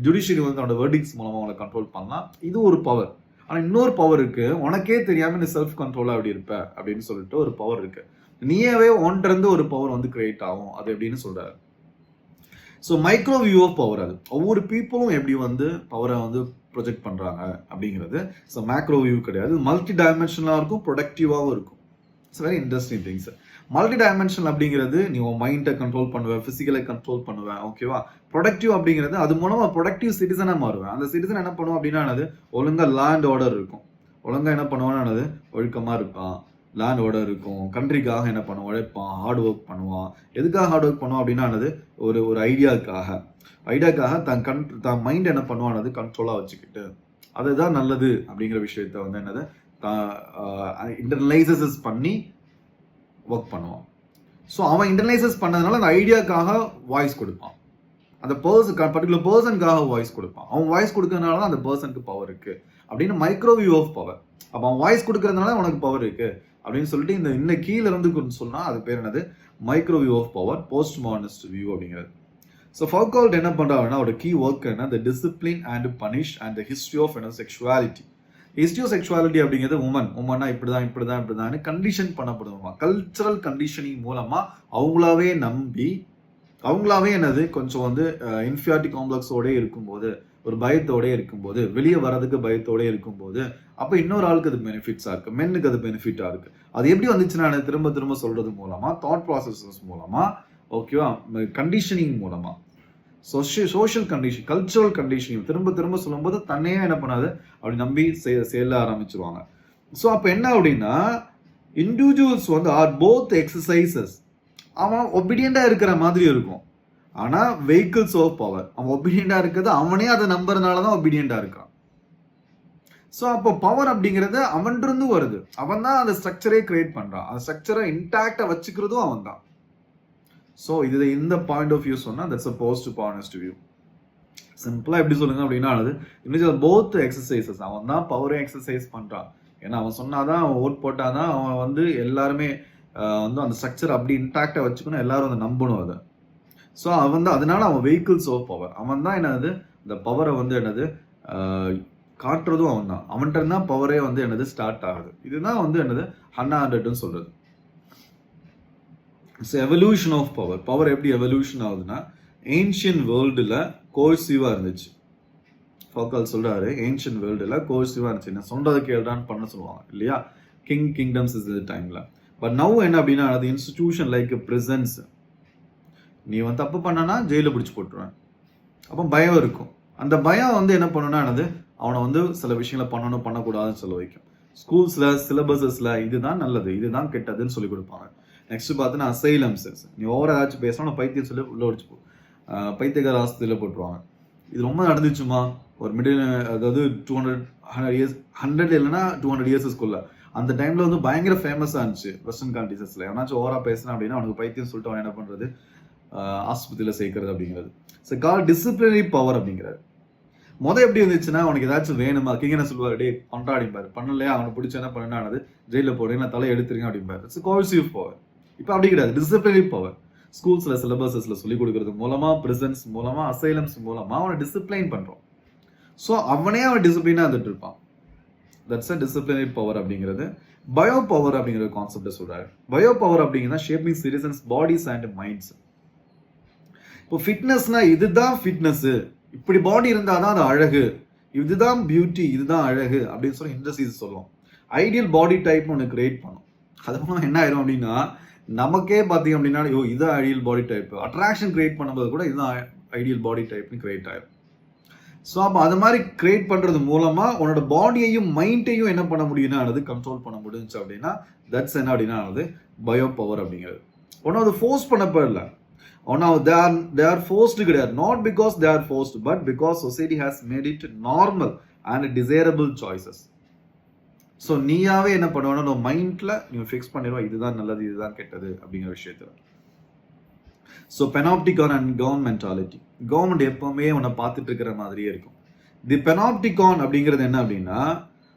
A: ஜுடிஷியரி வந்து அதோட வெர்டிக்ஸ் மூலமாக உங்களை கண்ட்ரோல் பண்ணலாம். இது ஒரு பவர். ஆனால் இன்னொரு பவர் இருக்கு, உனக்கே தெரியாமல் நீ செல்ஃப் கண்ட்ரோலாக அப்படி இருப்ப அப்படின்னு சொல்லிட்டு ஒரு பவர் இருக்கு. நீயாவே ஒன்றிருந்து ஒரு பவர் வந்து கிரியேட் ஆகும். அது எப்படின்னு சொல்றாரு. So micro view of power. அது ஒவ்வொரு பீப்புளும் எப்படி வந்து பவரை வந்து ப்ரொஜெக்ட் பண்ணுறாங்க அப்படிங்கிறது. ஸோ மேக்ரோ வியூ கிடையாது, மல்டி டைமென்ஷனலாக இருக்கும், ப்ரொடக்டிவாகவும் இருக்கும். It's very interesting things. Multi dimension அப்படிங்கிறது நீ உன் மைண்டை கண்ட்ரோல் பண்ணுவேன், ஃபிசிக்கலை கண்ட்ரோல் பண்ணுவேன். ஓகேவா? ப்ரொடக்டிவ் அப்படிங்கிறது அது மூலமாக ப்ரொடக்டிவ் சிட்டிசனாக மாறுவேன். அந்த சிட்டிசன் என்ன பண்ணுவோம் அப்படின்னா என்னது? ஒழுங்காக லேண்ட் ஆர்டர் இருக்கும், ஒழுங்காக என்ன பண்ணுவான்னு என்னது? ஒழுக்கமாக இருப்பான், லேண்ட் ஆர்டர் இருக்கும், கண்ட்ரிக்காக என்ன பண்ணுவான்? உழைப்பான், ஹார்ட் ஒர்க் பண்ணுவான். எதுக்காக ஹார்ட் ஒர்க் பண்ணுவான் அப்படின்னா என்னது? ஒரு ஐடியாவுக்காக தன் மைண்ட் என்ன பண்ணுவானது? கண்ட்ரோலாக வச்சுக்கிட்டு அதுதான் நல்லது அப்படிங்கிற விஷயத்த வந்து என்னது? இன்டர்னலைசஸ் பண்ணி ஒர்க் பண்ணுவான். ஸோ அவன் இன்டர்னலைசஸ் பண்ணதுனால அந்த ஐடியாக்காக வாய்ஸ் கொடுப்பான், அந்த பர்டிகுலர் பர்சனுக்காக வாய்ஸ் கொடுப்பான். அவன் வாய்ஸ் கொடுக்கறதுனால தான் அந்த பர்சனுக்கு பவர் இருக்கு அப்படின்னு மைக்ரோ வியூ ஆஃப் பவர். அப்போ அவன் வாய்ஸ் கொடுக்கறதுனால உனக்கு பவர் இருக்கு அப்படின்னு சொல்லிட்டு இந்த கீழே இருந்து சொன்னா அது பேர் என்னது? Micro view of power, post modernist view அப்படிங்கிறது. ஸோ ஃபோகால்ட் என்ன பண்றாங்கன்னா அவரோட கீ ஒர்க் என்ன? The discipline and punish and the history of sexuality. History of sexuality அப்படிங்கிறது உமன்னா இப்படிதான் கண்டிஷன் பண்ணப்படுமா, கல்ச்சரல் கண்டிஷனிங் மூலமா அவங்களாவே நம்பி அவங்களாவே என்னது கொஞ்சம் வந்து இன்ஃபியாரிட்டி காம்ப்ளெக்ஸோட இருக்கும்போது, ஒரு பயத்தோட இருக்கும்போது, வெளியே வர்றதுக்கு பயத்தோட இருக்கும்போது அப்போ இன்னொரு ஆளுக்கு அது பெனிஃபிட்ஸா இருக்கு, மென்னுக்கு அது பெனிஃபிட்டா இருக்கு. அது எப்படி வந்துச்சுன்னா திரும்ப திரும்ப சொல்றது மூலமா, தாட் ப்ராசஸஸ் மூலமா, ஓகேவா, கண்டிஷனிங் மூலமா, சோஷியல் கண்டிஷன், கல்ச்சரல் கண்டிஷனிங் திரும்ப திரும்ப சொல்லும்போது தன்னையே என்ன பண்ணாது அப்படி நம்பி செயல ஆரம்பிச்சிருவாங்க. ஸோ அப்போ என்ன அப்படின்னா இண்டிவிஜுவல்ஸ் வந்து ஆர் போத் எக்ஸசைசஸ். அவன் ஒபீடியண்டா இருக்கிற மாதிரி இருக்கும், ஆனா வெஹிக்கிள்ஸ் ஆஃப் பவர். அவன் ஒபீடியண்டா இருக்கிறது அவனே அதை நம்புறதுனாலதான் ஒபீடியண்டா இருக்கான். ஸோ அப்போ பவர் அப்படிங்கிறது அவன்கிட்ட வருது, அவன் தான் அந்த ஸ்ட்ரக்சரே கிரியேட் பண்றான், அந்த ஸ்ட்ரக்சரை இன்டாக்டா வச்சுக்கிறதும் அவன் தான். ஸோ இது இந்த பாயிண்ட் ஆஃப் வியூ சொன்னா that's a post modernist view. சிம்பிளா எப்படி சொல்லுங்க அப்படின்னா இன்னும் போத் எக்ஸசைசஸ். அவன் தான் பவரே எக்ஸசைஸ் பண்றான். ஏன்னா அவன் சொன்னாதான், அவன் ஓட் போட்டாதான் அவன் வந்து எல்லாருமே வந்து அந்த ஸ்ட்ரக்சர் அப்படி இன்டாக்டா வச்சுக்கணும், எல்லாரும் வந்து நம்பணும் அதை. ஸோ அவன் தான், அதனால அவன் வெஹிக்கிள்ஸ் ஆஃப் பவர். அவன் தான் என்னது இந்த பவரை வந்து என்னது காட்டுறதும் அவன் தான். அவன்கிட்ட தான் பவரே வந்து என்னது ஸ்டார்ட் ஆகுது. இதுதான் வந்து என்னது ஹன்னா ஆரெண்ட்னு சொல்றது. It's evolution of power. Power எப்படி எவல்யூஷன் ஆகுதுன்னா ஏன்ஷியன் வேர்ல்டுல கோர்சிவா இருந்துச்சு. ஃபோகால்ட் சொல்றாரு ஏன்ஷியன் வேர்ல்டுல கோர்சிவா இருந்துச்சு. என்ன சொல்றதை கேள்றான்னு பண்ண சொல்லுவாங்க இல்லையா, கிங்டம்ஸ் இஸ் டைம்ல. பட் நவ் என்ன அப்படின்னா அது இன்ஸ்டிடியூஷன் லைக் பிரசன்ஸ். நீ வந்து தப்பு பண்ணனா ஜெயில பிடிச்சி போட்டுருவேன். அப்போ பயம் இருக்கும். அந்த பயம் வந்து என்ன பண்ணுன்னா அவனை வந்து சில விஷயங்களை பண்ணணும் பண்ணக்கூடாதுன்னு சொல்ல வைக்கும். ஸ்கூல்ஸில் சிலபஸஸில் இதுதான் நல்லது இதுதான் கெட்டதுன்னு சொல்லி கொடுப்பாங்க. நெக்ஸ்ட் பார்த்தீங்கன்னா அசைலம்ஸ். நீ ஓவரா ஏதாச்சும் பேசணும் பைத்தியம் சொல்லி உள்ள வச்சு பைத்தியக்கார ஆஸ்தியில் போட்டுருவாங்க. இது ரொம்ப நடந்துச்சுமா ஒரு மிடில், அதாவது 200 years 100 இல்லைன்னா 200 yearsக்குள்ள அந்த டைம்ல வந்து பயங்கர ஃபேமஸாக இருந்துச்சு வெஸ்டர்ன் கண்ட்ரீஸில். எவனாச்சும் ஓவரா பேசினா அப்படின்னா அவனுக்கு பைத்தியம் சொல்லிட்டு அவன் என்ன பண்ணுறது, ஆஸ்பத்திரியில் சேர்க்கறது அப்படிங்கிறது. ஸோ கால் டிசிப்ளினரி பவர் அப்படிங்கிறாரு. எப்படி இருந்துச்சுன்னா உனக்கு ஏதாச்சும் வேணுமா கிங் என்ன சொல்லுவார், டே பண்றா அப்படிம்பாரு. பண்ணலையா அவனை பிடிச்ச என்ன பண்ணானது ஜெயிலில் போடுறீங்க தலை எடுத்துருங்க அப்படிம்பாரு. It's coercive power. இப்போ அப்படி கிடையாது, டிசிப்ளினரி பவர். ஸ்கூல்ஸ்ல சிலபஸஸ்ல சொல்லிக் கொடுக்கறது மூலமா, பிரசன்ஸ் மூலமா, அசைலம்ஸ் மூலமா அவனை டிசிப்ளைன் பண்றோம். ஸோ அவனே அவன் டிசிப்ளினா இருந்துட்டு இருப்பான். தட்ஸ் அ டிசிப்ளினரி பவர் அப்படிங்கிறது. பயோ பவர் அப்படிங்கிற கான்செப்ட் சொல்றாரு. பயோ பவர் அப்படிங்கிறதா shaping citizens bodies and minds. இப்போ ஃபிட்னஸ்னா இதுதான் ஃபிட்னஸ், இப்படி பாடி இருந்தாதான் அது அழகு, இதுதான் பியூட்டி, இதுதான் அழகு அப்படின்னு சொல்லி இண்டஸ்ட்ரீஸ் சொல்லுவோம். ஐடியல் பாடி டைப்னு ஒன்று கிரியேட் பண்ணும். அது மூலம் என்ன ஆயிரும் அப்படின்னா நமக்கே பார்த்தீங்க அப்படின்னா இதுதான் ideal body type. Attraction create பண்ணும்போது கூட இதுதான் ஐடியல் பாடி டைப்னு கிரியேட் ஆயிரும். ஸோ அப்போ அது மாதிரி கிரியேட் பண்ணுறது மூலமாக உன்னோட பாடியையும் மைண்டையும் என்ன பண்ண முடியும்னா அது கண்ட்ரோல் பண்ண முடிஞ்சு அப்படின்னா தட்ஸ் என்ன அப்படின்னா அது பயோ பவர் அப்படிங்கிறது. ஒன்றும் அது ஃபோர்ஸ் பண்ணப்போ இல்லை, they are forced கிடையாது. not because they are forced but because society has made it normal and desirable choices. So நீயாவே என்ன பண்ணுவோம்னா நம்ம மைண்டில் நீ ஃபிக்ஸ் பண்ணிடுவோம் இதுதான் நல்லது இதுதான் கெட்டது அப்படிங்கிற விஷயத்தில். So panopticon and governmentality. Government எப்பவுமே உன்னை பார்த்துட்டு இருக்கிற மாதிரியே இருக்கும். தி பெனாப்டிகான் அப்படிங்கிறது என்ன அப்படின்னா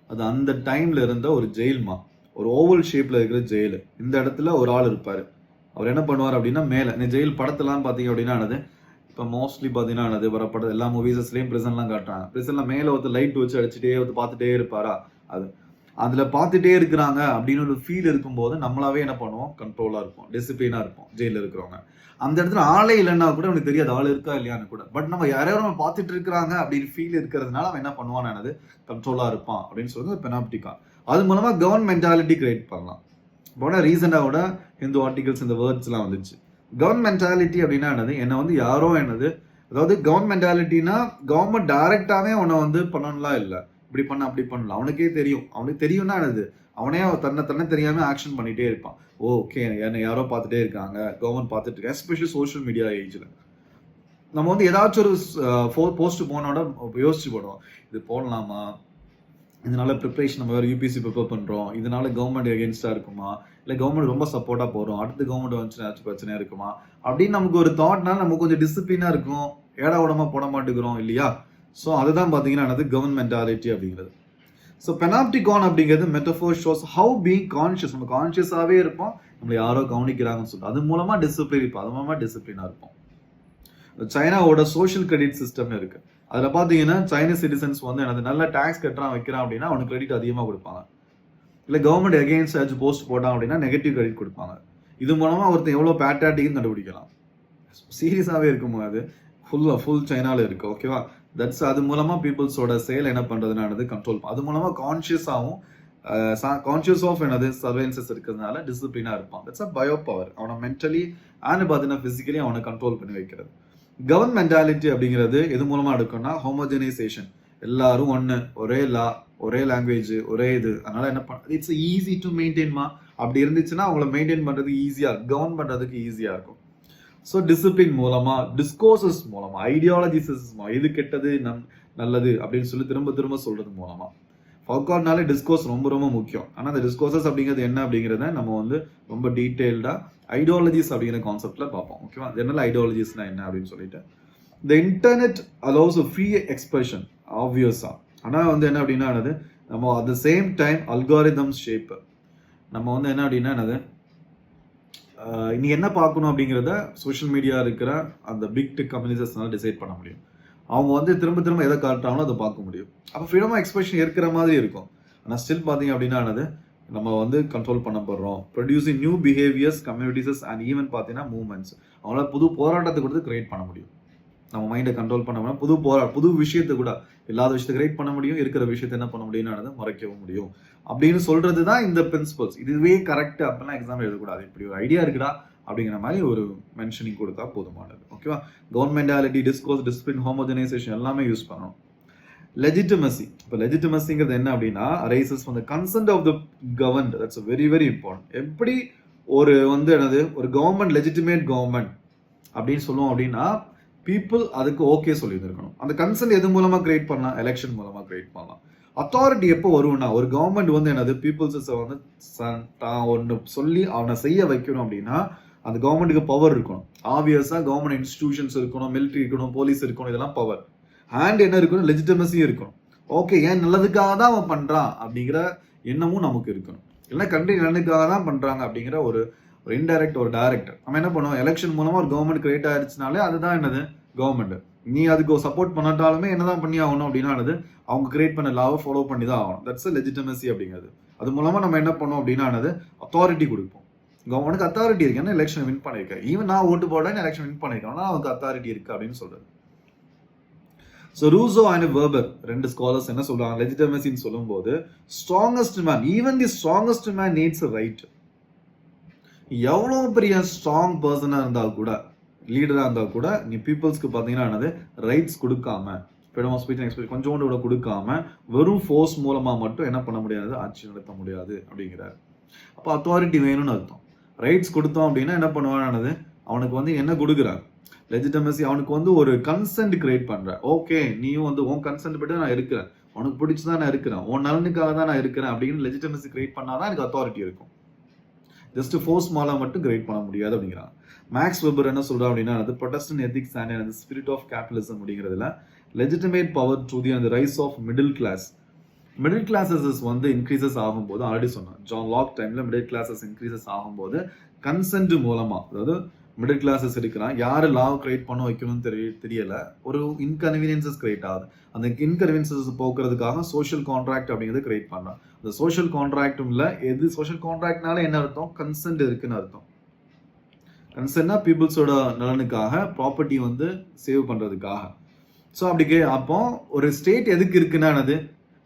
A: அது அந்த டைம்ல இருந்த ஒரு ஜெயில்மா, ஒரு ஓவல் ஷேப்ல இருக்கிற ஜெயிலு. இந்த இடத்துல ஒரு ஆள் இருப்பாரு. அவர் என்ன பண்ணுவார் அப்படின்னா மேலே இந்த ஜெயில் படத்தெல்லாம் பார்த்தீங்க அப்படின்னா இப்போ மோஸ்ட்லி பார்த்தீங்கன்னா வர படம் எல்லா மூவிஸஸ்லேயும் பிரிசன்லாம் காட்டுறாங்க. பிரிசன்ல மேலே ஒருத்தர் லைட் வச்சு அடிச்சுட்டே ஒருத்தர் பார்த்துட்டே இருப்பாரா, அது அதில் பார்த்துட்டே இருக்கிறாங்க அப்படின்னு ஒரு ஃபீல் இருக்கும்போது நம்மளாவே என்ன பண்ணுவோம், கண்ட்ரோலாக இருப்போம், டிசிப்ளினாக இருப்போம். ஜெயிலில் இருக்கிறவங்க அந்த இடத்துல ஆளே இல்லைன்னா கூட அவனுக்கு தெரியாது ஆள் இருக்கா இல்லையான்னு கூட. பட் நம்ம யாரையோ நம்ம பார்த்துட்டு இருக்கிறாங்க அப்படின்னு ஃபீல் இருக்கிறதுனால அவன் என்ன பண்ணுவான்னு கண்ட்ரோலாக இருப்பான் அப்படின்னு சொல்லுறது பெனாப்டிகா. அது மூலமாக கவர்மெண்டாலிட்டி கிரியேட் பண்ணலாம். இப்போ ரீசெண்டாக கூட ஹிந்து ஆர்டிகல்ஸ் இந்த வேர்ட்ஸ்லாம் வந்துச்சு. கவர்மெண்டாலிட்டி அப்படின்னா என்னை வந்து யாரோ அதாவது கவர்மெண்டாலிட்டினா கவர்மெண்ட் டைரக்டாவே உன்னை வந்து பண்ணலாம் இல்லை, இப்படி பண்ண அப்படி பண்ணலாம். அவனுக்கே தெரியும், அவனுக்கு தெரியும்னா அவனே தன்னை தெரியாம ஆக்ஷன் பண்ணிட்டே இருப்பான். ஓகே என்னை யாரோ பார்த்துட்டே இருக்காங்க, கவர்மெண்ட் பார்த்துட்டு இருக்காங்க. எஸ்பெஷலி சோஷியல் மீடியா ஏஜ்ல நம்ம வந்து ஏதாச்சும் ஒரு போஸ்ட் போனோட யோசிச்சு போடுவோம், இது போடலாமா, இதனால ப்ரிப்பரேஷன் நம்ம வேறு யூபிஎஸ்சி ப்ரிப்பேர் பண்ணுறோம், இதனால கவர்மெண்ட் எகென்ஸ்டாக இருக்குமா, இல்லை கவர்மெண்ட் ரொம்ப சப்போர்ட்டாக போகிறோம், அடுத்து கவர்மெண்ட் வந்துச்சு ஏதாச்சும் பிரச்சனையாக இருக்குமா அப்படின்னு நமக்கு ஒரு தாட்னால நம்ம கொஞ்சம் டிசிப்ளினாக இருக்கும், ஏடா உடம்பா போட மாட்டேங்கிறோம் இல்லையா. ஸோ அதுதான் பார்த்தீங்கன்னா கவர்மெண்டாலிட்டி அப்படிங்கிறது. ஸோ பெனாப்டிகான் அப்படிங்கிறது metaphor shows how being conscious. நம்ம கான்ஷியஸாகவே இருப்போம், நம்மளை யாரோ கவனிக்கிறாங்கன்னு சொல்லிட்டு அது மூலமாக டிசிப்ளின் இருப்போம், அது மூலமாக டிசிப்ளினாக இருப்போம். சைனாவோட சோஷியல் கிரெடிட் சிஸ்டம் இருக்கு. அதில் பார்த்தீங்கன்னா சைனீஸ் சிட்டிசன்ஸ் வந்து நல்ல டேக்ஸ் கட்டுறான் வைக்கிறான் அப்படின்னா அவனுக்கு கிரெடிட் அதிகமாக கொடுப்பாங்க. இல்லை கவர்மெண்ட் எகெயின்ஸ்ட் ஏதாச்சும் போஸ்ட் போட்டான் அப்படின்னா நெகட்டிவ் கிரெடிட் கொடுப்பாங்க. இது மூலமாக ஒருத்தர் எவ்வளோ பேட்ரியாட்டிக்னு கண்டுபிடிக்கலாம். சீரியஸாகவே இருக்குமோ அது ஃபுல் சைனாவில் இருக்கு. ஓகேவா, தட்ஸ் அது மூலமாக பீப்புள்ஸோட செயல் என்ன பண்ணுறதுனானது கண்ட்ரோல். அது மூலமாக கான்ஷியஸாகவும் கான்ஷியஸ் ஆஃப் சர்வேலன்சஸ் இருக்கிறதுனால டிசிப்ளினாக இருப்பான். That's a bio power. அவனை மென்டலி அண்ட் பார்த்தீங்கன்னா ஃபிசிக்கலி அவனை கண்ட்ரோல் பண்ணி வைக்கிறது. கவர்மெண்டாலிட்டி அப்படிங்கிறது எது மூலமா எடுக்கும்னா ஹோமோஜனைசேஷன். எல்லாரும் ஒன்று, ஒரே லா, ஒரே லாங்குவேஜ், ஒரே இது. அதனால என்ன பண்ண இட்ஸ் ஈஸி டு மெயின்டைன்மா. அப்படி இருந்துச்சுன்னா அவங்கள மெயின்டைன் பண்றது ஈஸியா, கவர்ன் பண்றதுக்கு ஈஸியா இருக்கும். ஸோ டிசிப்ளின் மூலமா, டிஸ்கோர்சஸ் மூலமா, ஐடியாலஜிஸ் எது கெட்டது நல்லது அப்படின்னு சொல்லி திரும்ப திரும்ப சொல்றது மூலமா. ஃபவுகால்ட்னாலே டிஸ்கோர்ஸ் ரொம்ப ரொம்ப முக்கியம். ஆனால் அந்த டிஸ்கோர்சஸ் அப்படிங்கிறது என்ன அப்படிங்கிறத நம்ம வந்து ரொம்ப டீட்டெயில்டா ஐடியாலஜிஸ் அப்படிங்கிற கான்செப்ட்ல பார்ப்போம். ஓகேவா, ஜெனரல் ஐடியாலஜிஸ்னா என்ன அப்படின்னு சொல்லிட்டு. The internet allows free expression obviously. ஆனால் வந்து என்ன அப்படின்னா நம்ம at the same time algorithms shape. நம்ம வந்து என்ன அப்படின்னா நீ என்ன பார்க்கணும் அப்படிங்கிறத சோஷியல் மீடியா இருக்கிற அந்த பிக் டெக் கம்பெனிஸ்னால டிசைட் பண்ண முடியும். அவங்க வந்து திரும்ப திரும்ப எதை காட்டுறாங்களோ அதை பார்க்க முடியும். அப்போ ஃப்ரீடம் ஆஃப் எக்ஸ்பிரஷன் இருக்கிற மாதிரி இருக்கும். ஆனால் ஸ்டில் பார்த்தீங்க அப்படின்னா நம்ம வந்து கண்ட்ரோல் பண்ணப்படுறோம். Producing new behaviours, communities and even பார்த்தீங்கன்னா மூவ்மெண்ட்ஸ். அவங்களால புது போராட்டத்தை கொடுத்து கிரியேட் பண்ண முடியும். நம்ம மைண்டை கண்ட்ரோல் பண்ண முடியும். புது விஷயத்தை கூட இல்லாத விஷயத்தை கிரியேட் பண்ண முடியும். இருக்கிற விஷயத்தை என்ன பண்ண முடியும்னு மறைக்கவும் முடியும் அப்படின்னு சொல்றது தான் இந்த பிரின்சிபல்ஸ். இதுவே கரெக்ட் அப்படிலாம் எக்ஸாம் எழுதக்கூடாது. இப்படி ஒரு ஐடியா இருக்குடா அப்படிங்கிற மாதிரி ஒரு மென்ஷனிங் கொடுத்தா போதுமானது. ஓகேவா, கவர்மெண்டாலிட்டி, டிஸ்கோர்ஸ், டிசிப்ளின், ஹோமோஜனைசேஷன் எல்லாமே யூஸ் பண்ணணும். லெஜிட்டிமசி. இப்போ லெஜிட்டிமசிங்கிறது என்ன அப்படின்னா arises from the consent of the governed. That's a very very important. எப்படி ஒரு வந்து என்னது ஒரு கவர்மெண்ட் லெஜிட்டிமேட் கவர்மெண்ட் அப்படின்னு சொல்லுவோம் அப்படின்னா பீப்புள் அதுக்கு ஓகே சொல்லியிருக்கணும். அந்த கன்சென்ட் எது மூலமா கிரியேட் பண்ணலாம்? எலெக்ஷன் மூலமா கிரியேட் பண்ணலாம். அத்தாரிட்டி எப்போ வரும்னா ஒரு கவர்மெண்ட் வந்து என்னது பீப்புள்ஸை வந்து தான் ஒன்று சொல்லி அவனை செய்ய வைக்கணும் அப்படின்னா அந்த கவர்மெண்ட்டுக்கு பவர் இருக்கணும். ஆப்வியஸா கவர்மெண்ட் இன்ஸ்டிடியூஷன்ஸ் இருக்கணும், மிலிட்ரி இருக்கணும், போலீஸ் இருக்கணும், இதெல்லாம் பவர். அண்ட் என்ன இருக்கணும்? லெஜிட்டிமசியும் இருக்கணும். ஓகே, ஏன் நல்லதுக்காக தான் அவன் பண்றான் அப்படிங்கிற எண்ணமும் நமக்கு இருக்கணும். இல்லைன்னா கண்ட்ரி நல்லதுக்காக தான் பண்றாங்க அப்படிங்கிற ஒரு இன்டைரக்ட் ஒரு டைரக்டர் நம்ம என்ன பண்ணுவோம்? எலெக்ஷன் மூலமா ஒரு கவர்மெண்ட் கிரியேட் ஆயிடுச்சுனாலே அதுதான் என்னது கவர்மெண்ட். நீ அதுக்கு சப்போர்ட் பண்ணாட்டாலுமே என்னதான் பண்ணி ஆகணும் அப்படின்னா அவங்க கிரியேட் பண்ண லாவை ஃபாலோ பண்ணி தான் ஆகணும். தட்ஸ் லெஜிட்டிமசி அப்படிங்கிறது. அது மூலமா நம்ம என்ன பண்ணோம் அப்படின்னா அத்தாரிட்டி கொடுப்போம். கவர்மெண்ட்டுக்கு அத்தாரிட்டி இருக்கு, ஏன்னா எலெக்ஷன் வின் பண்ணிருக்கேன். ஈவன் நான் ஓட்டு போட எலெக்ஷன் வின் பண்ணிருக்கேன், அவனுக்கு அத்தாரிட்டி இருக்கு அப்படின்னு சொல்றது. ஸோ ரூசோ அண்ட் வெர்பர் ரெண்டு ஸ்காலர்ஸ் என்ன சொல்றாங்க? லெஜிட்டிமசின்னு சொல்லும்போது strongest man, even the strongest man needs a right. எவ்வளோ பெரிய ஸ்ட்ராங் பர்சனாக இருந்தால் கூட, லீடராக இருந்தால் கூட, நீ பீப்புள்ஸ்க்கு பார்த்தீங்கன்னா ரைட்ஸ் கொடுக்காம, freedom of speech and expression கொஞ்சோண்டு கூட கொடுக்காம வெறும் ஃபோர்ஸ் மூலமாக மட்டும் என்ன பண்ண முடியாது? ஆட்சி நடத்த முடியாது அப்படிங்கிறார். அப்போ அத்தாரிட்டி வேணும்னு அர்த்தம். ரைட்ஸ் கொடுத்தோம் அப்படின்னா என்ன பண்ணுவானது? அவனுக்கு வந்து என்ன கொடுக்குறாங்க? லெஜிட்டிமசி. அவனுக்கு வந்து ஒரு கன்சென்ட் கிரியேட் பண்ற. ஓகே, நீயும் வந்து உன் கன்சென்ட் பட்டு நான் இருக்கிறேன், உனக்கு பிடிச்சுதான் நான் இருக்கிறேன், உன் நலனுக்காக தான் நான் இருக்கிறேன் அப்படின்னு லெஜிட்டிமசி கிரியேட் பண்ணாதான் எனக்கு அத்தாரிட்டி இருக்கும். ஜஸ்ட் ஃபோர்ஸ் மாலா மட்டும் கிரியேட் பண்ண முடியாது அப்படிங்கிறாங்க. மேக்ஸ் வெபர் என்ன சொல்றா அப்படின்னா Protestant ethics and spirit of capitalism அப்படிங்கிறதுல லெஜிட்டிமேட் பவர் டு தி அந்த rise of middle class. Middle classes வந்து இன்க்ரீசஸ் ஆகும்போது, ஆல்ரெடி சொன்னேன் ஜான் லாக் டைம்ல மிடில் கிளாஸஸ் இன்க்ரீசஸ் ஆகும்போது கன்சென்ட் மூலமா, அதாவது மிடில் கிளாஸஸ் இருக்கிறான், யாரு லா கிரியேட் பண்ண வைக்கணும்னு தெரியல, ஒரு இன்கன்வீனியன்சஸ் கிரியேட் ஆகுது. அந்த இன்கன்வீனியன்சஸ் போக்குறதுக்காக சோஷியல் கான்ட்ராக்ட் அப்படிங்கிறது கிரியேட் பண்றான். அந்த சோஷியல் கான்ட்ராக்டும் இல்ல, எது சோஷியல் கான்ட்ராக்ட்னால என்ன அர்த்தம்? கன்சென்ட் இருக்குன்னு அர்த்தம். கன்சென்ட்னா பீப்புள்ஸோட நலனுக்காக, ப்ராப்பர்ட்டி வந்து சேவ் பண்றதுக்காக. ஸோ அப்படி அப்போ ஒரு ஸ்டேட் எதுக்கு இருக்குன்னா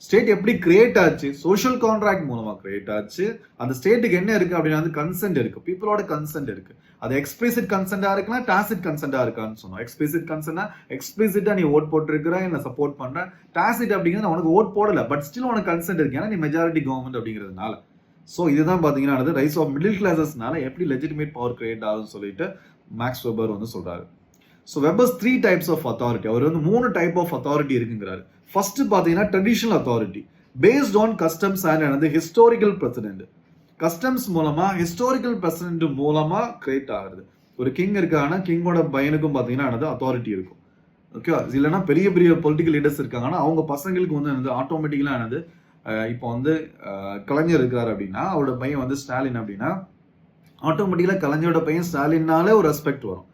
A: ஸ்டேட் எப்படி கிரியேட் ஆச்சு? சோஷியல் கான்ட்ராக்ட் மூலமா கிரியேட் ஆச்சு. அந்த ஸ்டேட்டுக்கு என்ன இருக்கு அப்படின்னா கன்சென்ட் இருக்கு, பீப்புளோட கன்சென்ட் இருக்கு. அது எக்ஸ்பிளிசிட் கன்சென்டா இருக்குன்னா டாசிட் கன்சென்டா இருக்கான்னு சொன்னோம். எக்ஸ்பிளிசிட் கன்சென்ட்னா எக்ஸ்பிளிசிட்டா நீ ஓட் போட்டுருக்கிற, என்ன சப்போர்ட் பண்ற. டாசிட் அப்படிங்கிறது உனக்கு ஓட் போடல, பட் ஸ்டில் உனக்கு கன்சென்ட் இருக்கு, ஏன்னா நீ மெஜாரிட்டி கவர்மெண்ட் அப்படிங்கிறதுனால. ஸோ இதுதான் பாத்தீங்கன்னா ரைஸ் ஆஃப் மிடில் கிளாஸஸ்னால எப்படி லெஜிட்டிமேட் பவர் கிரியேட் ஆகுதுன்னு சொல்லிட்டு மேக்ஸ் வெபர் வந்து சொல்றாரு. ஸோ வெபர்ஸ் 3 டைப்ஸ் ஆஃப் அத்தாரிட்டி, அவர் வந்து 3 டைப் ஆஃப் அத்தாரிட்டி இருக்குங்கிறாரு. ஃபர்ஸ்ட் பாத்தீங்கன்னா traditional authority based on customs and historical president. Customs மூலமா, ஹிஸ்டாரிக்கல் பிரசிடென்ட் மூலமா கிரியேட் ஆகுது. ஒரு கிங் இருக்காங்கன்னா கிங்கோட பையனுக்கும் பாத்தீங்கன்னா அத்தாரிட்டி இருக்கும். ஓகே, இல்லைன்னா பெரிய பெரிய பொலிட்டிக்கல் லீடர்ஸ் இருக்காங்கன்னா அவங்க பசங்களுக்கு வந்து ஆட்டோமேட்டிக்கலா இப்போ வந்து கலைஞர் இருக்கிறாரு அப்படின்னா அவரோட பையன் வந்து ஸ்டாலின் அப்படின்னா ஆட்டோமேட்டிக்கலா கலைஞரோட பையன் ஸ்டாலின்னாலே ஒரு ரெஸ்பெக்ட் வரும்,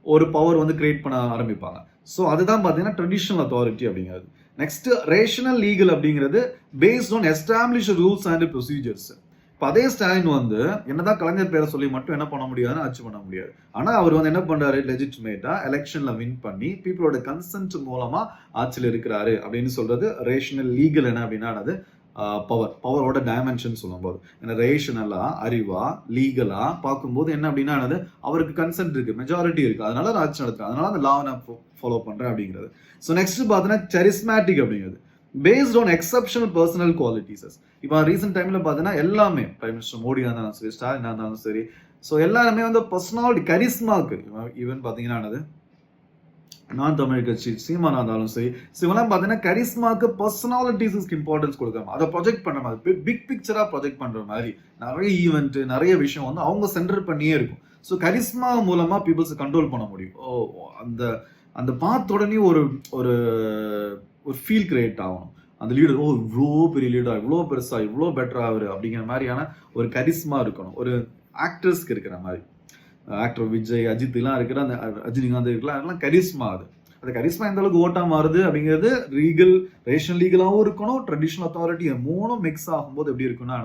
A: ஒரு பவர் வந்து கிரியேட் பண்ண ஆரம்பிப்பாங்க. ஸோ அதுதான் பார்த்தீங்கன்னா ட்ரெடிஷனல் அத்தாரிட்டி அப்படிங்கிறது. நெக்ஸ்ட் ரேஷனல் லீகல் அப்படிங்கிறது based on establish rules and procedures. இப்போ அதே ஸ்டாலின் வந்து என்னதான் கலைஞர் பேரை சொல்லி மட்டும் என்ன பண்ண முடியாதுன்னு ஆட்சி பண்ண முடியாது. ஆனால் அவர் வந்து என்ன பண்றாரு? லெஜிட்டிமேட்டா எலெக்ஷன்ல வின் பண்ணி பீப்புளோட கன்சென்ட் மூலமா ஆட்சியில் இருக்கிறாரு அப்படின்னு சொல்றது ரேஷனல் லீகல். என்ன அப்படின்னா பவரோட டைமென்ஷன் சொல்லும்போது ஏன்னா ரேஷனலா, அறிவா, லீகலா பார்க்கும்போது என்ன அப்படின்னா அவருக்கு கன்சென்ட் இருக்கு, மெஜாரிட்டி இருக்கு, அதனால ஆட்சி நடத்துறேன், அதனால அந்த லாவை நான் ஃபாலோ பண்றேன் அப்படிங்கிறது. ஸோ நெக்ஸ்ட் பார்த்தீங்கன்னா செரிஸ்மேட்டிக் அப்படிங்கிறது based on exceptional personal qualities. இப்போ ரீசெண்ட் டைம்ல பார்த்தீங்கன்னா எல்லாமே பிரைம் மினிஸ்டர் மோடியா இருந்தாலும் சரி, ஸ்டாலினா இருந்தாலும் சரி, ஸோ எல்லாருமே வந்து பர்சனாலிட்டி கரிஸ்மாக்கு, ஈவன் பார்த்தீங்கன்னா நான் தமிழ் கட்சி சீமானா இருந்தாலும் சரி, இவெல்லாம் பார்த்தீங்கன்னா கரிஸ்மாக்கு பர்சனாலிட்டிஸ்க்கு இம்பார்ட்டன்ஸ் கொடுக்காம அதை ப்ரொஜெக்ட் பண்ற மாதிரி, பிக் பிக்சரா ப்ரொஜெக்ட் பண்ற மாதிரி நிறைய ஈவெண்ட், நிறைய விஷயம் வந்து அவங்க சென்டர் பண்ணியே இருக்கும். ஸோ கரிஸ்மா மூலமா பீப்புள்ஸ் கண்ட்ரோல் பண்ண முடியும். அந்த அந்த பார்த்த உடனே ஒரு ஒரு ஒரு ஃபீல் கிரியேட் ஆகணும். அந்த லீடர் இவ்வளோ பெரிய லீடர், இவ்வளோ பெருசா, இவ்வளோ பெட்டரா அவரு அப்படிங்கிற மாதிரியான ஒரு கரிஸ்மா இருக்கணும். ஒரு ஆக்டர்ஸ்க்கு இருக்கிற மாதிரி, ஆக்டர் விஜய், அஜித் எல்லாம் இருக்கிற அந்த ரஜினிகாந்த் இருக்கலாம், அதெல்லாம் கரிஸ்மா. அது கரிஸ்மா எந்த அளவுக்கு ஓட்டா மாறுது அப்படிங்கிறது லீகல், ரேஷனல் லீகலாகவும் இருக்கணும், ட்ரெடிஷனல் அத்தாரிட்டி மூணும் மிக்ஸ் ஆகும்போது எப்படி இருக்குன்னா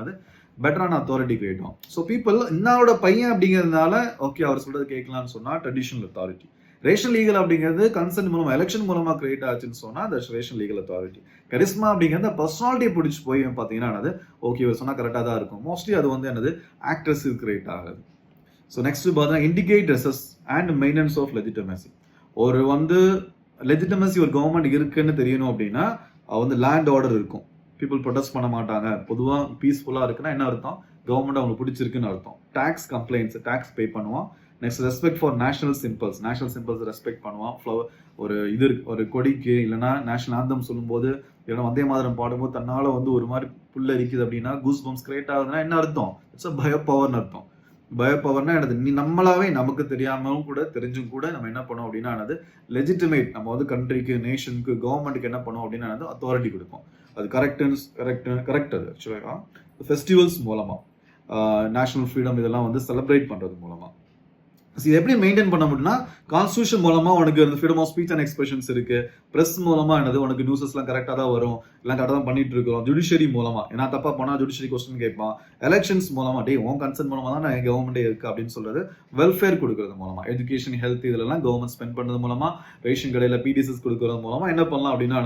A: பெட்டரான அத்தாரிட்டி கிரியேட் ஆகும். ஸோ பீப்புள் இன்னோட பையன் அப்படிங்கிறதுனால ஓகே அவர் சொல்றது கேட்கலாம்னு சொன்னா ட்ரெடிஷனல் அத்தாரிட்டி. ரேஷனல் லீகல் அப்படிங்கிறது கன்சென்ட் மூலமா, எலெக்ஷன் மூலமா கிரியேட் ஆச்சுன்னு சொன்னா அந்த ரேஷனல் லீகல் அத்தாரிட்டி. கரிஸ்மா அப்படிங்கிறது பர்சனாலிட்டியை பிடிச்சி போய் பார்த்தீங்கன்னா ஓகே இவர் சொன்னா கரெக்டாக தான் இருக்கும். மோஸ்ட்லி அது வந்து ஆக்டர்ஸ் கிரியேட் ஆகுது. ஸோ நெக்ஸ்ட் பார்த்தீங்கன்னா indicators and maintenance of legitimacy. ஒரு வந்து லெஜிட்டிமசி ஒரு கவர்மெண்ட் இருக்குன்னு தெரியணும் அப்படின்னா வந்து லேண்ட் ஆர்டர் இருக்கும், பீப்புள் ப்ரொடெஸ்ட் பண்ண மாட்டாங்க, பொதுவாக பீஸ்ஃபுல்லாக இருக்குன்னா என்ன அர்த்தம், கவர்மெண்ட் அவங்களுக்கு பிடிச்சிருக்குன்னு அர்த்தம். டேக்ஸ் கம்ப்ளைண்ட்ஸ், டேக்ஸ் பே பண்ணுவான். Next respect for national symbols respect பண்ணுவான். ஒரு இது இருக்கு, ஒரு கொடிக்கு இல்லைன்னா நேஷனல் ஆந்தம் சொல்லும்போது இல்லைன்னா வந்தே மாதிரம் பாடும்போது தன்னால வந்து ஒரு மாதிரி புல்லரிக்குது அப்படின்னா, கூஸ் பம்ப்ஸ் கிரியேட் ஆகுதுன்னா என்ன அர்த்தம், இட்ஸ் அ பயோ பவர்னு அர்த்தம். பயோ பவர்னா என்னது, நீ நம்மளாவே நமக்கு தெரியாமலும் கூட தெரிஞ்சும் கூட நம்ம என்ன பண்ணோம் அப்படின்னா என்னது, லெஜிட்டிமேட், நம்ம வந்து கண்ட்ரிக்கு, நேஷனுக்கு, கவர்மெண்ட்டுக்கு என்ன பண்ணோம் அப்படின்னா அத்தாரிட்டி கொடுக்கும். அது கரெக்ட் அது ஆக்சுவலாக ஃபெஸ்டிவல்ஸ் மூலமா, நேஷனல் ஃப்ரீடம் இதெல்லாம் வந்து செலிப்ரேட் பண்றது மூலமா. இது எப்படி மெயின்டைன் பண்ண முடியும்னா, கான்ஸ்டியூஷன் மூலமா உனக்கு freedom of speech and expressions இருக்கு. பிரஸ் மூலமா என்னது உனக்கு நியூஸஸ்லாம் கரெக்டாக தான் வரும், எல்லாம் கரெக்டாக தான் பண்ணிட்டு இருக்கோம். ஜுடிஷியரி மூலமா, ஏன்னா தப்பா போனா ஜுடிஷியரி கொஸ்டின் கேட்பான். எலெக்ஷன்ஸ் மூலமா, உன் கன்சர்ன் மூலமா தான் நான் கவர்மெண்டே இருக்கு அப்படின்னு சொல்றது. வெல்ஃபேர் கொடுக்கறது மூலமா, எஜுகேஷன், ஹெல்த் இதெல்லாம் கவர்மெண்ட் ஸ்பெண்ட் பண்றது மூலமா, ரேஷன் கடையில பிடிசிஸ் கொடுக்கறது மூலமா என்ன பண்ணலாம் அப்படின்னா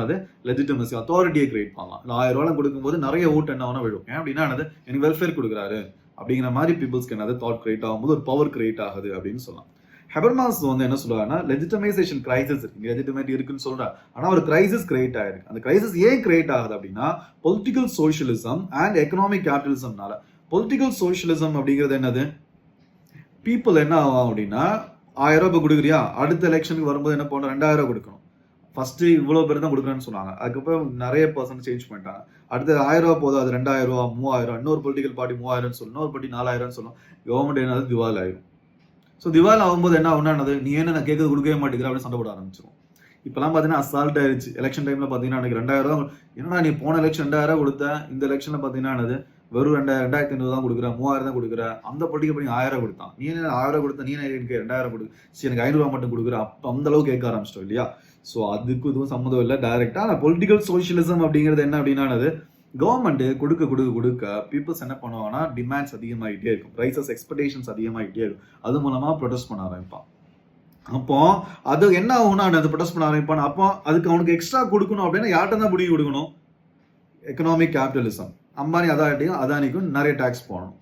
A: லெஜிட்டிமசி, அத்தாரிட்டியை கிரியேட் பண்ணலாம். 1000 ரூபாய் கொடுக்கும்போது நிறைய ஓட்டு என்ன வேணா விழும். ஏன் அப்படின்னா எனக்கு வெல்ஃபேர் கொடுக்குறாரு அப்படிங்கிற மாதிரி பீப்புள்ஸ்க்கு தாட் கிரியேட் ஆகும்போது ஒரு பவர் கிரியேட் ஆகுது அப்படின்னு சொல்லலாம். ஹெபர்மாஸ் வந்து என்ன சொல்றாங்கன்னா, லெஜிட்டிமைசேஷன் கிரைசிஸ் இருக்கு, லெஜிட்டிமேட் இருக்குன்னு சொல்றா, ஆனா ஒரு கிரைசிஸ் கிரியேட் ஆயிருக்கு. அந்த கிரைசிஸ் ஏன் கிரியேட் ஆகுது அப்படின்னா, பொலிட்டிக்கல் சோஷியலிசம் அண்ட் எக்கனாமிக் கேபிட்டலிசம்னால. பொலிட்டிக்கல் சோஷியலிசம் அப்படிங்கிறது என்னது, பீப்புள் என்ன ஆகும் அப்படின்னா, 1000 ரூபாய் கொடுக்குறியா, அடுத்த எலெக்ஷனுக்கு வரும்போது என்ன பண்ணணும், 2000 ரூபாய் கொடுக்கணும். ஃபர்ஸ்ட் இவ்வளவு பேர் தான் கொடுக்குறேன்னு சொன்னாங்க, அதுக்கப்புறம் நிறைய பர்சன்ட் சேஞ்ச் பண்ணிட்டாங்க. அடுத்து 1000 ரூபாய் போதும், அது 2000 ரூபாய், 3000, இன்னொரு பொலிட்டிக்கல் பார்ட்டி 3000 சொல்லணும், இன்னொரு பார்ட்டி 4000 சொல்லணும். கவர்மெண்ட் என்னது திவால் ஆயிடும். ஸோ திவால் ஆகும்போது என்ன ஆகும்னா, நீ என்ன நான் கேட்கறது கொடுக்கவே மாட்டேங்கிற அப்படின்னு சண்டை போட ஆரம்பிச்சிடும். இப்பெல்லாம் பார்த்தீங்கன்னா அசால்ட் ஆயிடுச்சு. எலெக்ஷன் டைம்ல பார்த்தீங்கன்னா எனக்கு 2000 ரூபா, என்னன்னா நீ போன எலெக்ஷன் 2000 கொடுத்த, இந்த எலெக்ஷன்ல பார்த்தீங்கன்னா வெறும் 2500 தான் கொடுக்குற, 3000 தான் கொடுக்குற. அந்த பொலிட்டிக்கல் பண்ணி 1000 கொடுத்தான், நீ என்ன 1000 கொடுத்த, நீ எனக்கு 2000 கொடு, சரி எனக்கு 500 ரூபா மட்டும் கொடுக்குற. அப்போ அந்த அளவுக்கு கேட்க ஆரம்பிச்சிட்டோம் இல்லையா. ஸோ அதுக்கு இதுவும் சம்மந்தம் இல்லை டைரக்டா. ஆனால் பொலிட்டிக்கல் சோஷியலிசம் அப்படிங்கிறது என்ன அப்படின்னா, கவர்மெண்ட் கொடுக்க பீப்புள்ஸ் என்ன பண்ணுவாங்கன்னா, டிமாண்ட்ஸ் அதிகமாகிட்டே இருக்கும், ரைசஸ் எக்ஸ்பெக்டேஷன்ஸ் அதிகமாகிட்டே இருக்கும். அது மூலமா ப்ரொடெஸ்ட் பண்ண ஆரம்பிப்பான். அப்போ அது என்ன ஆகும்னா, அது ப்ரொடெஸ்ட் பண்ண ஆரம்பிப்பான். அப்போ அதுக்கு அவனுக்கு எக்ஸ்ட்ரா கொடுக்கணும் அப்படின்னா யார்கிட்ட தான் பிடிங்கி கொடுக்கணும், எக்கனாமிக் கேபிட்டலிசம். அம்பானி அதானிக்கும் நிறைய டாக்ஸ் போடணும்.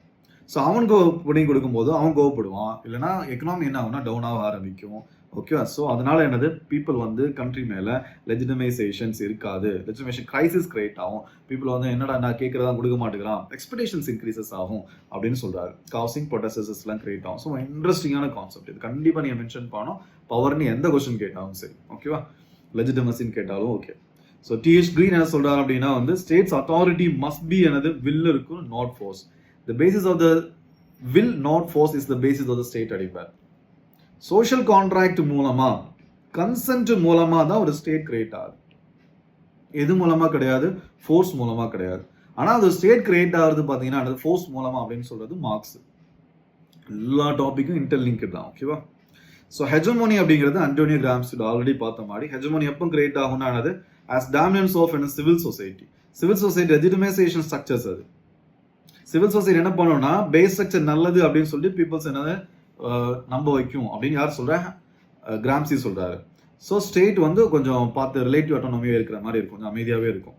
A: ஸோ அவனுக்கு பிடிங்கி கொடுக்கும்போது அவன் கோவப்படுவான், இல்லைன்னா எக்கனாமி என்ன ஆகும்னா டவுன் ஆக ஆரம்பிக்கும். ஓகேவா. ஸோ அதனால என்னது, பீப்புள் வந்து கண்ட்ரி மேல லெஜிட்டிமைசேஷன்ஸ் இருக்காது, லெஜிட்டிமேஷன் கிரைசிஸ் கிரியேட் ஆகும். பீப்புள் வந்து என்னடா நான் கேட்கறதா கொடுக்க மாட்டேங்கிறான், எக்ஸ்பெக்டேஷன்ஸ் இன்க்ரீசஸ் ஆகும் அப்படின்னு சொல்றாரு. காசிங் ப்ரொடெஸ்டர்ஸ் எல்லாம் கிரியேட் ஆகும். ஸோ இன்ட்ரெஸ்டிங்கான கான்செப்ட் இது, கண்டிப்பா நீங்க மென்ஷன் பண்ணணும். பவர்னு எந்த கொஸ்டின் கேட்டாலும் சரி, ஓகேவா, லெஜிட்டிமசின்னு கேட்டாலும் ஓகே. ஸோ டிஎச் கிரீன் என்ன சொல்றாரு அப்படின்னா state's authority must be will இருக்கும், not force. The basis of the will not force is the basis of the state அடிப்பார். சோஷியல் கான்ட்ராக்ட் மூலமா, கன்சென்ட் மூலமா தான் ஒரு ஸ்டேட் கிரியேட் ஆகுது. எது மூலமா கிடையாது, ஃபோர்ஸ் மூலமா கிடையாது. ஆனா அது ஸ்டேட் கிரியேட் ஆகுது பாத்தீங்கன்னா அது ஃபோர்ஸ் மூலமா அப்படின்னு சொல்றது மார்க்ஸ். எல்லா டாபிக்கும் இன்டர்லிங்க் தான், ஓகேவா. ஸோ ஹெஜமோனி அப்படிங்கிறது அண்டோனியோ கிராம்ஸ்கி ஆல்ரெடி பார்த்த மாதிரி, ஹெஜமோனி எப்போ கிரியேட் ஆகும்னா as dominance of a civil society. Civil society legitimization structures அது. சிவில் சொசைட்டி என்ன பண்ணணும்னா பேஸ் ஸ்ட்ரக்சர் நல்லது அப்படின்னு சொல்லிட்டு பீப்புள்ஸ் என்னது நம்ப வைக்கும் அப்படின்னு யார் சொல்ற, கிராம்சி சொல்றாரு. ஸோ ஸ்டேட் வந்து கொஞ்சம் பார்த்து ரிலேட்டிவ் ஆட்டோனமியா இருக்கிற மாதிரி இருக்கும், கொஞ்சம் அமைதியாவே இருக்கும்.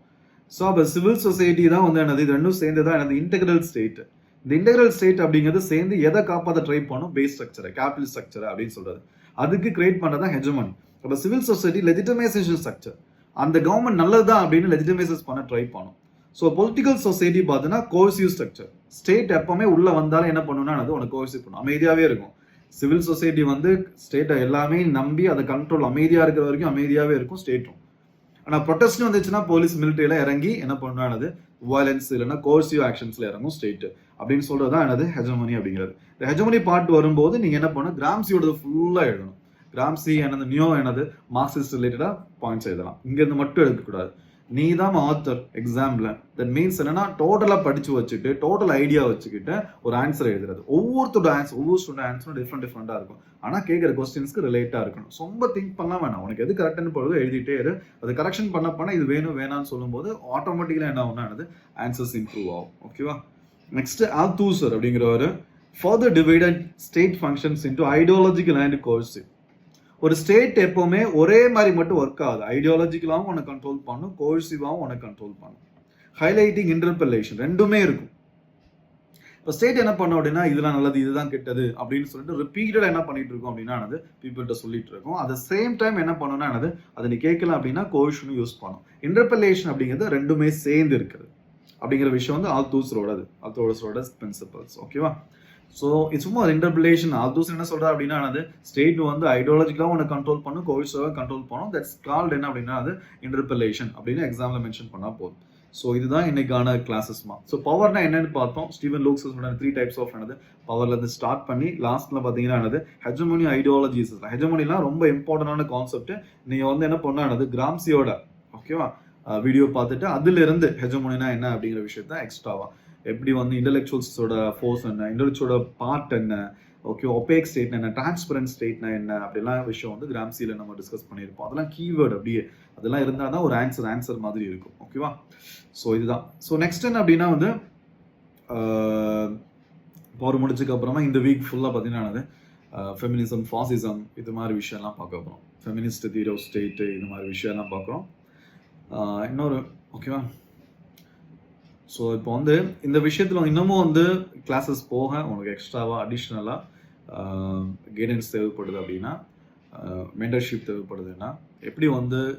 A: ஸோ அப்போ சிவில் சொசைட்டி தான் வந்து என்னது, இது ரெண்டும் சேர்ந்து தான் என்னது இன்டெகிரல் ஸ்டேட். இந்த இன்டெகிரல் ஸ்டேட் அப்படிங்கிறது சேர்ந்து எதை காப்பாற்ற ட்ரை பண்ணும், பேஸ் ஸ்ட்ரக்சர், கேபிட்டல் ஸ்ட்ரக்சர் அப்படின்னு சொல்றது. அதுக்கு கிரியேட் பண்றதான் ஹெஜமனி. அப்போ சிவில் சொசைட்டி லெஜிட்டிமைசேஷன் ஸ்ட்ரக்சர், அந்த கவர்மெண்ட் நல்லதுதான் அப்படின்னு லெஜிட்டிமைசேஷன் பண்ண ட்ரை பண்ணும். ஸோ பொலிட்டிக்கல் சொசைட்டி பார்த்தீங்கன்னா கோஹெசிவ் ஸ்ட்ரக்சர். ஸ்டேட் எப்பவுமே உள்ள வந்தாலும் என்ன பண்ணுன்னா அது உனக்கு கோஹெசிவ் பண்ணும், அமைதியாவே இருக்கும். சிவில் சொசைட்டி வந்து ஸ்டேட்டை எல்லாமே நம்பி அதை கண்ட்ரோல், அமைதியா இருக்கிற வரைக்கும் அமைதியாவே இருக்கும் ஸ்டேட்டும். ஆனா ப்ரொடெஸ்ட் வந்துச்சுன்னா போலீஸ் மிலிட்டரியில இறங்கி என்ன பண்ணுவானது, வயலன்ஸ் இல்லைன்னா கோஹெசிவ் ஆக்ஷன்ஸ்ல இறங்கும் ஸ்டேட் அப்படின்னு சொல்றதுதான் என்னது ஹெஜமனி அப்படிங்கிறது. இந்த ஹெஜமனி பார்ட் வரும்போது நீங்க என்ன பண்ணணும், கிராம்சியோட ஃபுல்லா எழுதணும். கிராம்சி என்னது நியோ என்னது மார்க்சிஸ்ட் ரிலேட்டடா பாயிண்ட்ஸ் எழுதலாம், இங்க இருந்து மட்டும் எடுக்கக்கூடாது. நீ தான் ஆத்தர் எக்ஸாம்ல, தட் மீன்ஸ் என்னன்னா டோட்டலா படிச்சு வச்சுட்டு டோட்டல் ஐடியா வச்சுக்கிட்டு ஒரு ஆன்சர் எழுதுறது. ஒவ்வொருத்தோட ஆன்சர், ஒவ்வொரு ஸ்டூடெண்ட் ஆன்சரும் டிஃப்ரெண்டா இருக்கும். ஆனா கேட்கிற கொஸ்டின்ஸ்க்கு ரிலேட்டா இருக்கணும். ரொம்ப திங்க் பண்ணலாம் வேணாம், உனக்கு எது கரெக்ட்னு பொழுது எழுதிட்டே இரு. அது கரெக்ஷன் பண்ண இது வேணும் வேணாம்னு சொல்லும் போது ஆட்டோமேட்டிக்கலா என்ன ஆகும்னா ஆன்சர்ஸ் இம்ப்ரூவ் ஆகும். ஓகேவா. நெக்ஸ்ட் ஆல்தூசர் அப்படிங்கிறவர் further divided state functions into ideological and coercive. ஒரு ஸ்டேட் எப்பவுமே ஒரே மாதிரி மட்டும் ஒர்க் ஆகுது, ஐடியாலஜிக்கலாவும் உனக்கு கண்ட்ரோல் பண்ணும், கோஹெசிவாவும் உனக்கு கண்ட்ரோல் பண்ணும். ஹைலைட்டிங் இன்டர்பெலேஷன் ரெண்டுமே இருக்கும். இப்போ ஸ்டேட் என்ன பண்ணோம் அப்படின்னா இதெல்லாம் நல்லது இதுதான் கெட்டது அப்படின்னு சொல்லிட்டு ரிப்பீட்டடாக என்ன பண்ணிட்டு இருக்கோம் அப்படின்னா பீப்புள்கிட்ட சொல்லிட்டு இருக்கோம். அட் த சேம் டைம் என்ன பண்ணணும்னா அதை நீ கேட்கல அப்படின்னா கோஷனும் யூஸ் பண்ணும். இன்டர்பெலேஷன் அப்படிங்கிறது ரெண்டுமே சேர்ந்து இருக்குது அப்படிங்கிற விஷயம் ஆல்தூஸரோட பிரின்சிபல்ஸ். ஓகேவா? ஸோ இட்ஸ் சும்மா இன்டர்பிளேஷன். ஆல்தூஸ் என்ன சொல்றா அப்படின்னா ஸ்டேட் ஐடியாலஜிக்கலாக ஒன்று கண்ட்ரோல் பண்ணும், கோவிட்ஸாக கண்ட்ரோல் பண்ணும். தட்ஸ் கால்ட் என்ன அப்படின்னா இன்டர்பிளேஷன் அப்படின்னு எக்ஸாம்பிள் மென்ஷன் பண்ணால் போதும். ஸோ இதுதான் இன்னைக்கான கிளாஸஸ்மா. ஸோ பவர்னா என்னன்னு பார்த்தோம். ஸ்டீவன் லூக்ஸ் 3 டைப்ஸ் ஆஃப் பவர்லேருந்து ஸ்டார்ட் பண்ணி லாஸ்ட்ல பார்த்தீங்கன்னா ஹெஜமோனி ஐடியாலஜிஸ். ஹெஜமோனிலாம் ரொம்ப இம்பார்ட்டன்டான கான்செப்ட். நீங்கள் என்ன பண்ணா கிராம்சியோட ஓகேவா வீடியோ பார்த்துட்டு அதுல இருந்து ஹெஜமோனினா என்ன அப்படிங்கிற விஷயத்த எக்ஸ்ட்ராவா எப்படி இன்டெலெக்சுவல்ஸோட ஃபோர்ஸ் என்ன, இன்டெலெக்சுவலோட பார்ட் என்ன, ஓகே ஒபேக் ஸ்டேட் என்ன, டிரான்ஸ்பரண்ட் ஸ்டேட்னா என்ன அப்படிலாம் விஷயம் கிராம்சியில் நம்ம டிஸ்கஸ் பண்ணியிருப்போம். அதெல்லாம் கீவேர்டு அப்படியே அதெல்லாம் இருந்தால் தான் ஒரு ஆன்சர் மாதிரி இருக்கும். ஓகேவா? ஸோ இதுதான். ஸோ நெக்ஸ்ட் என்ன அப்படின்னா பவர் முடிச்சதுக்கு அப்புறமா இந்த வீக் ஃபுல்லாக பார்த்தீங்கன்னா ஃபெமினிசம், ஃபாசிசம் இது மாதிரி விஷயம்லாம் பார்க்க போகிறோம். ஃபெமினிஸ்ட் தியரி ஆஃப் ஸ்டேட் இது மாதிரி விஷயம்லாம் பார்க்குறோம். இன்னொரு ஓகேவா? ஸோ இப்போ இந்த விஷயத்தில் இன்னமும் கிளாஸஸ் போக உங்களுக்கு எக்ஸ்ட்ராவாக அடிஷ்னலாக கைடன்ஸ் தேவைப்படுது அப்படின்னா, மென்டர்ஷிப் தேவைப்படுதுன்னா, எப்படி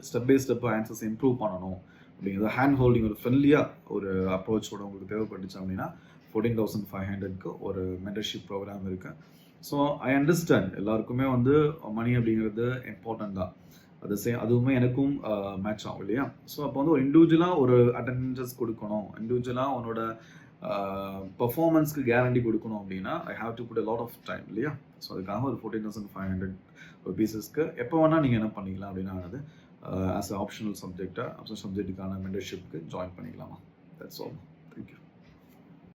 A: step by step answers improve பண்ணணும் அப்படிங்கிறது ஹேண்ட் ஹோல்டிங் ஒரு ஃப்ரெண்ட்லியாக ஒரு அப்ரோச்சோட உங்களுக்கு தேவைப்பட்டுச்சு அப்படின்னா 14,500க்கு ஒரு மென்டர்ஷிப் ப்ரோக்ராம் இருக்குது. ஸோ ஐ அண்டர்ஸ்டாண்ட் எல்லாருக்குமே மணி அப்படிங்கிறது இம்பார்ட்டன்ட் தான். அதுவுமே எனக்கும் மேட்ச் ஆகும் இல்லையா? ஸோ அப்போ ஒரு இண்டிவிஜுவலாக ஒரு அட்டெண்டன்ஸ் கொடுக்கணும், இண்டிவிஜுவலாக உன்னோட பர்ஃபார்மன்ஸ்க்கு கேரண்டி கொடுக்கணும் அப்படின்னா I have to put a lot of time இல்லையா? ஸோ அதுக்காக ஒரு 14,500 பீசஸ்க்கு எப்போ வேணால் நீங்கள் என்ன பண்ணிக்கலாம் அப்படின்னா ஆஸ் அ ஆப்ஷனல் சப்ஜெக்டான மென்டர்ஷிப்க்கு ஜாயின் பண்ணிக்கலாமா? That's all. தேங்க்யூ.